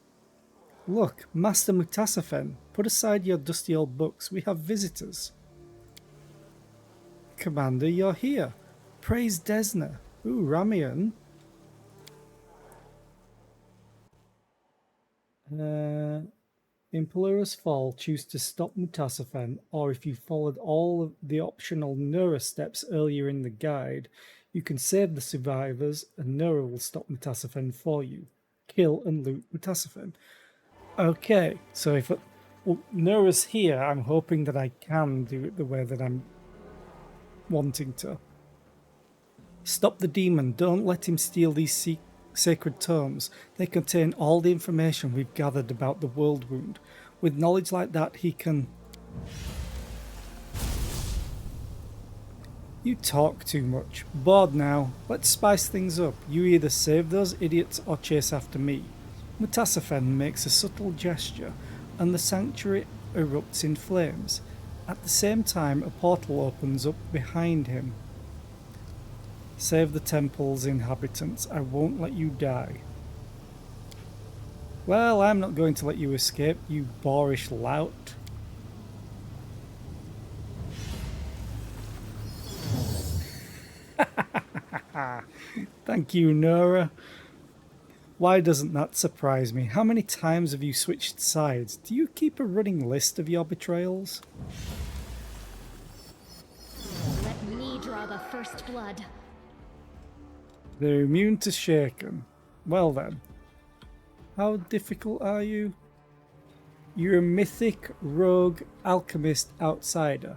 Look, Master Mutasaphen, put aside your dusty old books. We have visitors. Commander, you're here. Praise Desna. Ooh, Ramian. In Pelurus Fall, choose to stop Mutasaphen, or if you followed all of the optional Nura steps earlier in the guide, you can save the survivors and Nura will stop Mutasaphen for you. Kill and loot Mutasaphen. Okay, so if Nura's here, I'm hoping that I can do it the way that I'm wanting to. Stop the demon. Don't let him steal these sacred tomes. They contain all the information we've gathered about the world wound. With knowledge like that, he can... You talk too much. Bored now. Let's spice things up. You either save those idiots or chase after me. Mutasaphen makes a subtle gesture, and the sanctuary erupts in flames. At the same time, a portal opens up behind him. Save the temple's inhabitants. I won't let you die. Well, I'm not going to let you escape, you boorish lout. Thank you, Nora. Why doesn't that surprise me? How many times have you switched sides? Do you keep a running list of your betrayals? Let me draw the first blood. They're immune to shaken. Well then. How difficult are you? You're a mythic, rogue, alchemist outsider.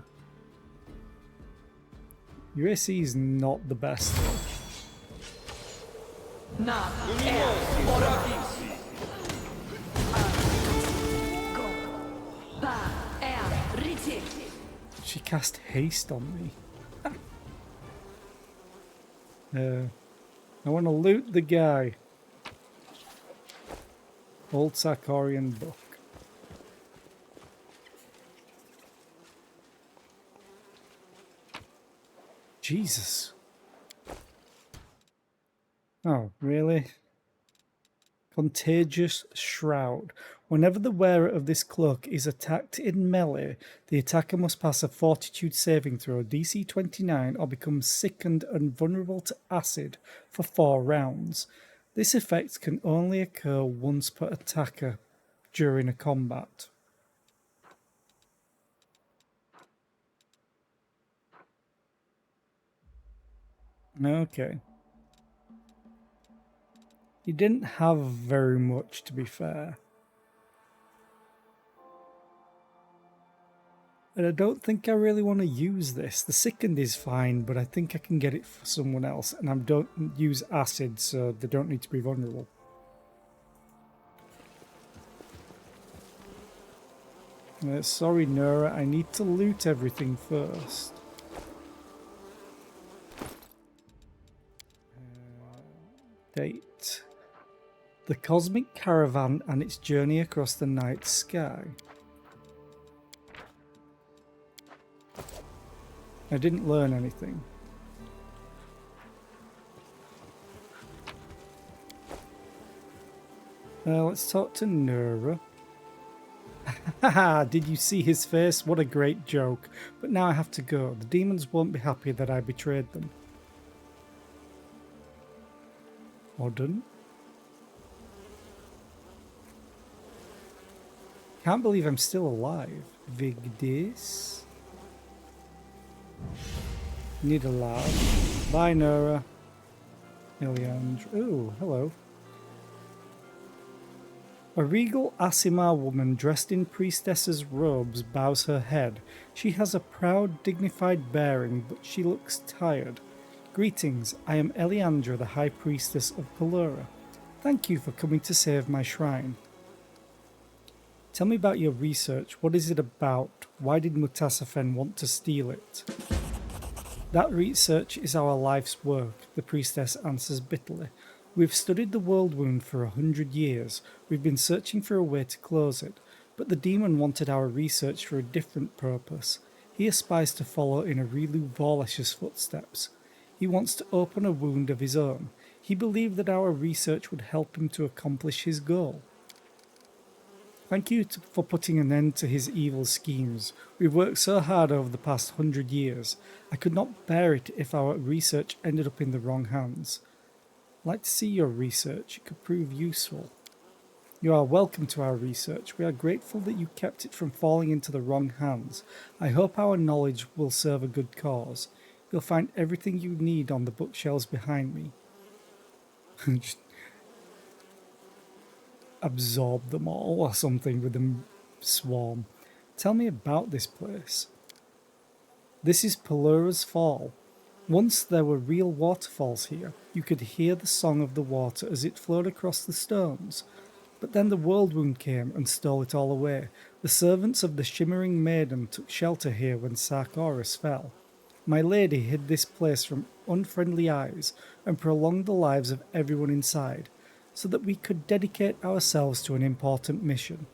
Your AC is not the best though. She cast haste on me. I want to loot the guy. Old Sarkorian book. Jesus. Oh, really? Contagious Shroud. Whenever the wearer of this cloak is attacked in melee, the attacker must pass a fortitude saving throw DC 29 or become sickened and vulnerable to acid for 4 rounds. This effect can only occur once per attacker during a combat. Okay. He didn't have very much, to be fair. And I don't think I really want to use this. The sickened is fine, but I think I can get it for someone else. And I don't use acid, so they don't need to be vulnerable. Sorry, Nora, I need to loot everything first. Date. The Cosmic Caravan and its journey across the night sky. I didn't learn anything. Let's talk to Nura. Haha, did you see his face? What a great joke. But now I have to go. The demons won't be happy that I betrayed them. Or didn't. Can't believe I'm still alive. Vigdis. Need a laugh. Bye, Nora. Iliandra. Ooh, hello. A regal Aasimar woman dressed in priestess's robes bows her head. She has a proud, dignified bearing, but she looks tired. Greetings, I am Iliandra, the High Priestess of Pelura. Thank you for coming to save my shrine. Tell me about your research. What is it about? Why did Mephistopheles want to steal it? That research is our life's work, the priestess answers bitterly. We've studied the world wound for 100 years. We've been searching for a way to close it, but the demon wanted our research for a different purpose. He aspires to follow in Arilu Vorlish's footsteps. He wants to open a wound of his own. He believed that our research would help him to accomplish his goal. Thank you for putting an end to his evil schemes. We've worked so hard over the past 100 years. I could not bear it if our research ended up in the wrong hands. I'd like to see your research. It could prove useful. You are welcome to our research. We are grateful that you kept it from falling into the wrong hands. I hope our knowledge will serve a good cause. You'll find everything you need on the bookshelves behind me. Just absorb them all or something with a swarm. Tell me about this place. This is Pelura's Fall. Once there were real waterfalls here. You could hear the song of the water as it flowed across the stones. But then the world wound came and stole it all away. The servants of the Shimmering Maiden took shelter here when Sarkoris fell. My lady hid this place from unfriendly eyes and prolonged the lives of everyone inside, so that we could dedicate ourselves to an important mission.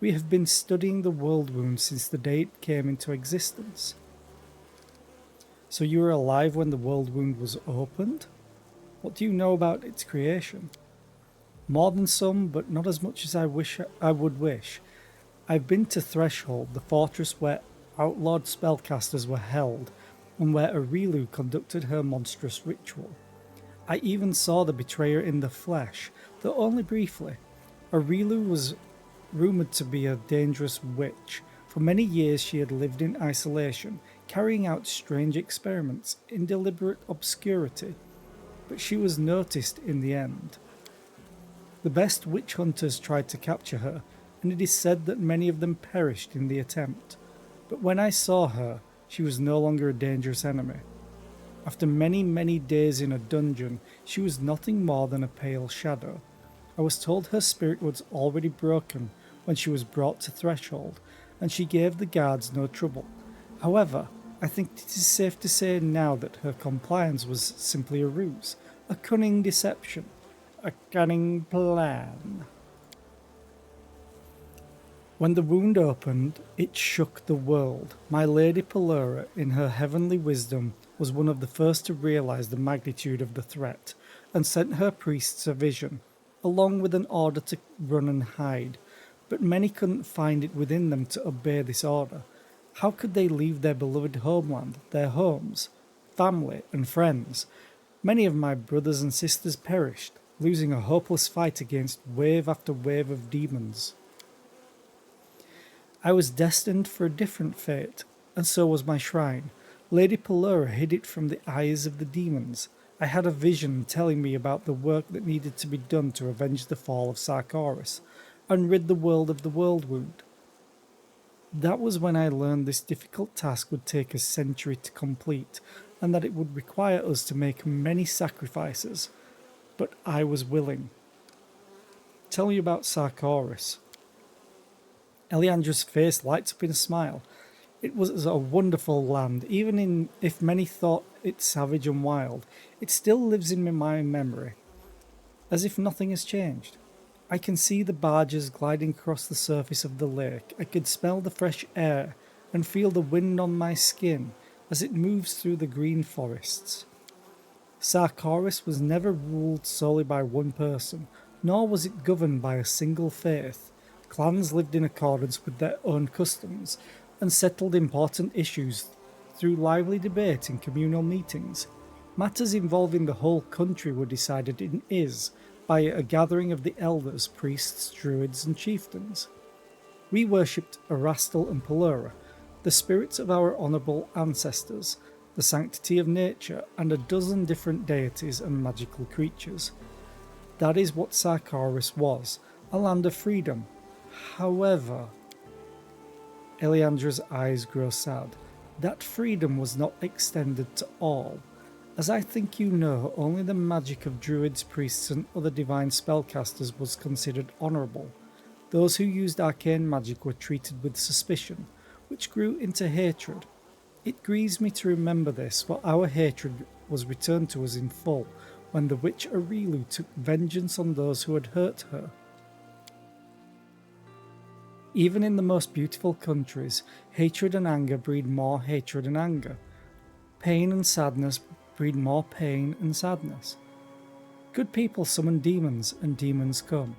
We have been studying the world wound since the day it came into existence. So you were alive when the world wound was opened? What do you know about its creation? More than some, but not as much as I would wish. I've been to Threshold, the fortress where outlawed spellcasters were held, and where Arilu conducted her monstrous ritual. I even saw the betrayer in the flesh, though only briefly. Arilu was rumoured to be a dangerous witch. For many years she had lived in isolation, carrying out strange experiments in deliberate obscurity, but she was noticed in the end. The best witch hunters tried to capture her, and it is said that many of them perished in the attempt. But when I saw her, she was no longer a dangerous enemy. After many, many days in a dungeon, she was nothing more than a pale shadow. I was told her spirit was already broken when she was brought to Threshold, and she gave the guards no trouble. However, I think it is safe to say now that her compliance was simply a ruse, a cunning deception, a cunning plan. When the wound opened, it shook the world. My Lady Pelura, in her heavenly wisdom, was one of the first to realize the magnitude of the threat, and sent her priests a vision, along with an order to run and hide. But many couldn't find it within them to obey this order. How could they leave their beloved homeland, their homes, family, and friends? Many of my brothers and sisters perished, losing a hopeless fight against wave after wave of demons. I was destined for a different fate, and so was my shrine. Lady Pelura hid it from the eyes of the demons. I had a vision telling me about the work that needed to be done to avenge the fall of Sarkoris, and rid the world of the world wound. That was when I learned this difficult task would take a century to complete, and that it would require us to make many sacrifices. But I was willing. Tell me about Sarkoris. Eliandra's face lights up in a smile. It was a wonderful land, even if many thought it savage and wild. It still lives in my memory, as if nothing has changed. I can see the barges gliding across the surface of the lake. I could smell the fresh air and feel the wind on my skin as it moves through the green forests. Sarkoris was never ruled solely by one person, nor was it governed by a single faith. Clans lived in accordance with their own customs and settled important issues through lively debate in communal meetings. Matters involving the whole country were decided in Iz by a gathering of the elders, priests, druids, and chieftains. We worshipped Erastil and Pelura, the spirits of our honourable ancestors, the sanctity of nature, and a dozen different deities and magical creatures. That is what Sarkoris was, a land of freedom. However, Eliandra's eyes grow sad. That freedom was not extended to all. As I think you know, only the magic of druids, priests, and other divine spellcasters was considered honourable. Those who used arcane magic were treated with suspicion, which grew into hatred. It grieves me to remember this, for our hatred was returned to us in full when the witch Arilu took vengeance on those who had hurt her. Even in the most beautiful countries, hatred and anger breed more hatred and anger. Pain and sadness breed more pain and sadness. Good people summon demons, and demons come.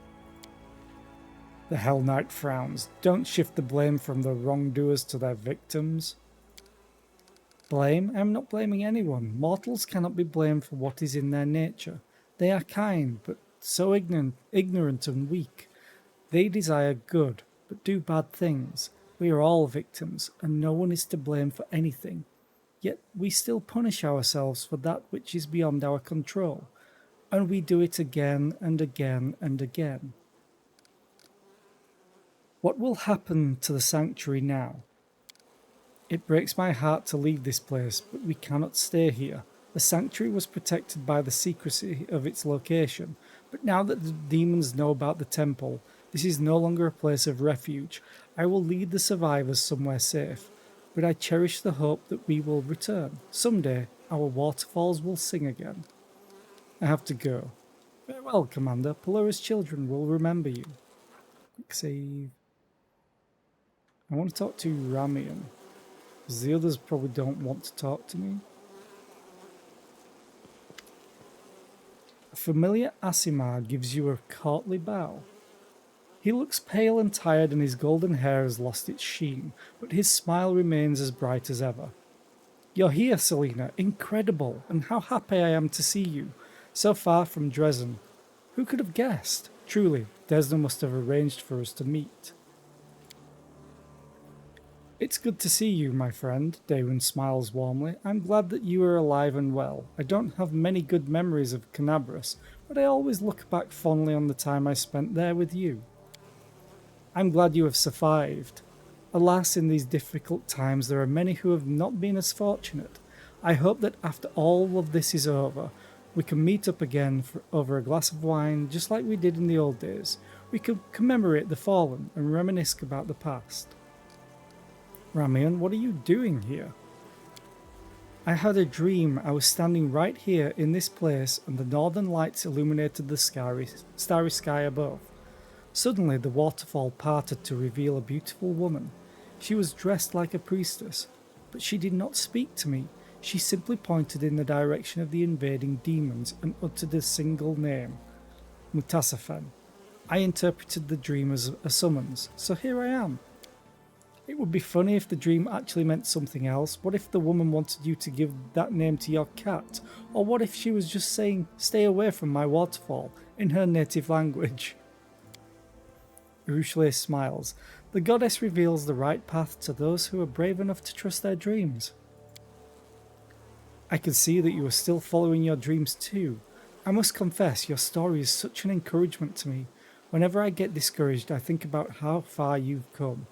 The Hell Knight frowns. Don't shift the blame from the wrongdoers to their victims. Blame? I am not blaming anyone. Mortals cannot be blamed for what is in their nature. They are kind, but so ignorant and weak. They desire good, but do bad things. We are all victims, and no one is to blame for anything. Yet we still punish ourselves for that which is beyond our control, and we do it again and again and again. What will happen to the sanctuary now? It breaks my heart to leave this place, but we cannot stay here. The sanctuary was protected by the secrecy of its location, but now that the demons know about the temple, this is no longer a place of refuge. I will lead the survivors somewhere safe, but I cherish the hope that we will return. Someday, our waterfalls will sing again. I have to go. Farewell, Commander. Pelura's children will remember you. Quick save. I want to talk to Ramian, because the others probably don't want to talk to me. A familiar Asimar gives you a courtly bow. He looks pale and tired and his golden hair has lost its sheen, but his smile remains as bright as ever. You're here, Selena. Incredible, and how happy I am to see you, so far from Dresden. Who could have guessed? Truly, Desna must have arranged for us to meet. It's good to see you, my friend, Daewin smiles warmly. I'm glad that you are alive and well. I don't have many good memories of Canabras, but I always look back fondly on the time I spent there with you. I'm glad you have survived. Alas, in these difficult times there are many who have not been as fortunate. I hope that after all of this is over, we can meet up again over a glass of wine, just like we did in the old days. We could commemorate the fallen and reminisce about the past. Ramian, what are you doing here? I had a dream. I was standing right here in this place and the northern lights illuminated the starry sky above. Suddenly the waterfall parted to reveal a beautiful woman. She was dressed like a priestess, but she did not speak to me. She simply pointed in the direction of the invading demons and uttered a single name, Mutasafen. I interpreted the dream as a summons, so here I am. It would be funny if the dream actually meant something else. What if the woman wanted you to give that name to your cat? Or what if she was just saying, stay away from my waterfall, in her native language? Urushale smiles. The goddess reveals the right path to those who are brave enough to trust their dreams. I can see that you are still following your dreams too. I must confess, your story is such an encouragement to me. Whenever I get discouraged, I think about how far you've come.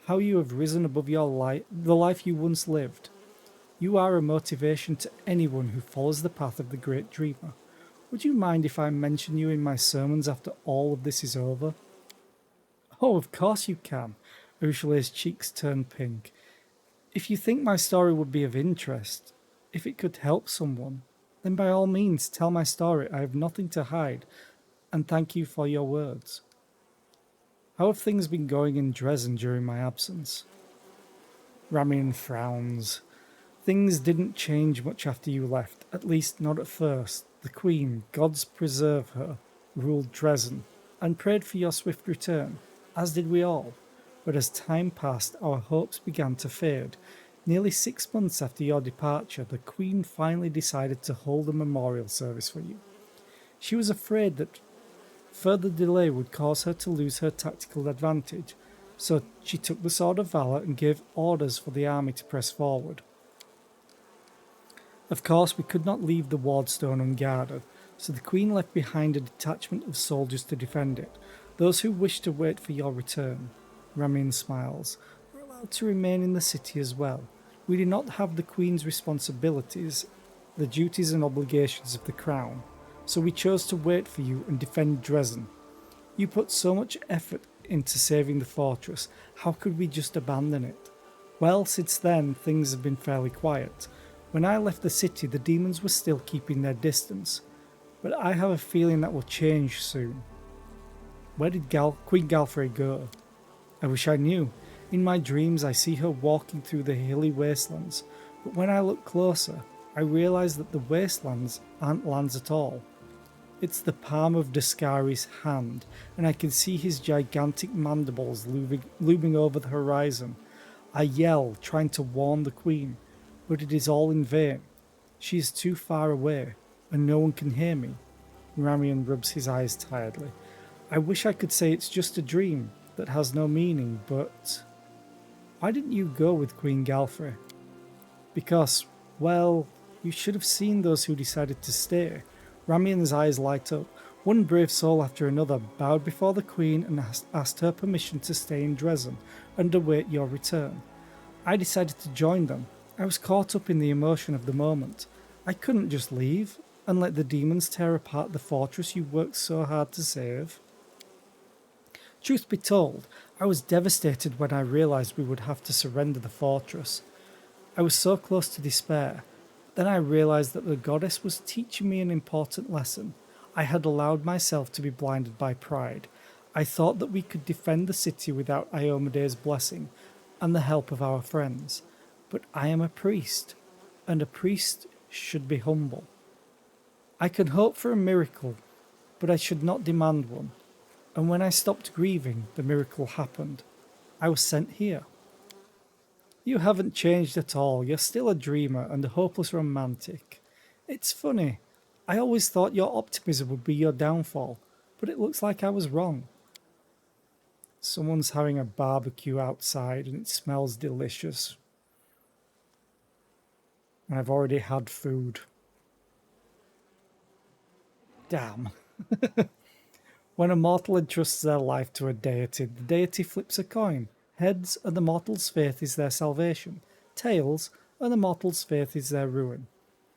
How you have risen above the life you once lived. You are a motivation to anyone who follows the path of the great dreamer. Would you mind if I mention you in my sermons after all of this is over? Oh, of course you can. Urushale's cheeks turn pink. If you think my story would be of interest, if it could help someone, then by all means tell my story. I have nothing to hide, and thank you for your words. How have things been going in Dresden during my absence? Ramian frowns. Things didn't change much after you left, at least not at first. The Queen, gods preserve her, ruled Dresden, and prayed for your swift return, as did we all. But as time passed, our hopes began to fade. Nearly 6 months after your departure, the Queen finally decided to hold a memorial service for you. She was afraid that further delay would cause her to lose her tactical advantage, so she took the Sword of Valor and gave orders for the army to press forward. Of course, we could not leave the wardstone unguarded, so the Queen left behind a detachment of soldiers to defend it. Those who wished to wait for your return, Ramian smiles, were allowed to remain in the city as well. We did not have the Queen's responsibilities, the duties and obligations of the Crown, so we chose to wait for you and defend Dresden. You put so much effort into saving the fortress, how could we just abandon it? Well, since then, things have been fairly quiet. When I left the city, the demons were still keeping their distance, but I have a feeling that will change soon. Where did Queen Galfrey go? I wish I knew. In my dreams, I see her walking through the hilly wastelands, but when I look closer, I realise that the wastelands aren't lands at all. It's the palm of Descari's hand, and I can see his gigantic mandibles looming over the horizon. I yell, trying to warn the Queen, but it is all in vain. She is too far away, and no one can hear me. Ramian rubs his eyes tiredly. I wish I could say it's just a dream that has no meaning, but why didn't you go with Queen Galfrey? Because, well, you should have seen those who decided to stay. Ramian's eyes light up. One brave soul after another bowed before the Queen and asked her permission to stay in Dresden and await your return. I decided to join them. I was caught up in the emotion of the moment. I couldn't just leave and let the demons tear apart the fortress you worked so hard to save. Truth be told, I was devastated when I realised we would have to surrender the fortress. I was so close to despair. Then I realised that the goddess was teaching me an important lesson. I had allowed myself to be blinded by pride. I thought that we could defend the city without Iomede's blessing and the help of our friends. But I am a priest, and a priest should be humble. I can hope for a miracle, but I should not demand one. And when I stopped grieving, the miracle happened. I was sent here. You haven't changed at all. You're still a dreamer and a hopeless romantic. It's funny. I always thought your optimism would be your downfall, but it looks like I was wrong. Someone's having a barbecue outside and it smells delicious. And I've already had food. Damn. When a mortal entrusts their life to a deity, the deity flips a coin. Heads, and the mortal's faith is their salvation. Tails, and the mortal's faith is their ruin.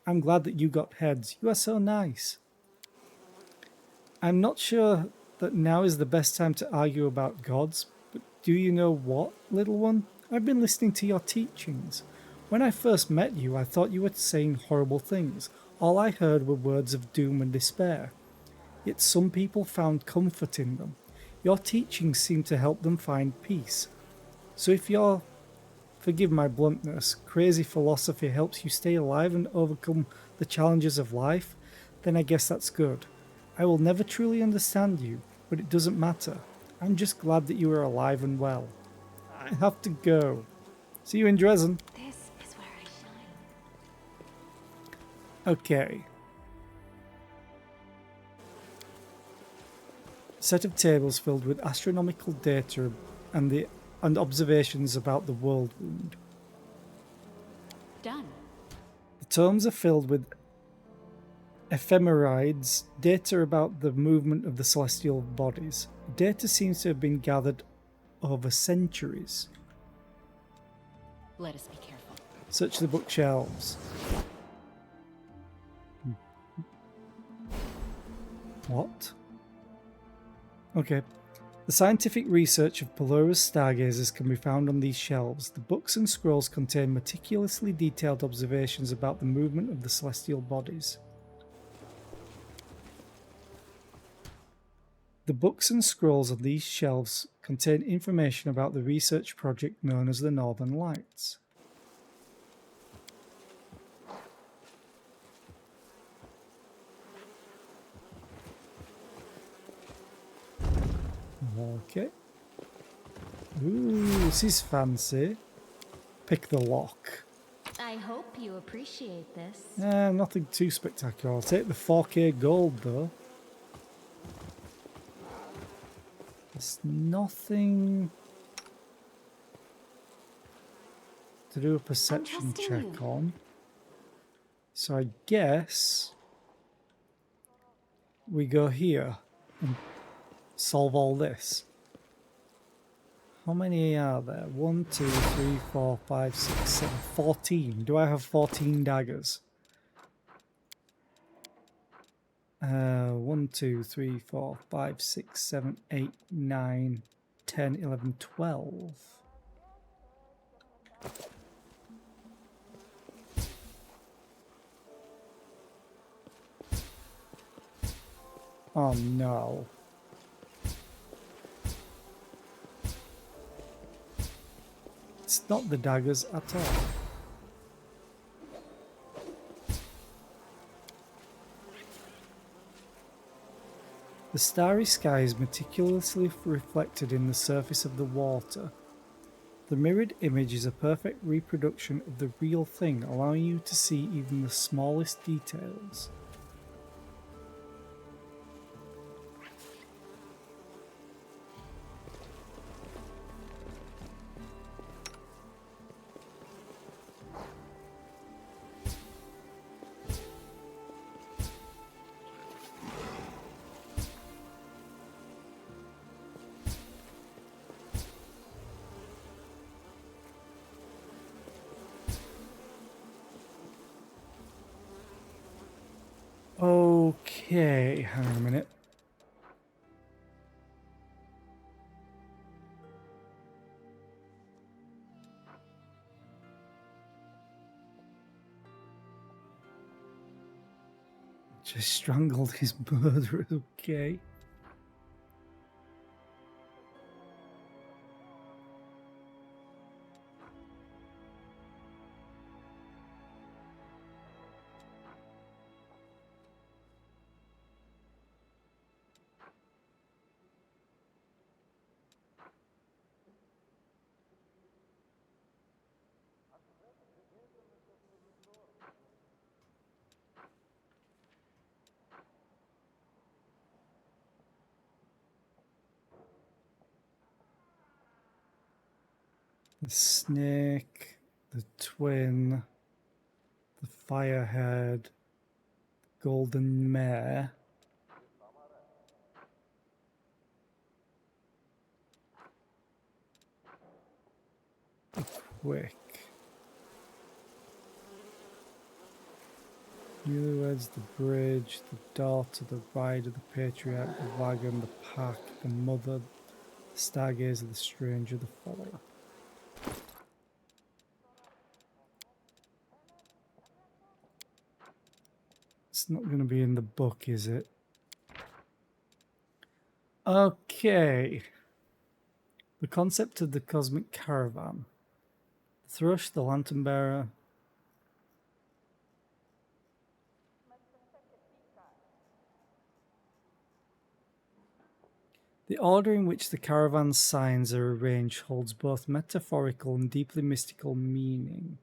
I'm glad that you got heads. You are so nice. I'm not sure that now is the best time to argue about gods, but do you know what, little one? I've been listening to your teachings. When I first met you, I thought you were saying horrible things. All I heard were words of doom and despair. Yet some people found comfort in them. Your teachings seem to help them find peace. So if your, forgive my bluntness, crazy philosophy helps you stay alive and overcome the challenges of life, then I guess that's good. I will never truly understand you, but it doesn't matter. I'm just glad that you are alive and well. I have to go. See you in Dresden. This is where I shine. Okay. Set of tables filled with astronomical data and observations about the world wound. Done. The tomes are filled with ephemerides, data about the movement of the celestial bodies. Data seems to have been gathered over centuries. Let us be careful. Search the bookshelves. What? Okay. The scientific research of Pelura's stargazers can be found on these shelves. The books and scrolls contain meticulously detailed observations about the movement of the celestial bodies. The books and scrolls on these shelves contain information about the research project known as the Northern Lights. Okay. Ooh, this is fancy. Pick the lock. I hope you appreciate this. Nothing too spectacular. I'll take the 4K gold though. There's nothing to do a perception check on. So I guess we go here and solve all this. How many are there? 1, 2, 3, 4, 5, 6, 7, 14. Do I have 14 daggers? 1, 2, 3, 4, 5, 6, 7, 8, 9, 10, 11, 12. Oh no. It's not the daggers at all. The starry sky is meticulously reflected in the surface of the water. The mirrored image is a perfect reproduction of the real thing, allowing you to see even the smallest details. Okay, hang on a minute. Just strangled his murderer, okay. The snake, the twin, the firehead, golden mare. The quick. Newlyweds, the bridge, the daughter, the rider, the patriarch, the wagon, the pack, the mother, the stargazer, the stranger, the follower. It's not going to be in the book, is it? Okay. The concept of the cosmic caravan. The thrush, the lantern bearer. The order in which the caravan's signs are arranged holds both metaphorical and deeply mystical meaning.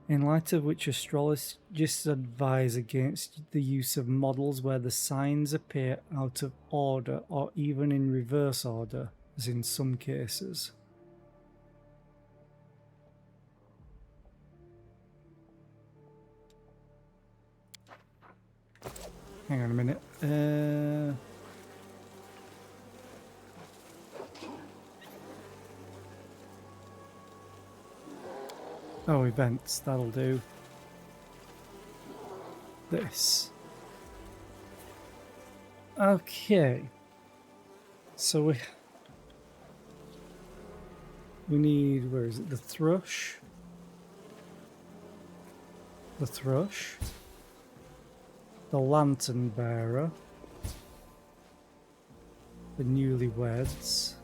In light of which astrologists advise against the use of models where the signs appear out of order or even in reverse order, as in some cases. Hang on a minute. Oh, events, that'll do. This. Okay. So we need, where is it? The thrush. The thrush. The lantern bearer. The newlyweds.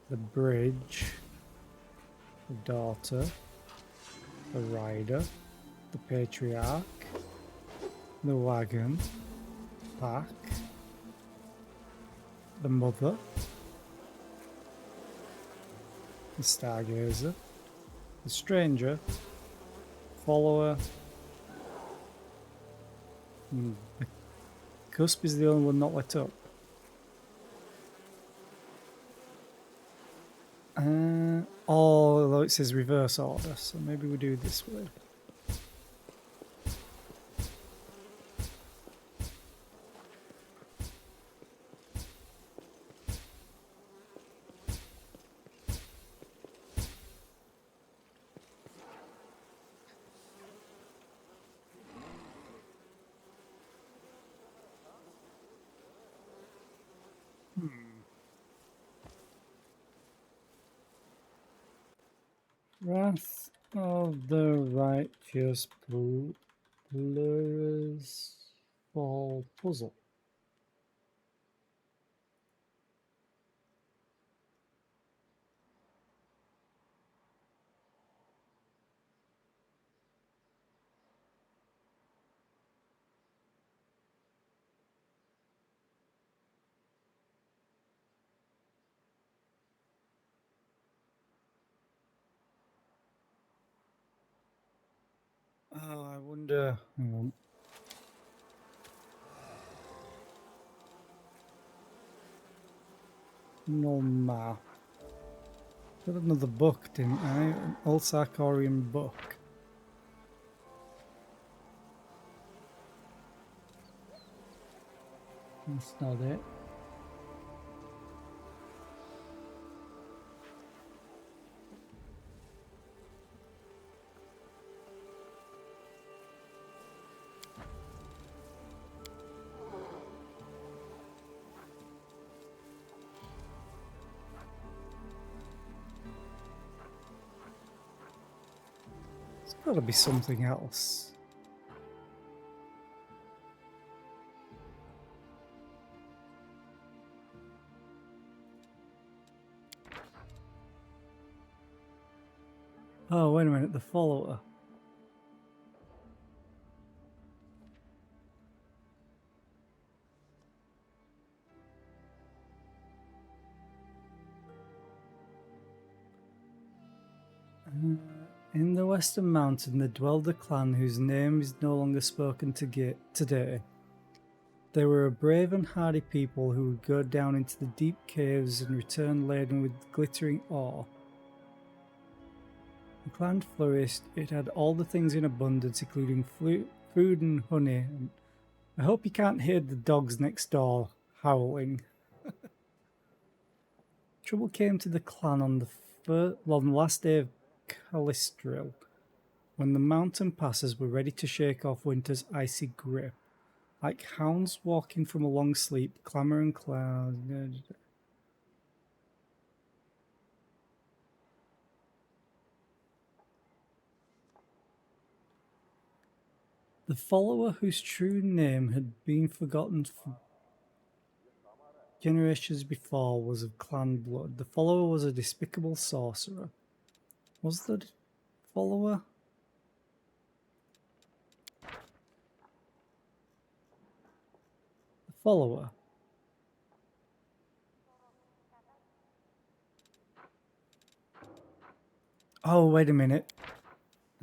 The bridge. The daughter, the rider, the patriarch, the wagon, pack, the mother, the stargazer, the stranger, follower, and the cusp is the only one not lit up. Although it says reverse order, so maybe we do it this way. Wrath of the Righteous Blurrers Fall Puzzle. Oh, I wonder. Hang on. No map. Got another book, didn't I? An Ulsarkorian book. That's not it. It's got to be something else. Oh, wait a minute, the follower. In the Western Mountain there dwelled a clan whose name is no longer spoken today. They were a brave and hardy people who would go down into the deep caves and return laden with glittering ore. The clan flourished. It had all the things in abundance, including food and honey. And I hope you can't hear the dogs next door howling. Trouble came to the clan on the last day of Callistril, when the mountain passes were ready to shake off winter's icy grip. Like hounds walking from a long sleep, clamour and cloud. The follower whose true name had been forgotten for generations before was of clan blood. The follower was a despicable sorcerer. Was the follower? The follower. Oh, wait a minute.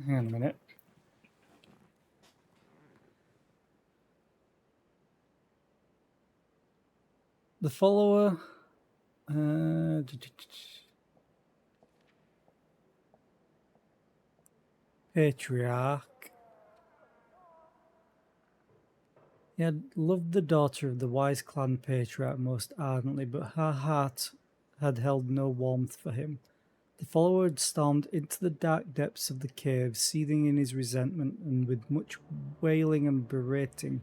Hang on a minute. The follower. Patriarch. He had loved the daughter of the wise clan patriarch most ardently, but her heart had held no warmth for him. The follower had stormed into the dark depths of the cave, seething in his resentment, and with much wailing and berating,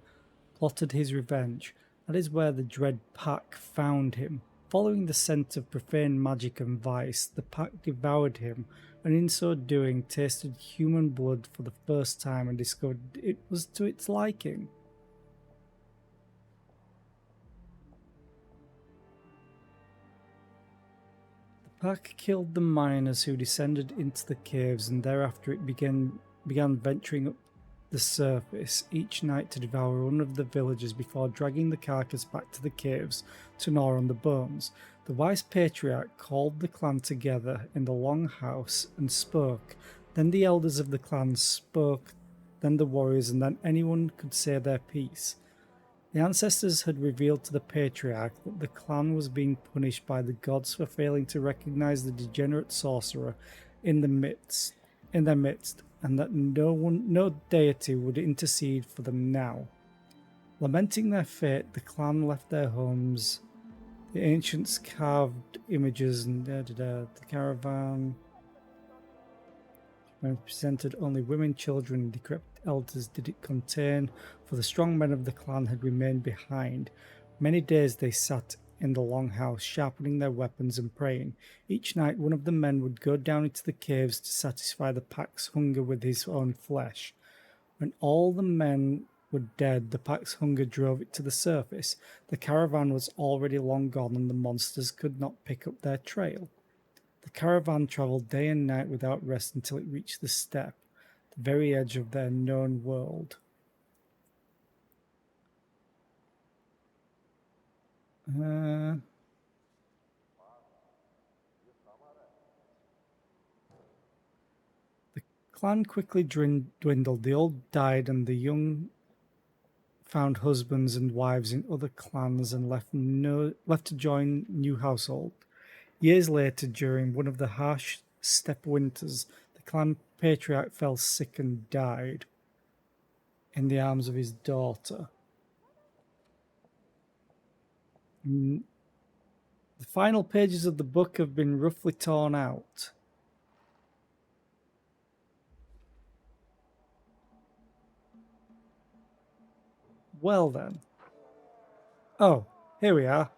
plotted his revenge. That is where the dread pack found him. Following the scent of profane magic and vice, the pack devoured him, and in so doing tasted human blood for the first time and discovered it was to its liking. The pack killed the miners who descended into the caves, and thereafter it began venturing up the surface each night to devour one of the villagers before dragging the carcass back to the caves to gnaw on the bones. The wise patriarch called the clan together in the long house and spoke. Then the elders of the clan spoke, then the warriors, and then anyone could say their piece. The ancestors had revealed to the patriarch that the clan was being punished by the gods for failing to recognize the degenerate sorcerer in their midst, and that no deity would intercede for them now. Lamenting their fate, the clan left their homes. The ancients carved images and the caravan presented only women, children, and decrepit elders did it contain, for the strong men of the clan had remained behind. Many days they sat in the long house, sharpening their weapons and praying. Each night one of the men would go down into the caves to satisfy the pack's hunger with his own flesh. When all the men were dead, the pack's hunger drove it to the surface. The caravan was already long gone, and the monsters could not pick up their trail. The caravan travelled day and night without rest until it reached the steppe, the very edge of their known world. The clan quickly dwindled. The old died, and the young found husbands and wives in other clans and left to join new household. Years later, during one of the harsh steppe winters, the clan patriarch fell sick and died in the arms of his daughter. The final pages of the book have been roughly torn out. Well then. Oh, here we are.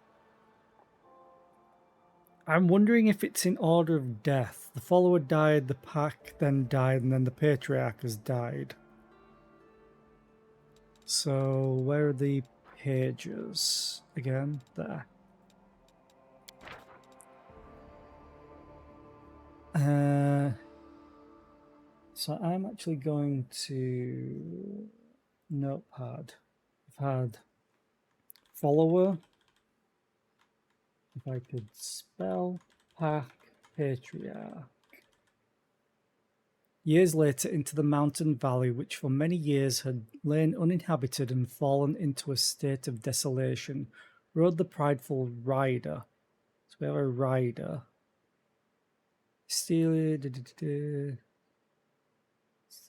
I'm wondering if it's in order of death. The follower died, the pack then died, and then the patriarch has died. So, where are the pages? Again, there. So I'm actually going to Notepad. I've had follower. If I could spell pack patriarch. Years later, into the mountain valley, which for many years had lain uninhabited and fallen into a state of desolation, rode the prideful rider. So we have a rider. Steely, the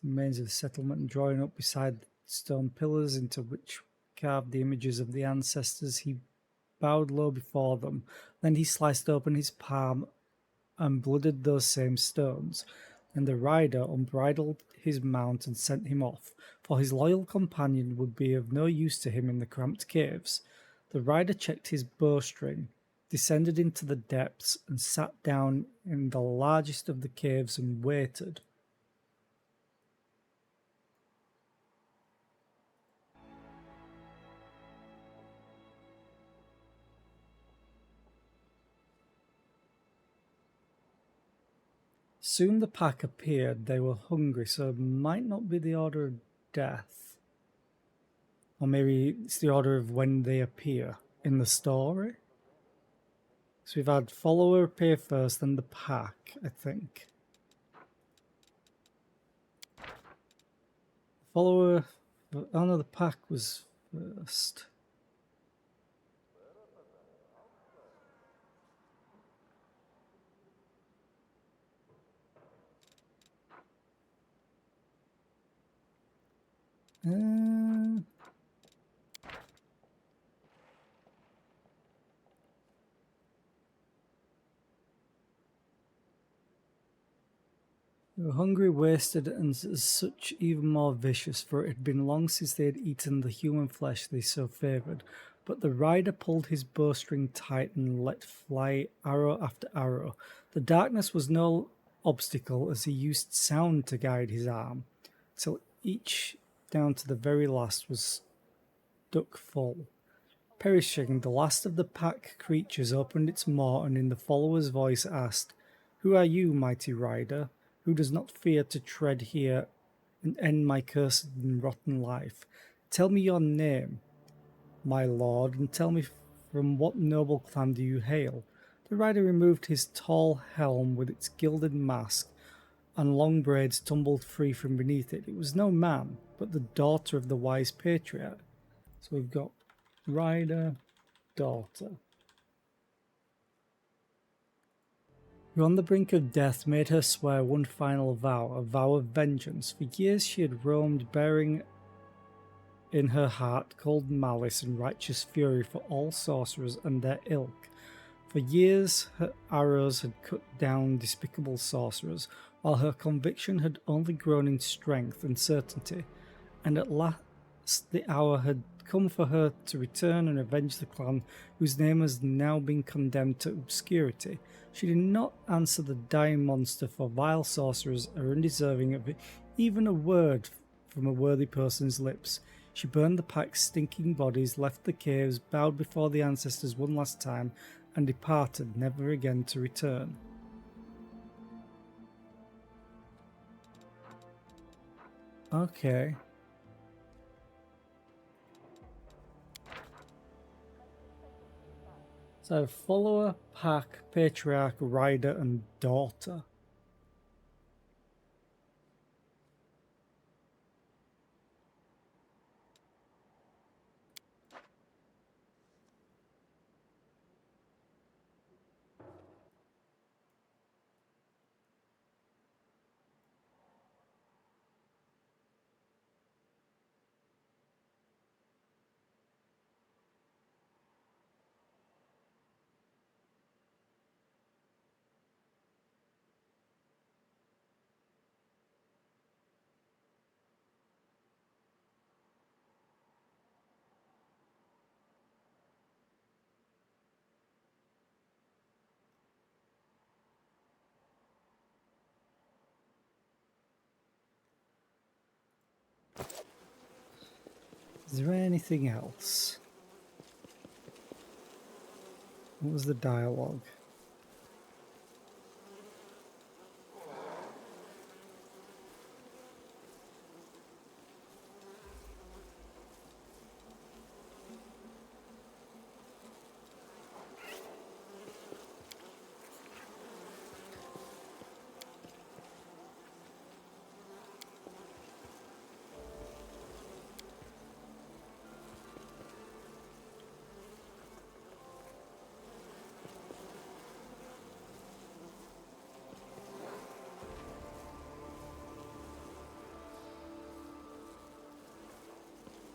remains of the settlement, and drawing up beside stone pillars into which carved the images of the ancestors, he bowed low before them. Then he sliced open his palm and blooded those same stones. And the rider unbridled his mount and sent him off, for his loyal companion would be of no use to him in the cramped caves. The rider checked his bowstring, descended into the depths, and sat down in the largest of the caves and waited. Soon the pack appeared. They were hungry, so it might not be the order of death. Or maybe it's the order of when they appear in the story. So we've had follower appear first, then the pack, I think. Follower... Oh no, the pack was first. They were hungry, wasted, and as such even more vicious, for it had been long since they had eaten the human flesh they so favoured. But the rider pulled his bowstring tight and let fly arrow after arrow. The darkness was no obstacle, as he used sound to guide his arm, till each, down to the very last, was stuck full. Perishing, the last of the pack creatures opened its maw and in the follower's voice asked, "Who are you, mighty rider, who does not fear to tread here and end my cursed and rotten life? Tell me your name, my lord, and tell me from what noble clan do you hail?" The rider removed his tall helm with its gilded mask, and long braids tumbled free from beneath it. It was no man, but the daughter of the wise patriarch. So we've got rider, daughter. Who on the brink of death made her swear one final vow, a vow of vengeance. For years she had roamed, bearing in her heart cold malice and righteous fury for all sorcerers and their ilk. For years her arrows had cut down despicable sorcerers, while her conviction had only grown in strength and certainty, and at last the hour had come for her to return and avenge the clan whose name has now been condemned to obscurity. She did not answer the dying monster, for vile sorcerers are undeserving of even a word from a worthy person's lips. She burned the pack's stinking bodies, left the caves, bowed before the ancestors one last time, and departed, never again to return. Okay. So follower, pack, patriarch, rider, and daughter. Is there anything else? What was the dialogue?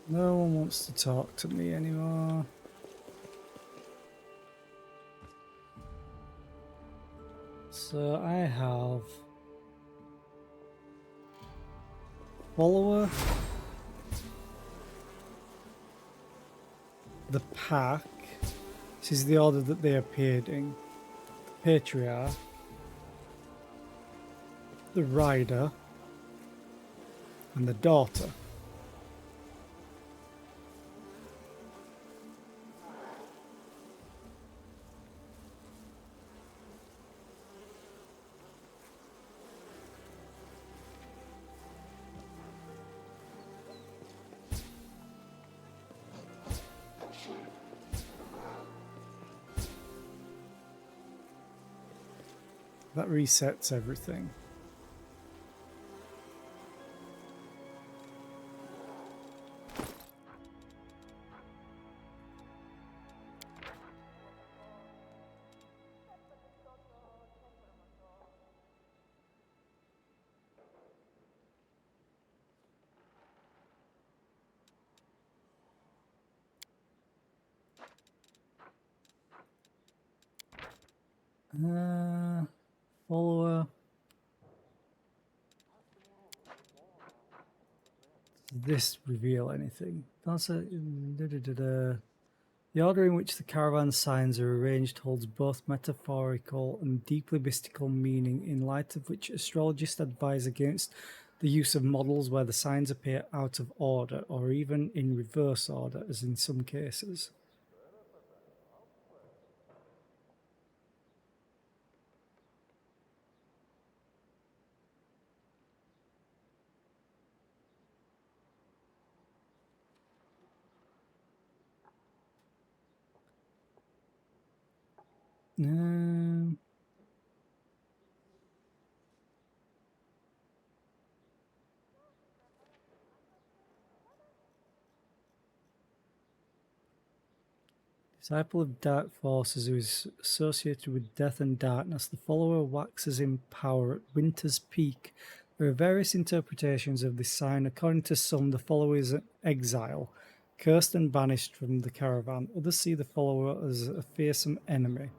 No one wants to talk to me anymore. So I have follower, the pack. This is the order that they appeared in. The patriarch, the rider, and the daughter. That resets everything. Follower. Does this reveal anything? That's a The order in which the caravan signs are arranged holds both metaphorical and deeply mystical meaning, in light of which astrologists advise against the use of models where the signs appear out of order or even in reverse order, as in some cases. Um, Disciple of dark forces who is associated with death and darkness, the follower waxes in power at winter's peak. There are various interpretations of this sign. According to some, the follower is an exile, cursed and banished from the caravan. Others see the follower as a fearsome enemy,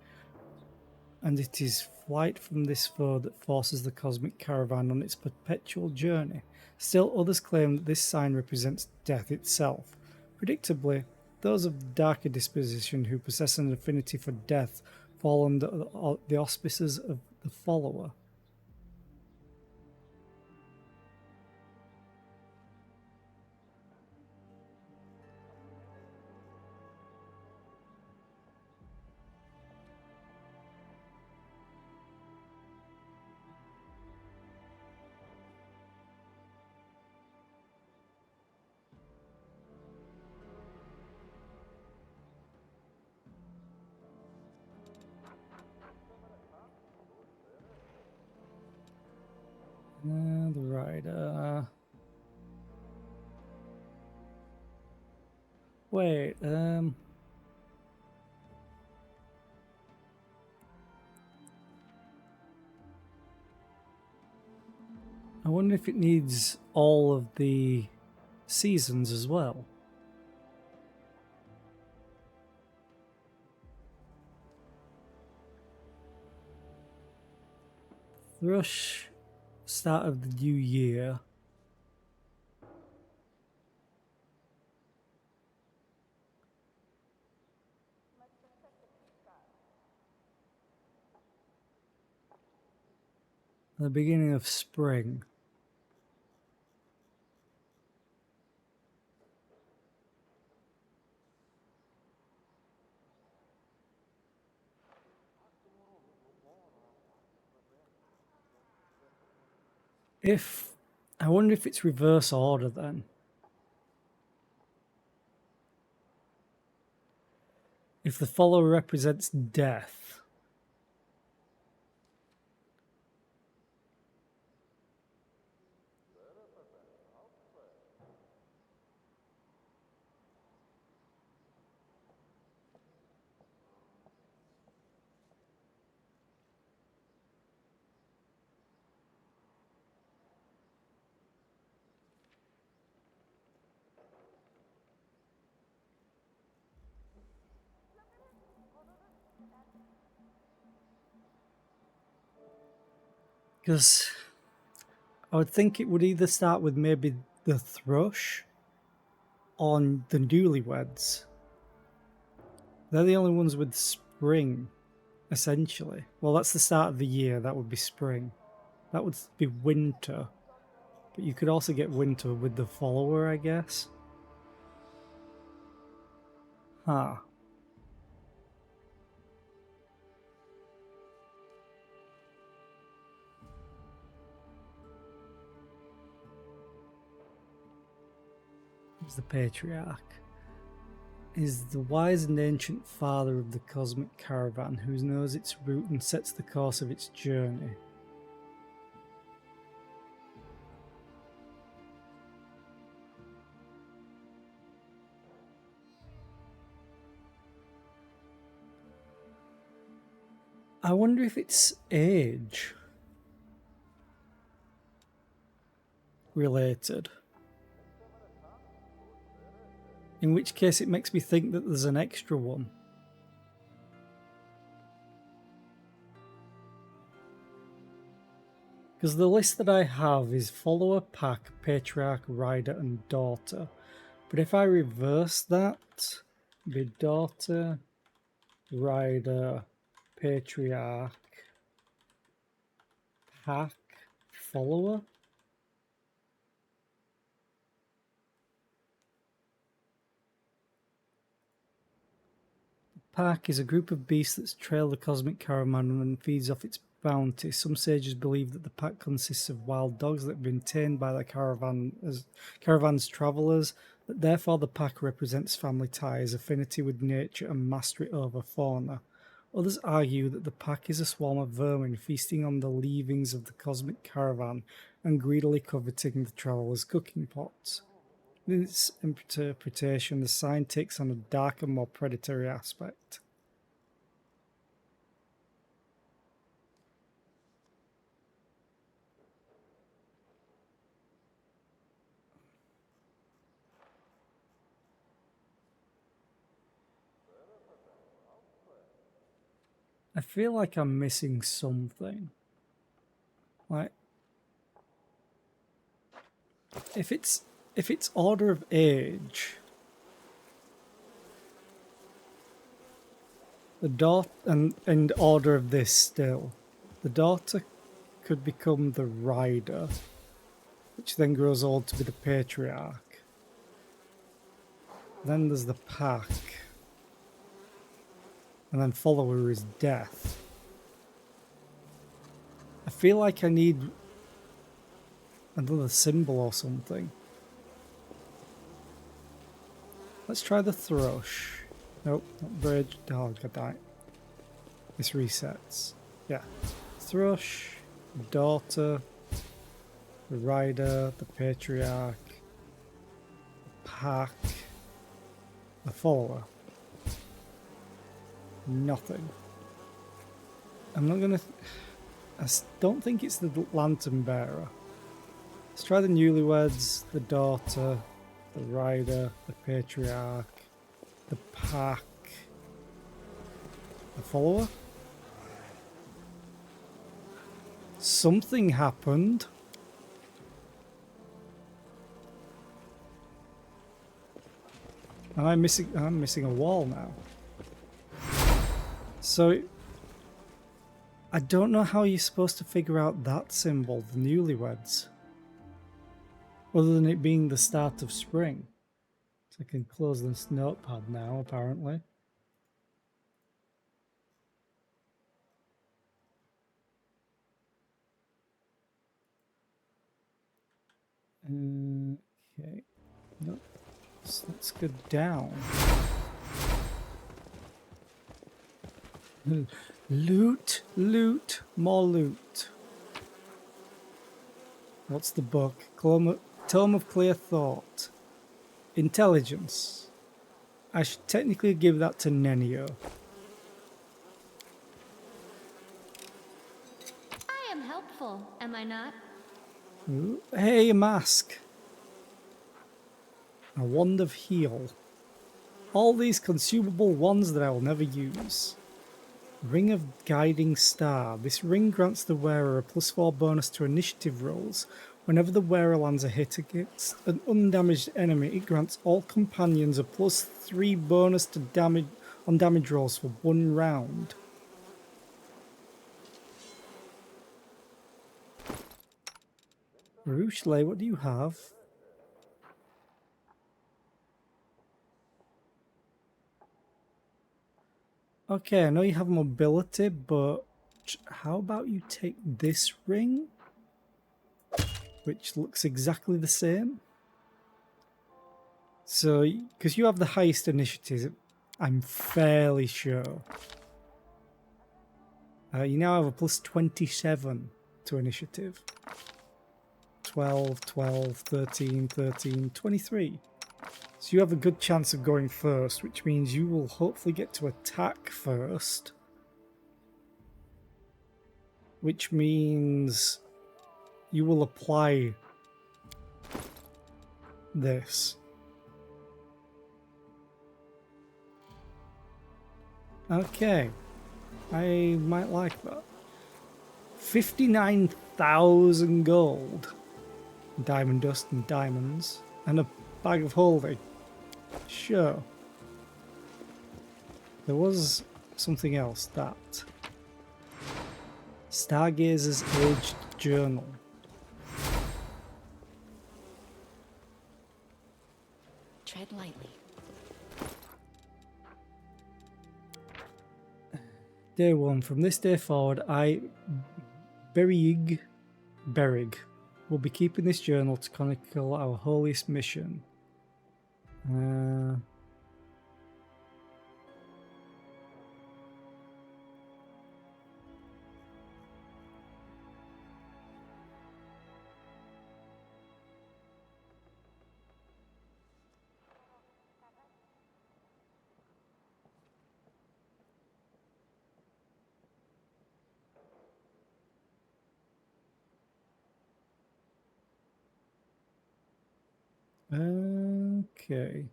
and it is flight from this foe that forces the cosmic caravan on its perpetual journey. Still, others claim that this sign represents death itself. Predictably, those of darker disposition who possess an affinity for death fall under the auspices of the follower. The rider. Wait, I wonder if it needs all of the seasons as well. Thrush, start of the new year. The beginning of spring. I wonder if it's reverse order then. If the follower represents death. Because I would think it would either start with maybe the thrush or the newlyweds. They're the only ones with spring, essentially. Well, that's the start of the year. That would be spring. That would be winter. But you could also get winter with the follower, I guess. Huh. He's the patriarch. Is the wise and ancient father of the cosmic caravan who knows its route and sets the course of its journey. I wonder if it's age related. In which case it makes me think that there's an extra one. Because the list that I have is follower, pack, patriarch, rider, and daughter. But if I reverse that, it'd be daughter, rider, patriarch, pack, follower. Pack is a group of beasts that trail the cosmic caravan and feeds off its bounty. Some sages believe that the pack consists of wild dogs that have been tamed by the caravan's travellers, that therefore the pack represents family ties, affinity with nature, and mastery over fauna. Others argue that the pack is a swarm of vermin feasting on the leavings of the cosmic caravan and greedily coveting the travellers' cooking pots. In its interpretation, the sign takes on a darker, more predatory aspect. I feel like I'm missing something. Like, if it's order of age, the daughter and order of this still, the daughter could become the rider, which then grows old to be the patriarch. Then there's the pack. And then follower is death. I feel like I need another symbol or something. Let's try the thrush. Nope, not bridge. Oh, God, damn it. This resets. Yeah. Thrush, daughter, the rider, the patriarch, the pack, the follower. Nothing. I'm not gonna... I don't think it's the lantern bearer. Let's try the newlyweds, the daughter, the rider, the patriarch, the pack, the follower. Something happened. I'm missing a wall now. So I don't know how you're supposed to figure out that symbol, the newlyweds, other than it being the start of spring. So I can close this notepad now, apparently. Okay. Nope. So let's go down. Loot, loot, more loot. What's the book? Tome of Clear Thought. Intelligence. I should technically give that to Nenio. I am helpful, am I not? Ooh, hey, a mask. A wand of heal. All these consumable wands that I will never use. Ring of Guiding Star. This ring grants the wearer a +4 bonus to initiative rolls. Whenever the wearer lands a hit against an undamaged enemy, it grants all companions a +3 bonus to damage on damage rolls for 1 round. Rushley, what do you have? Okay, I know you have mobility, but how about you take this ring? Which looks exactly the same. So, because you have the highest initiative, I'm fairly sure. You now have a +27 to initiative. 12, 12, 13, 13, 23. So you have a good chance of going first, which means you will hopefully get to attack first. Which means you will apply this. Okay. I might like that. 59,000 gold. Diamond dust and diamonds. And a bag of holding. Sure. There was something else, that. Stargazer's Aged Journal. Tread lightly. Day 1. From this day forward, Berig, will be keeping this journal to chronicle our holiest mission. Okay.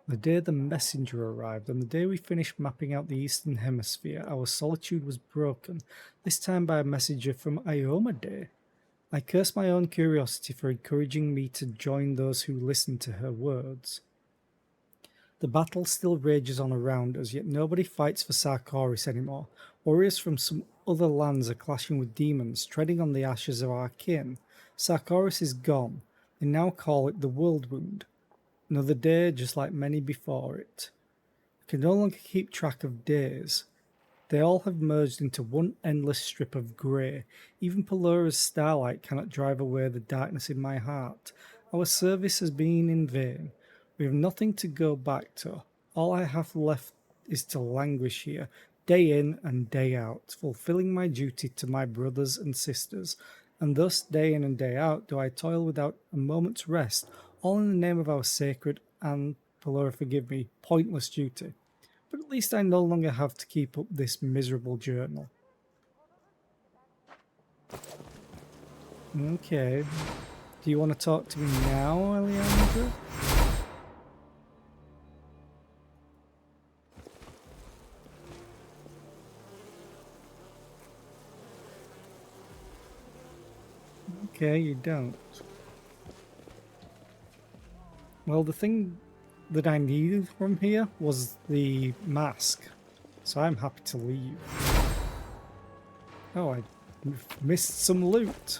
The day the messenger arrived, and the day we finished mapping out the Eastern Hemisphere, our solitude was broken, this time by a messenger from Iomade. I cursed my own curiosity for encouraging me to join those who listened to her words. The battle still rages on around us, yet nobody fights for Sarkoris anymore. Warriors from some other lands are clashing with demons, treading on the ashes of our kin. Sarkoris is gone. They now call it the World Wound. Another day, just like many before it. I can no longer keep track of days. They all have merged into one endless strip of grey. Even Pelora's starlight cannot drive away the darkness in my heart. Our service has been in vain. We have nothing to go back to. All I have left is to languish here, day in and day out, fulfilling my duty to my brothers and sisters. And thus, day in and day out, do I toil without a moment's rest, all in the name of our sacred and, Pelora forgive me, pointless duty. But at least I no longer have to keep up this miserable journal. Okay. Do you want to talk to me now, Eliandra? Okay, you don't. Well, the thing that I needed from here was the mask, so I'm happy to leave. Oh, I missed some loot.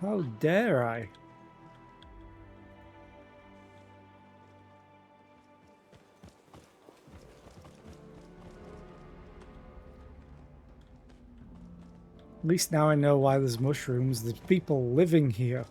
How dare I? At least now I know why there's mushrooms. There's people living here.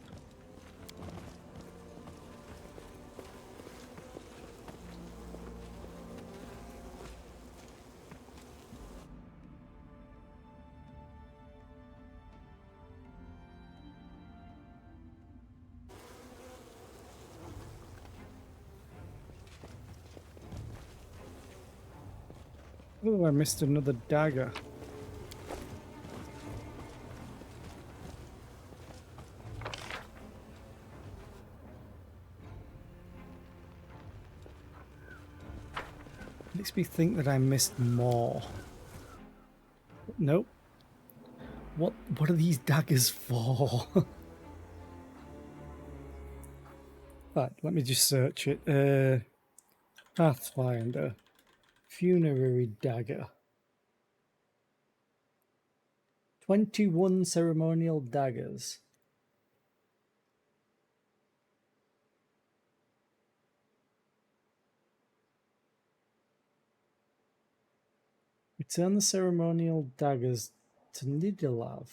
Oh, I missed another dagger. makes me think that I missed more. Nope. What are these daggers for? Right, let me just search it. Pathfinder. Funerary dagger. 21 ceremonial daggers. Return the ceremonial daggers to Nidalav.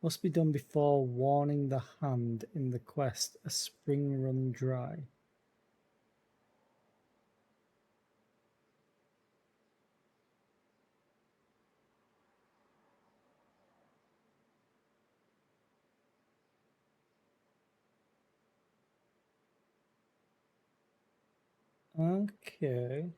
Must be done before warning the hand in the quest a spring run dry. Okay.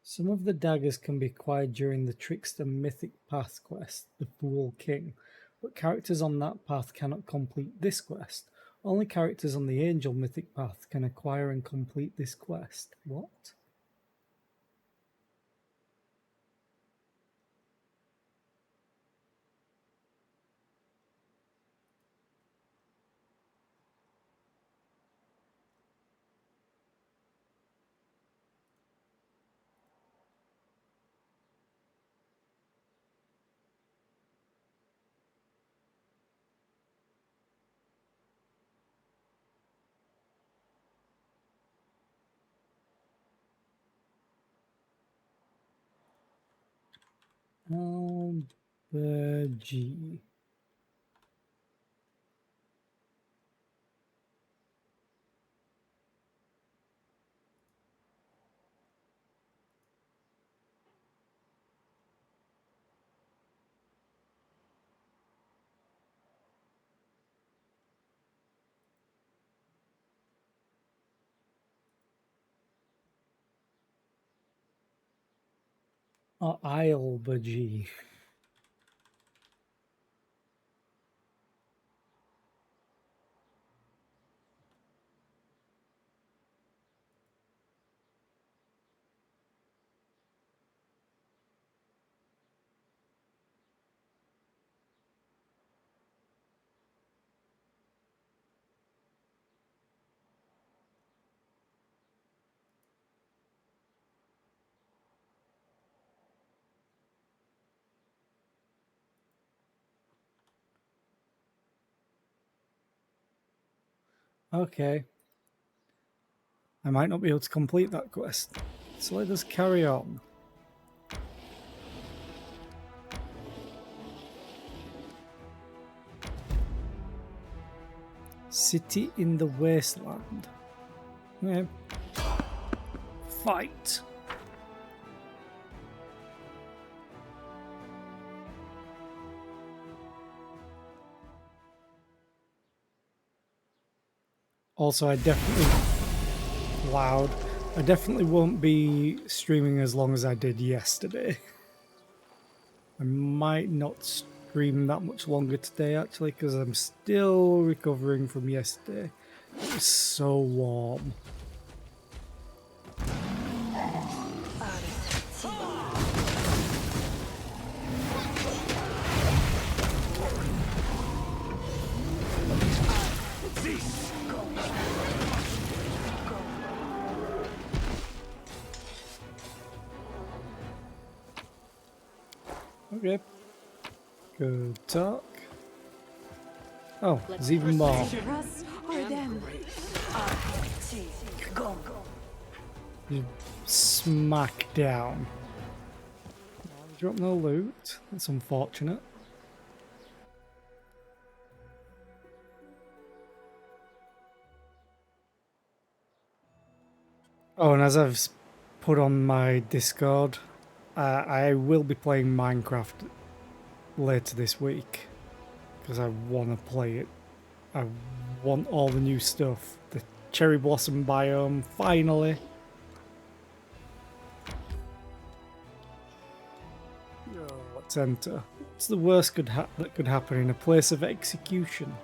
Some of the daggers can be acquired during the Trickster Mythic Path quest, the Fool King, but characters on that path cannot complete this quest. Only characters on the Angel Mythic Path can acquire and complete this quest. What? Albergy. Or Islbergy. Okay. I might not be able to complete that quest. So let us carry on. City in the Wasteland. Okay. Fight. Also, I definitely won't be streaming as long as I did yesterday. I might not stream that much longer today, actually, because I'm still recovering from yesterday. It was so warm. Okay. Good talk. Oh, there's even more. Us or them? You smack down. Drop no loot. That's unfortunate. Oh, and as I've put on my Discord. I will be playing Minecraft later this week because I want to play it. I want all the new stuff. The cherry blossom biome, finally. Let's enter. What's the worst that could happen in a place of execution?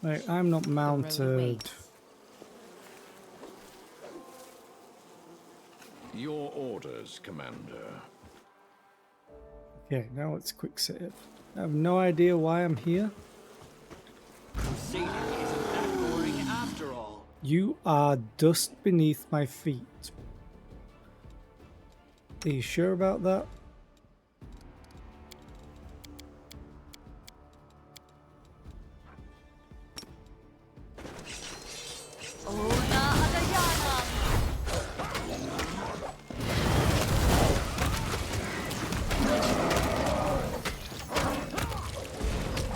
Right, I'm not mounted. Your orders, Commander. Okay, now let's quick save. I have no idea why I'm here. Crusading isn't that boring after all. You are dust beneath my feet. Are you sure about that?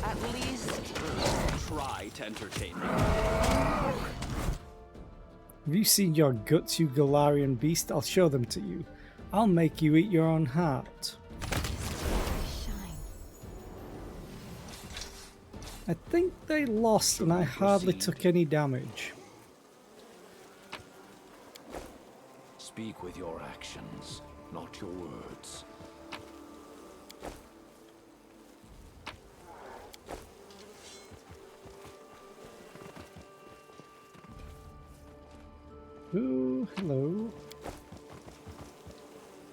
At least try to entertain me. Have you seen your guts, you Galarian beast? I'll show them to you. I'll make you eat your own heart. I think they lost and I hardly took any damage. Speak with your actions, not your words. Ooh, hello.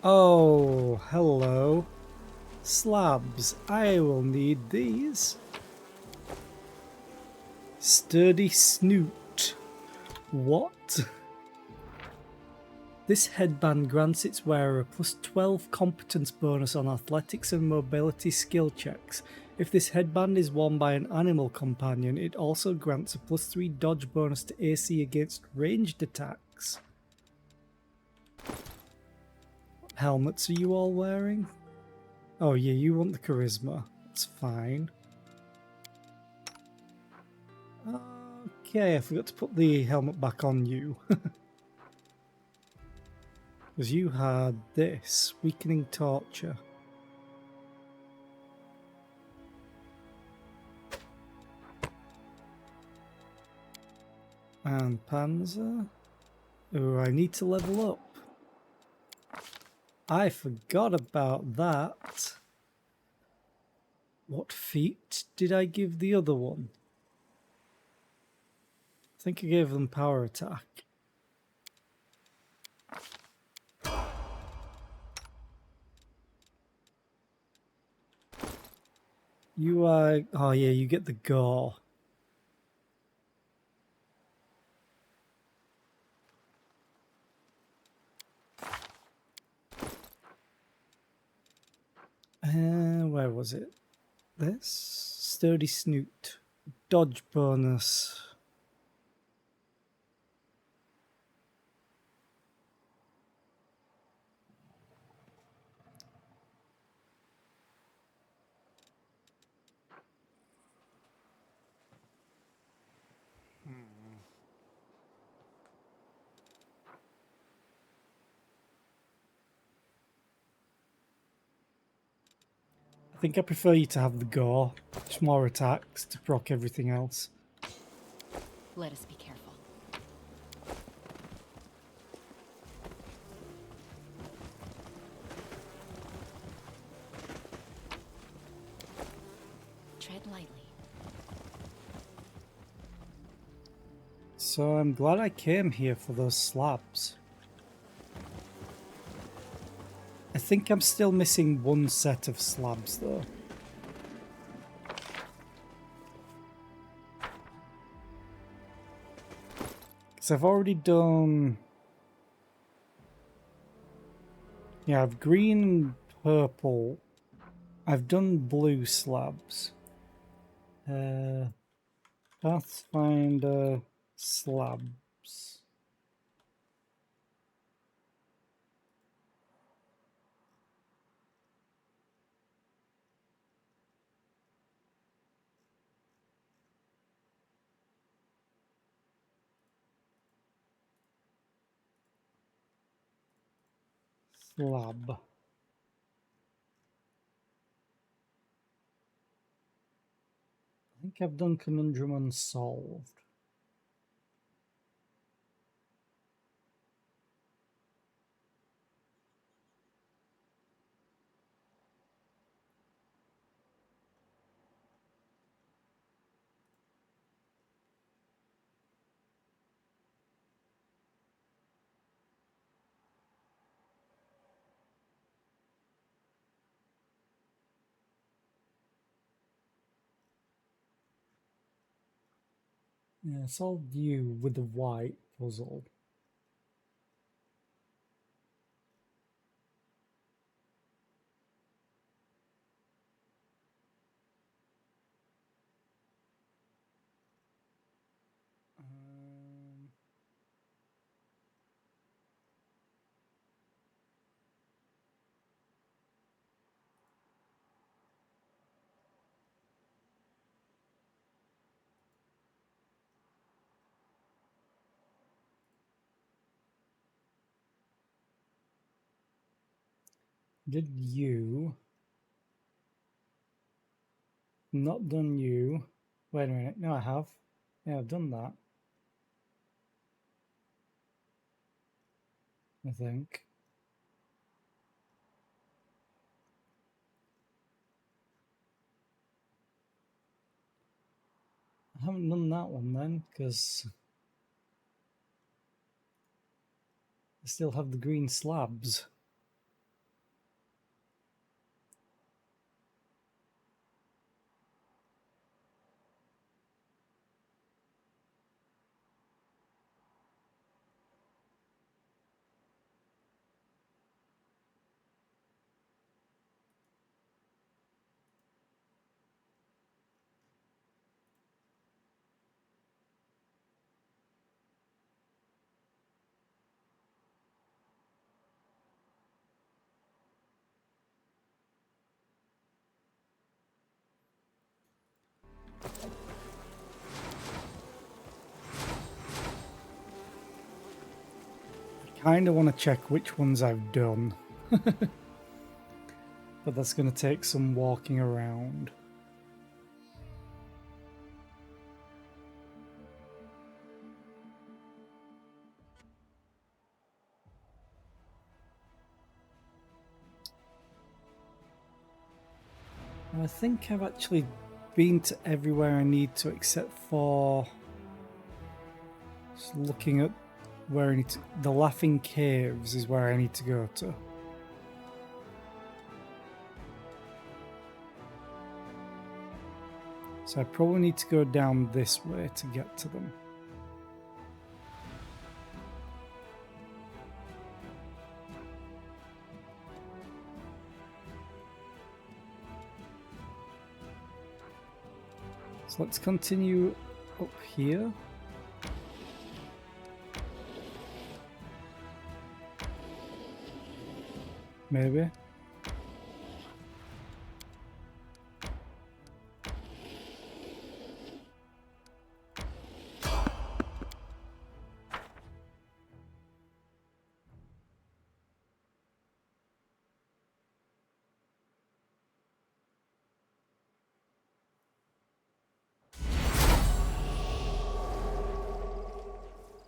Oh, hello. Slabs. I will need these. Sturdy snoot. What? This headband grants its wearer a plus 12 competence bonus on athletics and mobility skill checks. If this headband is worn by an animal companion, it also grants a plus 3 dodge bonus to AC against ranged attacks. What helmets are you all wearing? Oh yeah, you want the charisma. That's fine. Okay, I forgot to put the helmet back on you. Because you had this, weakening torture. And Panzer. Oh, I need to level up. I forgot about that. What feat did I give the other one? I think I gave them power attack. You are... Oh yeah, you get the gore. Where was it? This? Sturdy snoot. Dodge bonus. I think I prefer you to have the gore. Just more attacks to proc everything else. Let us be careful. Tread lightly. So I'm glad I came here for those slabs. I think I'm still missing one set of slabs though. Because I've already done... Yeah, I've green and purple. I've done blue slabs. Pathfinder slabs. slab. I think I've done Conundrum Unsolved. Yeah, solved you with the white puzzle. Did you? Not done you. Wait a minute. No, I have. Yeah, I've done that. I think. I haven't done that one then, because I still have the green slabs. Kind of want to check which ones I've done. But that's going to take some walking around. I think I've actually been to everywhere I need to except for just looking at where I need to. The Laughing Caves is where I need to go to. So I probably need to go down this way to get to them. So let's continue up here. Maybe.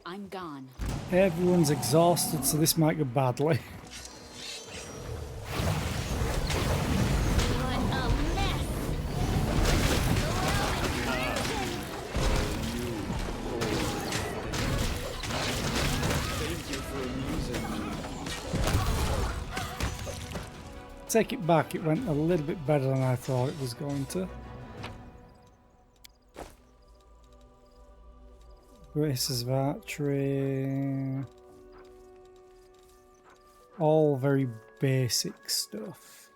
I'm gone. Everyone's exhausted, so this might go badly. Take it back, it went a little bit better than I thought it was going to. Graces of Archery. All very basic stuff.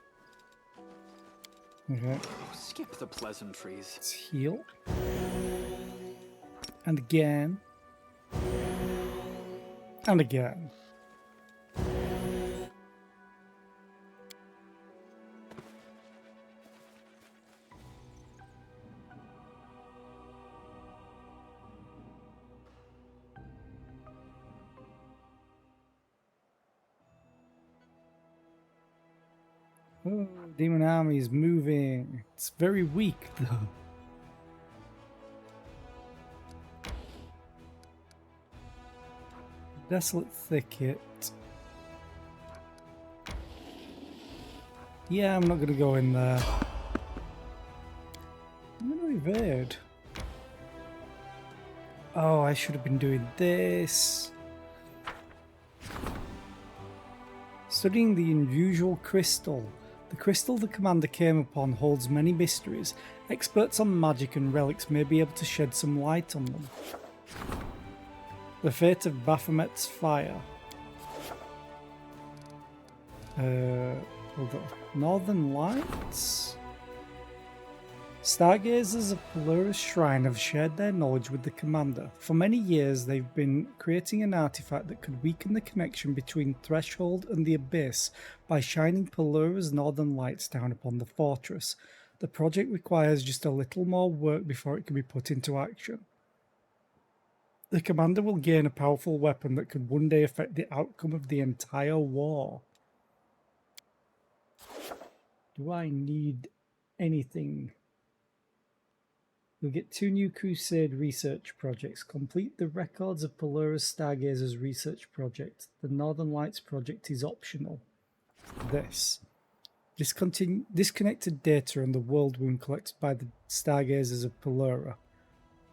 Okay. Skip the pleasantries. Let's heal. And again. And again. Oh, demon army is moving. It's very weak though. Desolate thicket. Yeah, I'm not going to go in there. I'm going to evade. Oh, I should have been doing this. Studying the unusual crystal. The crystal the commander came upon holds many mysteries. Experts on magic and relics may be able to shed some light on them. The fate of Baphomet's fire. Hold on. Northern Lights? Stargazers of Pelura's Shrine have shared their knowledge with the commander. For many years, they've been creating an artifact that could weaken the connection between Threshold and the Abyss by shining Pelura's northern lights down upon the fortress. The project requires just a little more work before it can be put into action. The commander will gain a powerful weapon that could one day affect the outcome of the entire war. Do I need anything? You'll get 2 new Crusade research projects. Complete the Records of Pelura's Stargazers research project. The Northern Lights project is optional. This. Disconnected data on the world wound collected by the Stargazers of Pelura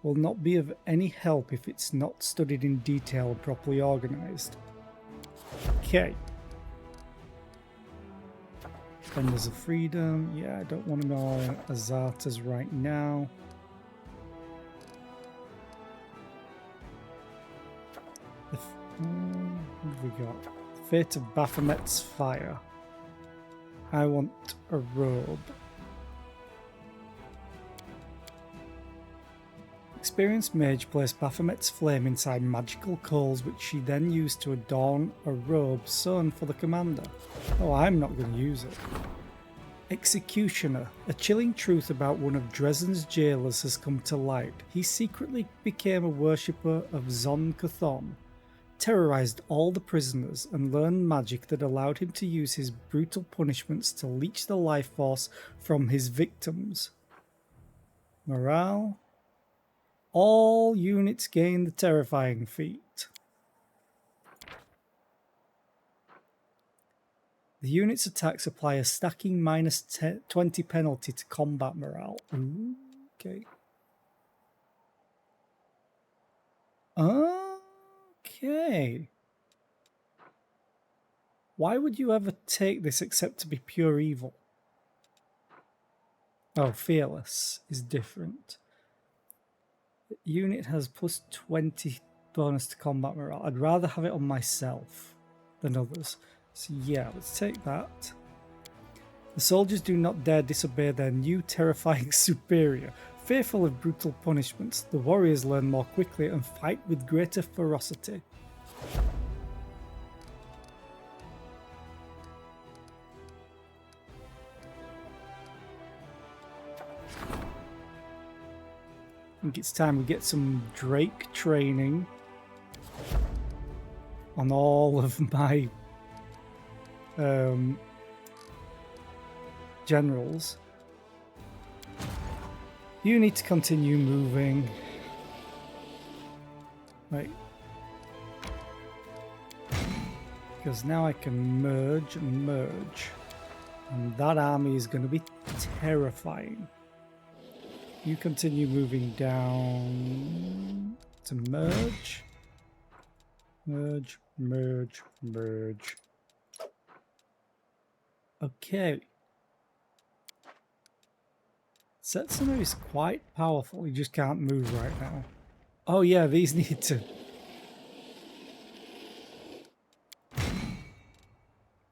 will not be of any help if it's not studied in detail and properly organized. Okay. Defenders of Freedom. Yeah, I don't want to know Azartas right now. What have we got? Fate of Baphomet's Fire. I want a robe. Experienced mage placed Baphomet's flame inside magical coals, which she then used to adorn a robe sewn for the commander. Oh, I'm not going to use it. Executioner. A chilling truth about one of Dresden's jailers has come to light. He secretly became a worshipper of Zon Cathon, terrorized all the prisoners, and learned magic that allowed him to use his brutal punishments to leech the life force from his victims. Morale. All units gain the terrifying feat. The unit's attacks apply a stacking minus 20 penalty to combat morale. Ooh, okay. Okay. Why would you ever take this except to be pure evil? Oh, fearless is different. The unit has plus 20 bonus to combat morale. I'd rather have it on myself than others. So yeah, let's take that. The soldiers do not dare disobey their new terrifying superior. Fearful of brutal punishments, the warriors learn more quickly and fight with greater ferocity. I think it's time we get some Drake training on all of my generals. You need to continue moving. Right. Because now I can merge and merge. And that army is going to be terrifying. You continue moving down to merge. Merge, merge, merge. Okay. Setsuno is quite powerful, he just can't move right now. Oh yeah, these need to...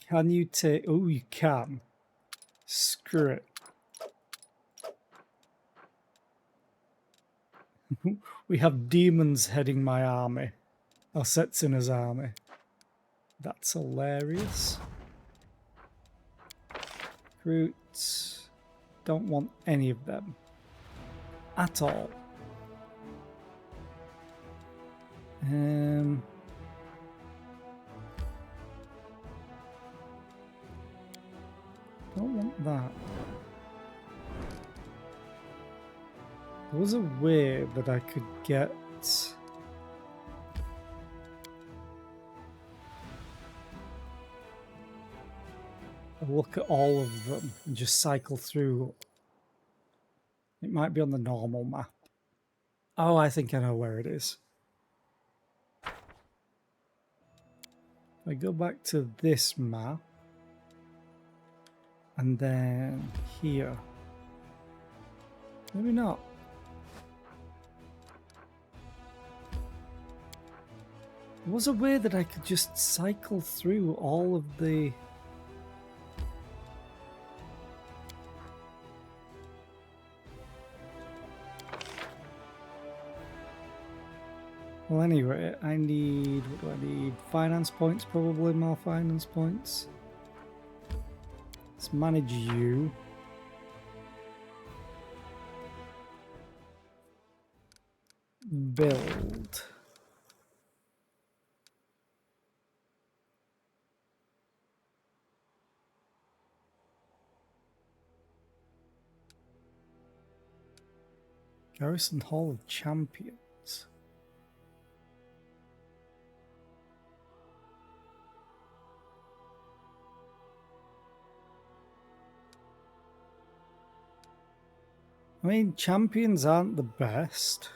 Can you take... Oh, you can. Screw it. We have demons heading my army. Or Setsuna's army. That's hilarious. Recruits. Don't want any of them. At all. Don't want that. There was a way that I could get a look at all of them and just cycle through. It might be on the normal map. Oh, I think I know where it is. I go back to this map and then here. Maybe not. There was a way that I could just cycle through all of the... Well, anyway, I need... What do I need? Finance points, probably more finance points. Let's manage you. Build. Garrison Hall of Champions. I mean, champions aren't the best.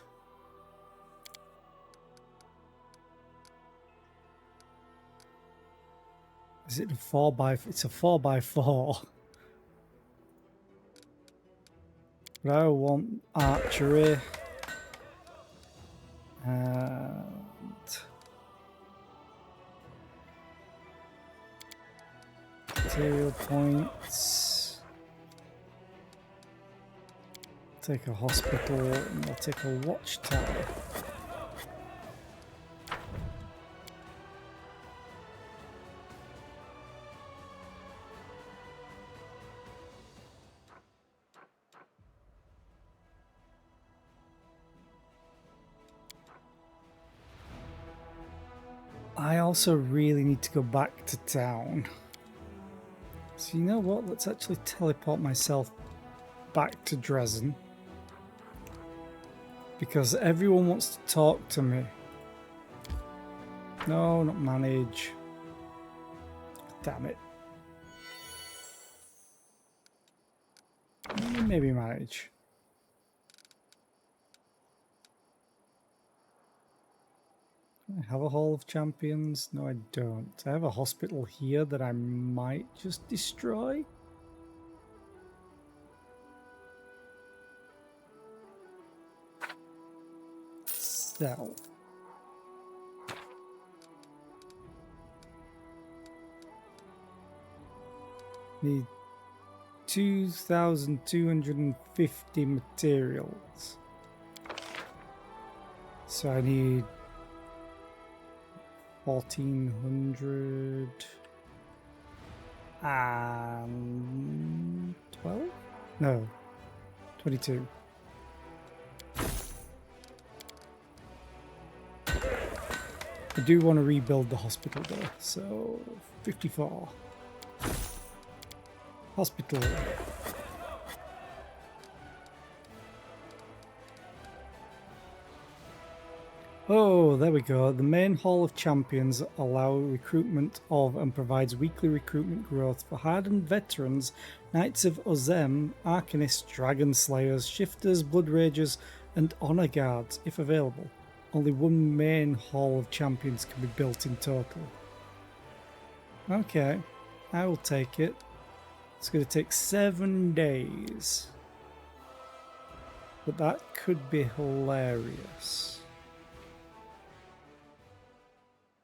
Is it a 4x? It's a 4x4. But I want archery and material points. Take a hospital and we'll take a watchtower. I also really need to go back to town. So you know what? Let's actually teleport myself back to Dresden. Because everyone wants to talk to me. No, not manage. Damn it. Maybe manage. I have a Hall of Champions? No, I don't. I have a hospital here that I might just destroy. Sell. Need 2,250 materials. So I need 1,400 and 12? No, 22. I do want to rebuild the hospital though, so 54. Hospital. Oh, there we go. The main Hall of Champions allow recruitment of and provides weekly recruitment growth for hardened veterans, Knights of Ozem, Arcanists, Dragon Slayers, Shifters, Blood Ragers, and Honor Guards, if available. Only one main Hall of Champions can be built in total. Okay, I will take it. It's going to take 7 days. But that could be hilarious.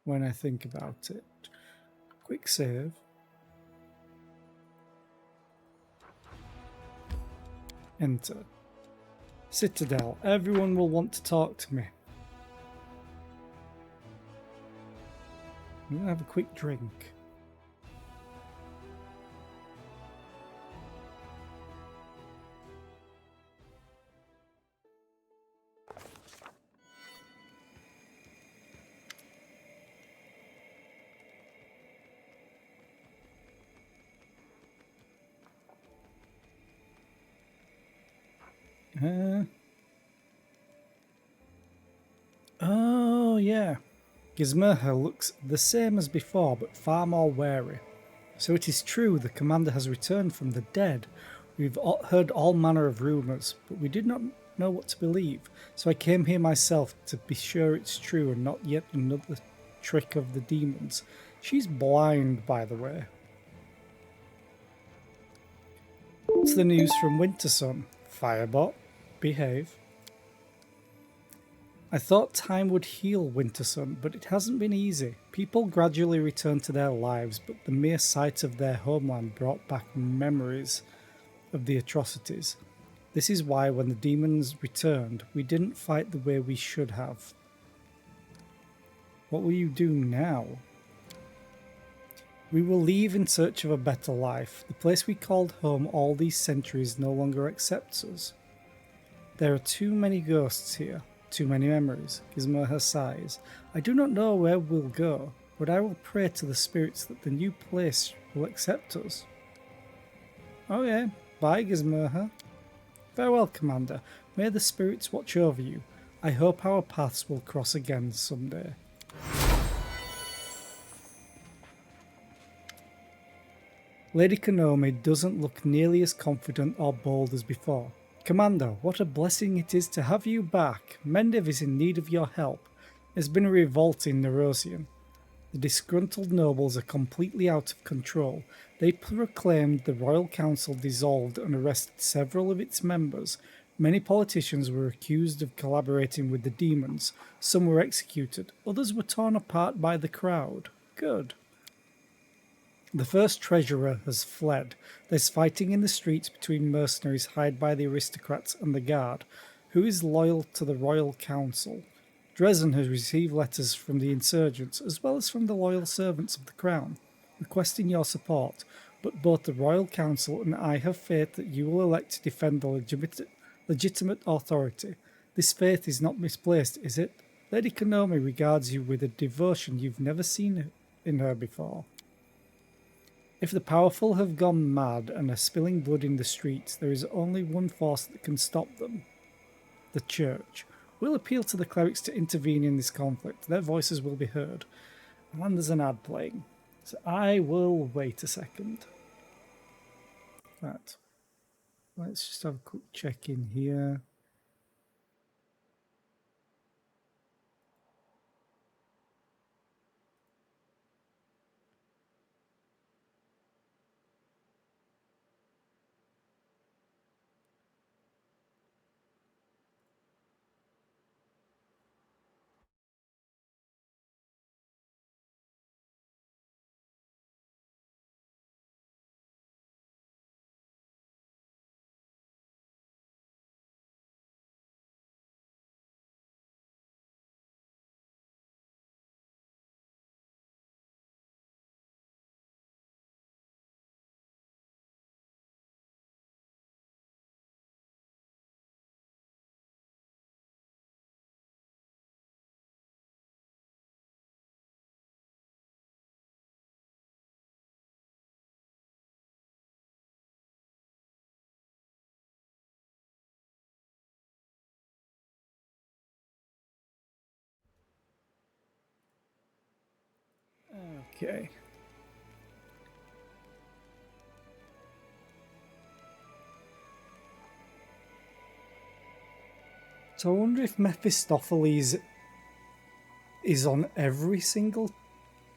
When I think about it. Quick save. Enter. Citadel. Everyone will want to talk to me. I'm going to have a quick drink. Oh, yeah. Gizmerha looks the same as before, but far more wary. So it is true, the commander has returned from the dead. We've heard all manner of rumours, but we did not know what to believe. So I came here myself to be sure it's true and not yet another trick of the demons. She's blind, by the way. What's the news from Wintersun? Firebot, behave. I thought time would heal Wintersun, but it hasn't been easy. People gradually returned to their lives, but the mere sight of their homeland brought back memories of the atrocities. This is why when the demons returned, we didn't fight the way we should have. What will you do now? We will leave in search of a better life. The place we called home all these centuries no longer accepts us. There are too many ghosts here. Too many memories. Gizmerha sighs. I do not know where we'll go, but I will pray to the spirits that the new place will accept us. Okay, bye Gizmerha. Farewell, Commander. May the spirits watch over you. I hope our paths will cross again someday. Lady Konomi doesn't look nearly as confident or bold as before. Commander, what a blessing it is to have you back. Mendiv is in need of your help. There's been a revolt in Nerosian. The disgruntled nobles are completely out of control. They proclaimed the Royal Council dissolved and arrested several of its members. Many politicians were accused of collaborating with the demons. Some were executed. Others were torn apart by the crowd. Good. The first treasurer has fled. There's fighting in the streets between mercenaries hired by the aristocrats and the guard, who is loyal to the Royal Council. Dresden has received letters from the insurgents, as well as from the loyal servants of the crown, requesting your support, but both the Royal Council and I have faith that you will elect to defend the legitimate authority. This faith is not misplaced, is it? Lady Konomi regards you with a devotion you've never seen in her before. If the powerful have gone mad and are spilling blood in the streets, there is only one force that can stop them. The Church. We'll appeal to the clerics to intervene in this conflict. Their voices will be heard. And there's an ad playing. So I will wait a second. Right. Let's just have a quick check in here. Okay. So I wonder if Mephistopheles is on every single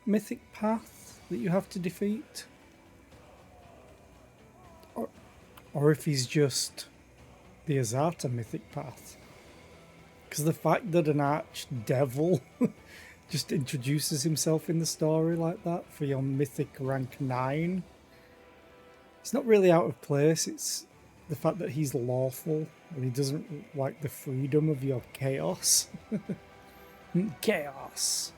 mythic path that you have to defeat? Or if he's just the Azata mythic path. Because the fact that an archdevil just introduces himself in the story like that for your mythic rank 9, it's not really out of place. It's the fact that he's lawful and he doesn't like the freedom of your chaos. Chaos.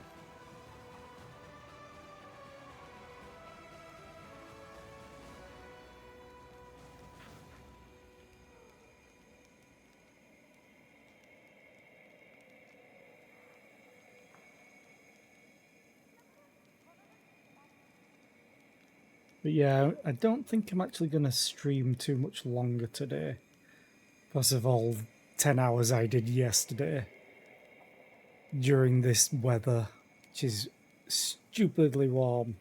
But yeah, I don't think I'm actually going to stream too much longer today. because of all 10 hours I did yesterday during this weather, which is stupidly warm.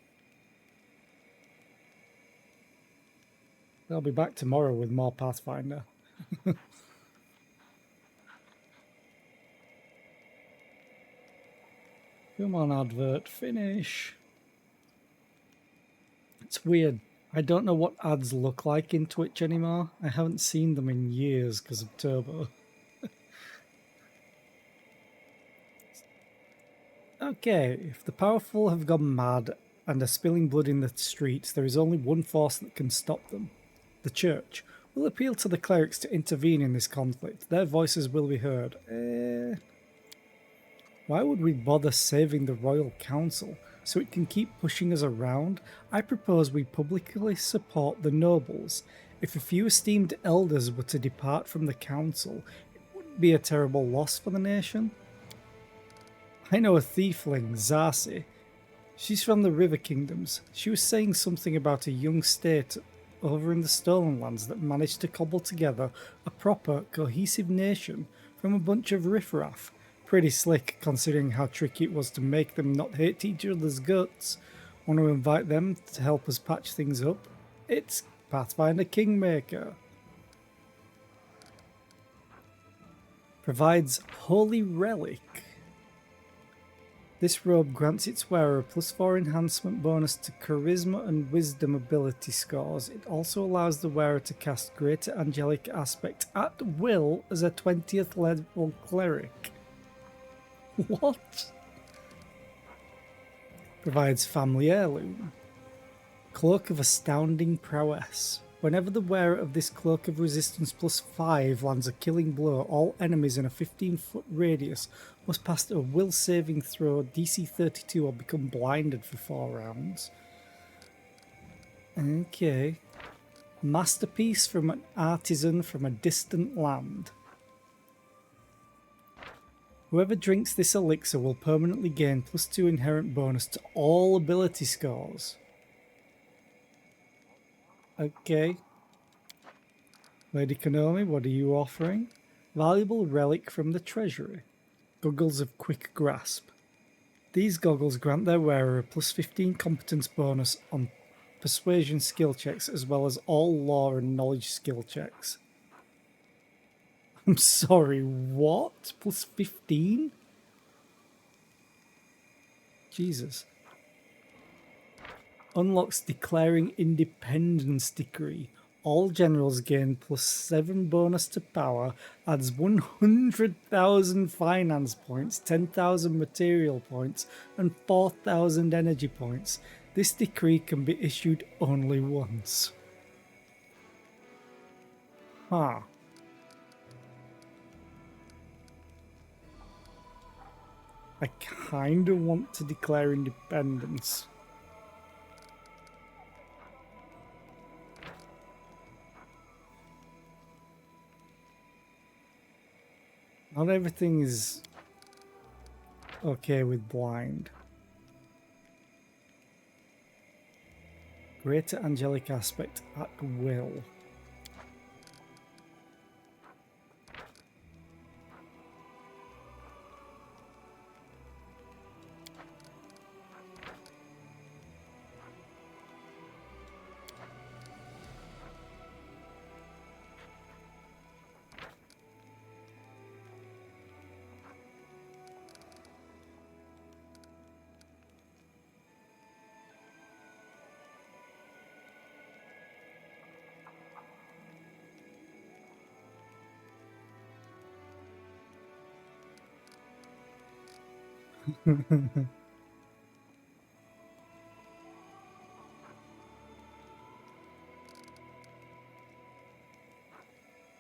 I'll be back tomorrow with more Pathfinder. Come on, advert, finish. It's weird. I don't know what ads look like in Twitch anymore. I haven't seen them in years because of Turbo. Okay, if the powerful have gone mad and are spilling blood in the streets, there is only one force that can stop them. The Church. We'll appeal to the clerics to intervene in this conflict. Their voices will be heard. Why would we bother saving the Royal Council? So it can keep pushing us around? I propose we publicly support the nobles. If a few esteemed elders were to depart from the council, it wouldn't be a terrible loss for the nation. I know a thiefling, Zarsi. She's from the River Kingdoms. She was saying something about a young state over in the Stolen Lands that managed to cobble together a proper, cohesive nation from a bunch of riffraff. Pretty slick, considering how tricky it was to make them not hate each other's guts. Want to invite them to help us patch things up? It's Pathfinder Kingmaker. Provides Holy Relic. This robe grants its wearer a +4 enhancement bonus to Charisma and Wisdom ability scores. It also allows the wearer to cast Greater Angelic Aspect at will as a 20th level cleric. What? Provides Family Heirloom. Cloak of Astounding Prowess. Whenever the wearer of this Cloak of Resistance +5 lands a killing blow, all enemies in a 15-foot radius must pass a will saving throw DC 32 or become blinded for 4 rounds. Okay. Masterpiece from an artisan from a distant land. Whoever drinks this elixir will permanently gain +2 inherent bonus to all ability scores. Okay. Lady Konomi, what are you offering? Valuable relic from the treasury. Goggles of Quick Grasp. These goggles grant their wearer a +15 competence bonus on persuasion skill checks as well as all law and knowledge skill checks. I'm sorry, what? +15? Jesus. Unlocks Declaring Independence Decree. All generals gain +7 bonus to power, adds 100,000 finance points, 10,000 material points, and 4,000 energy points. This decree can be issued only once. Huh. I kinda want to declare independence. Not everything is okay with blind. Greater Angelic Aspect at will.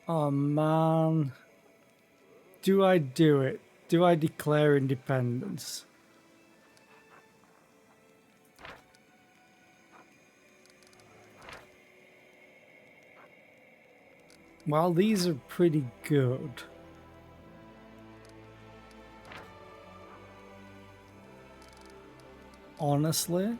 Oh man. Do I do it? Do I declare independence? Well, these are pretty good. Honestly.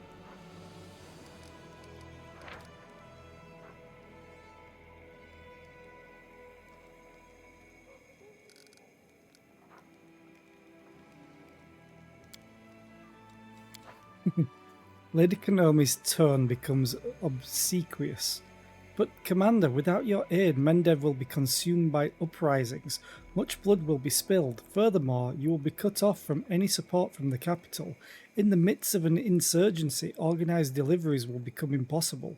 Lady Konomi's tone becomes obsequious. But, Commander, without your aid, Mendev will be consumed by uprisings. Much blood will be spilled. Furthermore, you will be cut off from any support from the capital. In the midst of an insurgency, organized deliveries will become impossible.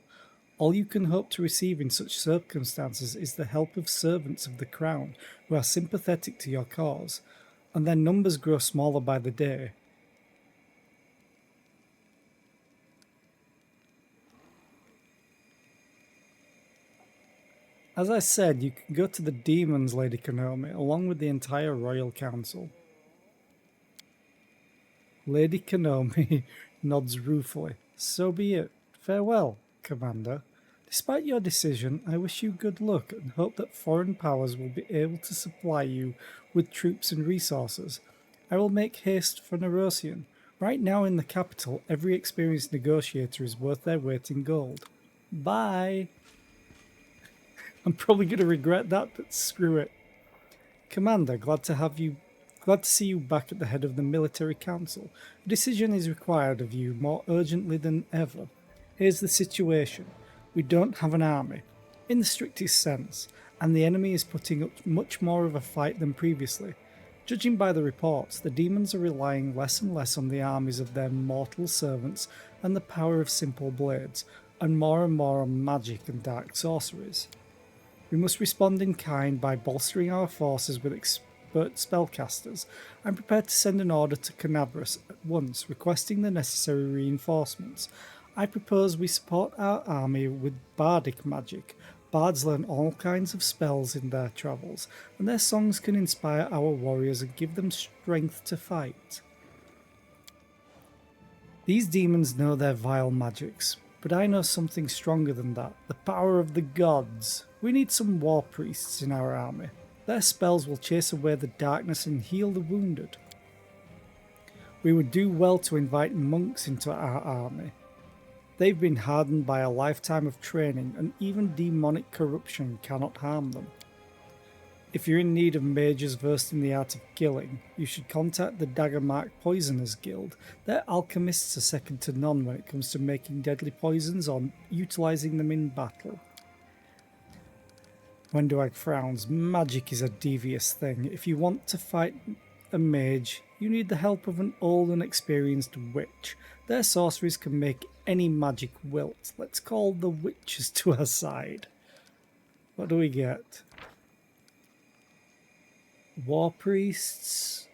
All you can hope to receive in such circumstances is the help of servants of the crown who are sympathetic to your cause, and their numbers grow smaller by the day. As I said, you can go to the demons, Lady Konomi, along with the entire Royal Council. Lady Konomi nods ruefully. So be it. Farewell, Commander. Despite your decision, I wish you good luck and hope that foreign powers will be able to supply you with troops and resources. I will make haste for Nerosian. Right now in the capital, every experienced negotiator is worth their weight in gold. Bye! I'm probably going to regret that, but screw it. Commander, glad to see you back at the head of the military council. A decision is required of you more urgently than ever. Here's the situation. We don't have an army, in the strictest sense, and the enemy is putting up much more of a fight than previously. Judging by the reports, the demons are relying less and less on the armies of their mortal servants and the power of simple blades, and more on magic and dark sorceries. We must respond in kind by bolstering our forces with expert spellcasters. I'm prepared to send an order to Canabras at once, requesting the necessary reinforcements. I propose we support our army with bardic magic. Bards learn all kinds of spells in their travels, and their songs can inspire our warriors and give them strength to fight. These demons know their vile magics, but I know something stronger than that, the power of the gods. We need some war priests in our army. Their spells will chase away the darkness and heal the wounded. We would do well to invite monks into our army. They've been hardened by a lifetime of training, and even demonic corruption cannot harm them. If you're in need of mages versed in the art of killing, you should contact the Daggermark Poisoners Guild. Their alchemists are second to none when it comes to making deadly poisons or utilising them in battle. Wenduag frowns. Magic is a devious thing. If you want to fight a mage, you need the help of an old and experienced witch. Their sorceries can make any magic wilt. Let's call the witches to our side. What do we get? War priests.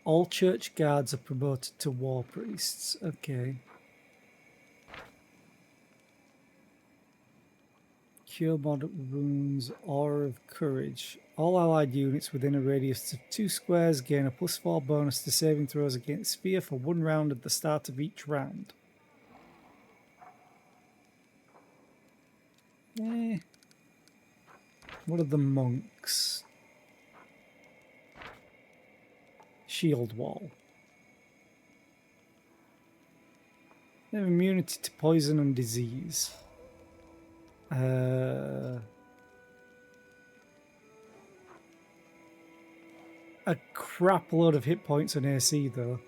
All church guards are promoted to war priests. Okay. Cure moderate wounds, Aura of Courage. All allied units within a radius of 2 squares gain a +4 bonus to saving throws against Sphere for 1 round at the start of each round. What are the monks? Shield wall. They have immunity to poison and disease. A crap load of hit points and AC though.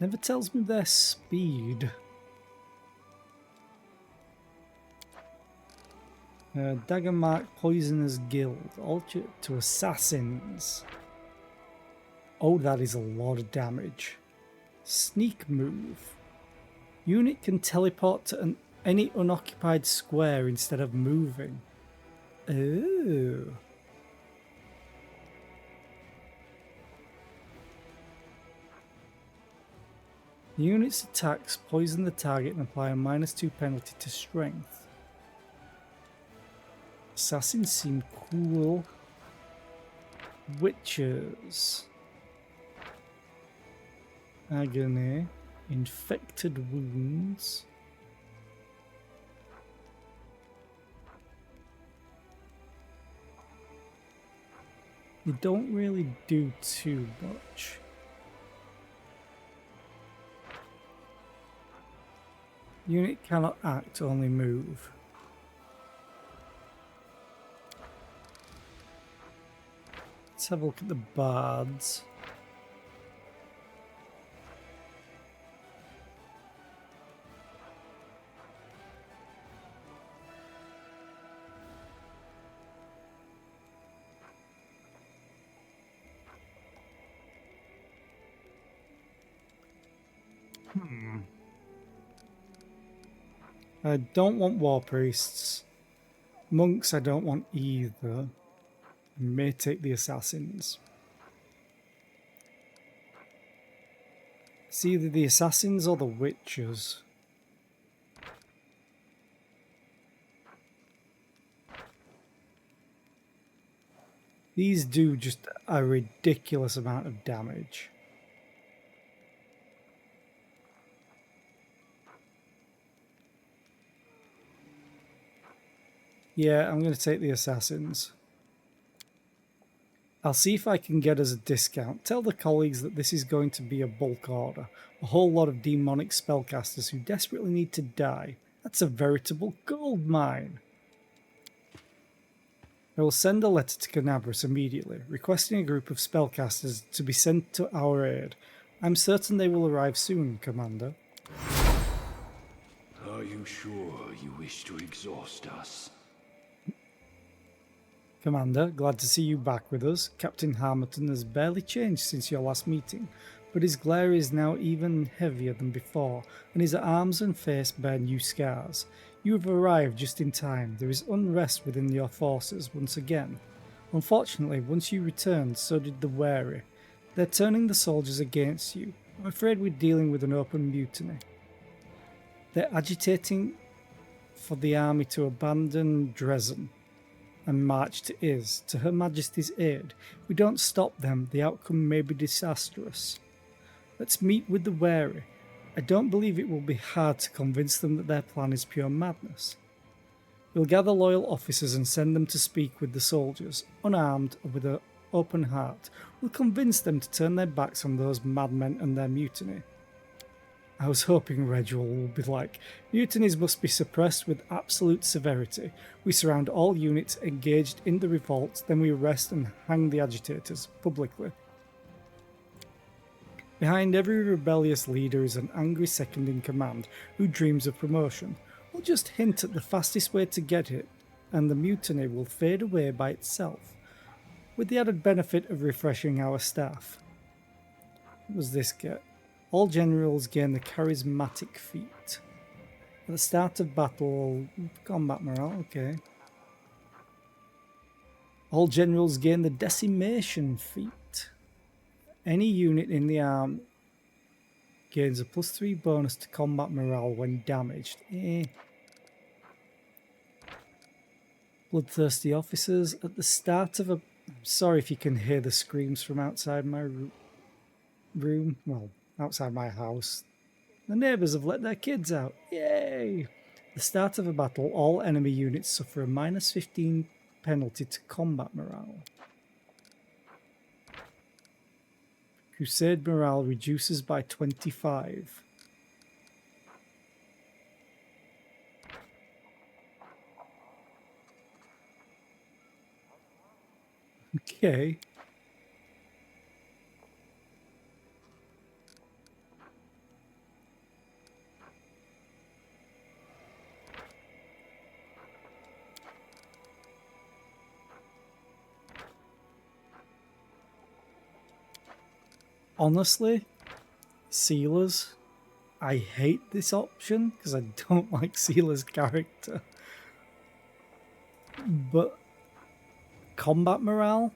Never tells me their speed. Daggermark Poisoners Guild. Alter to Assassins. Oh, that is a lot of damage. Sneak move. Unit can teleport to any unoccupied square instead of moving. Oh. The unit's attacks poison the target and apply a -2 penalty to strength. Assassins seem cool. Witches. Agony. Infected wounds. They don't really do too much. Unit cannot act, only move. Let's have a look at the bards. I don't want war priests. Monks I don't want either. I may take the assassins. It's either the assassins or the witches. These do just a ridiculous amount of damage. Yeah, I'm going to take the assassins. I'll see if I can get us a discount. Tell the colleagues that this is going to be a bulk order. A whole lot of demonic spellcasters who desperately need to die. That's a veritable gold mine. I will send a letter to Canabras immediately, requesting a group of spellcasters to be sent to our aid. I'm certain they will arrive soon, Commander. Are you sure you wish to exhaust us? Commander, glad to see you back with us. Captain Harmerton has barely changed since your last meeting, but his glare is now even heavier than before, and his arms and face bear new scars. You have arrived just in time. There is unrest within your forces once again. Unfortunately, once you returned, so did the wary. They're turning the soldiers against you. I'm afraid we're dealing with an open mutiny. They're agitating for the army to abandon Dresden and march to Iz, to Her Majesty's aid. If we don't stop them, the outcome may be disastrous. Let's meet with the wary. I don't believe it will be hard to convince them that their plan is pure madness. We'll gather loyal officers and send them to speak with the soldiers, unarmed and with an open heart. We'll convince them to turn their backs on those madmen and their mutiny. I was hoping Reginald would be like, mutinies must be suppressed with absolute severity. We surround all units engaged in the revolt, then we arrest and hang the agitators, publicly. Behind every rebellious leader is an angry second-in-command who dreams of promotion. We'll just hint at the fastest way to get it, and the mutiny will fade away by itself, with the added benefit of refreshing our staff. What does this get? All generals gain the charismatic feat. At the start of battle, combat morale, okay. All generals gain the decimation feat. Any unit in the army gains a +3 bonus to combat morale when damaged. Bloodthirsty officers at the start of a... I'm sorry if you can hear the screams from outside my room. Well, outside my house. The neighbours have let their kids out. Yay! At the start of a battle, all enemy units suffer a -15 penalty to combat morale. Crusade morale reduces by 25. Okay. Honestly, Sealers, I hate this option because I don't like Sealer's character. But combat morale,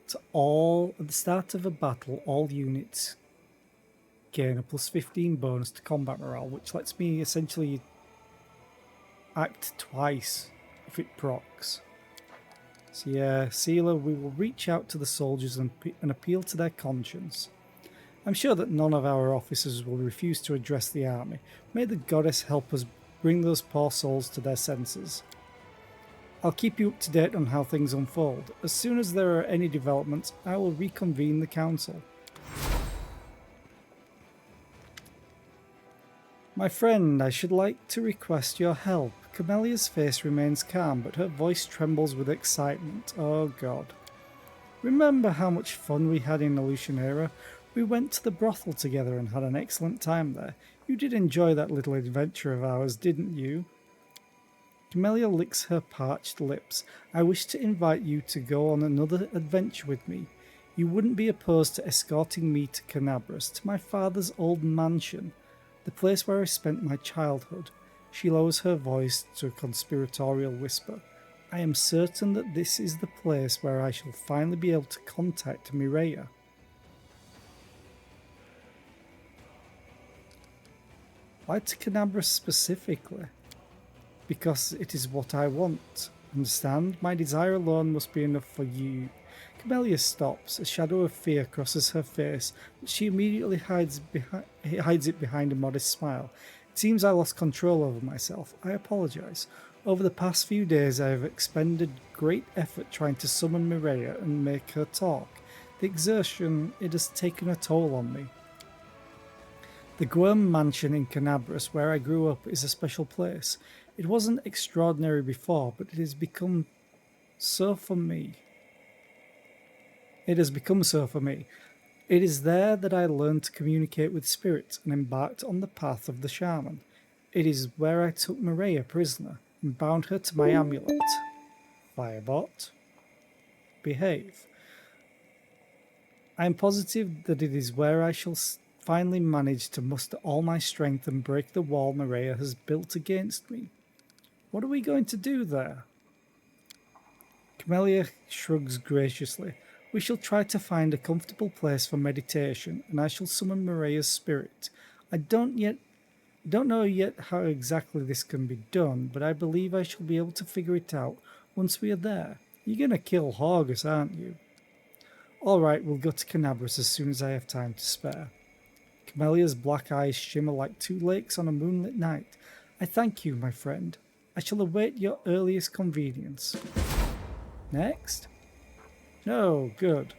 to all, at the start of a battle, all units gain a +15 bonus to combat morale, which lets me essentially act twice if it procs. So yeah, Sealer, we will reach out to the soldiers and appeal to their conscience. I'm sure that none of our officers will refuse to address the army. May the goddess help us bring those poor souls to their senses. I'll keep you up to date on how things unfold. As soon as there are any developments, I will reconvene the council. My friend, I should like to request your help. Camelia's face remains calm, but her voice trembles with excitement. Oh god. Remember how much fun we had in Illusionera? We went to the brothel together and had an excellent time there. You did enjoy that little adventure of ours, didn't you? Camellia licks her parched lips. I wish to invite you to go on another adventure with me. You wouldn't be opposed to escorting me to Canabras, to my father's old mansion. The place where I spent my childhood. She lowers her voice to a conspiratorial whisper. I am certain that this is the place where I shall finally be able to contact Mireia. Why to Canabra specifically? Because it is what I want. Understand? My desire alone must be enough for you. Camellia stops. A shadow of fear crosses her face, but she immediately hides it behind a modest smile. It seems I lost control over myself. I apologise. Over the past few days I have expended great effort trying to summon Mireia and make her talk. The exertion, it has taken a toll on me. The Guerm mansion in Canabras, where I grew up, is a special place. It wasn't extraordinary before, but it has become so for me. It has become so for me. It is there that I learned to communicate with spirits and embarked on the path of the shaman. It is where I took Mireia prisoner and bound her to my amulet. Firebot. Behave. I am positive that it is where I shall finally manage to muster all my strength and break the wall Mireia has built against me. What are we going to do there? Camellia shrugs graciously. We shall try to find a comfortable place for meditation, and I shall summon Mireia's spirit. I don't know yet how exactly this can be done, but I believe I shall be able to figure it out once we are there. You're going to kill Horgus, aren't you? All right, we'll go to Canabras as soon as I have time to spare. Camellia's black eyes shimmer like two lakes on a moonlit night. I thank you, my friend. I shall await your earliest convenience. Next? No, good.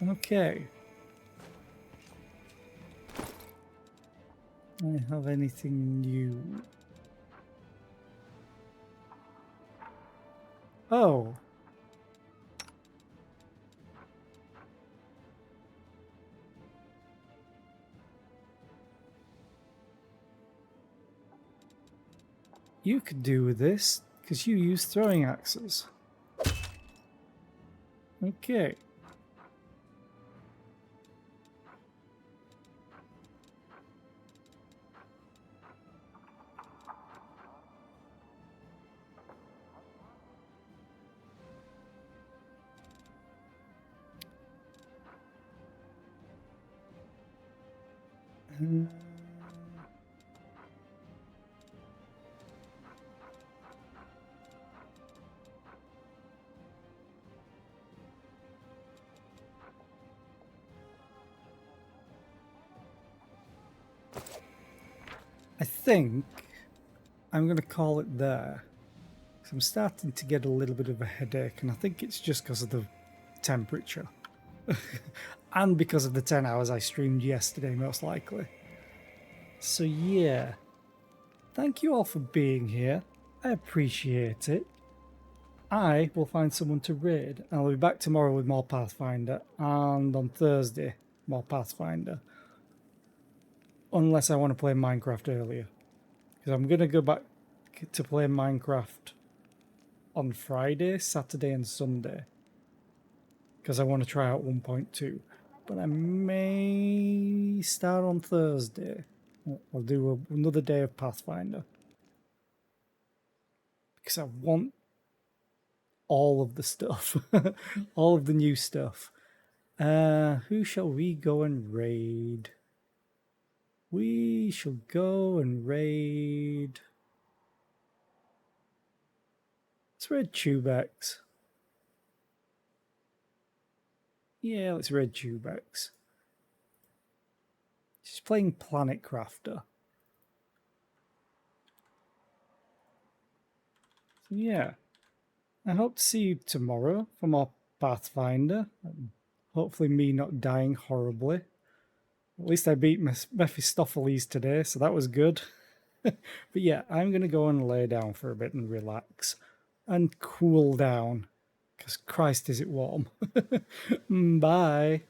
Okay. Do I have anything new? Oh. You could do with this, because you use throwing axes. Okay. I think I'm going to call it there. I'm starting to get a little bit of a headache, and I think it's just because of the temperature. And because of the 10 hours I streamed yesterday, most likely. So yeah, thank you all for being here. I appreciate it. I will find someone to raid, and I'll be back tomorrow with more Pathfinder, and on Thursday, more Pathfinder. Unless I want to play Minecraft earlier. Because I'm going to go back to play Minecraft on Friday, Saturday and Sunday. Because I want to try out 1.2. But I may start on Thursday. I'll do another day of Pathfinder. Because I want all of the stuff. All of the new stuff. Who shall we go and raid? We shall go and raid... Let's raid Tubex. Yeah, let's raid Tubex. She's playing Planet Crafter. So yeah. I hope to see you tomorrow for more Pathfinder. Hopefully me not dying horribly. At least I beat Mephistopheles today, so that was good. But yeah, I'm going to go and lay down for a bit and relax. And cool down. Because Christ is it warm. Bye.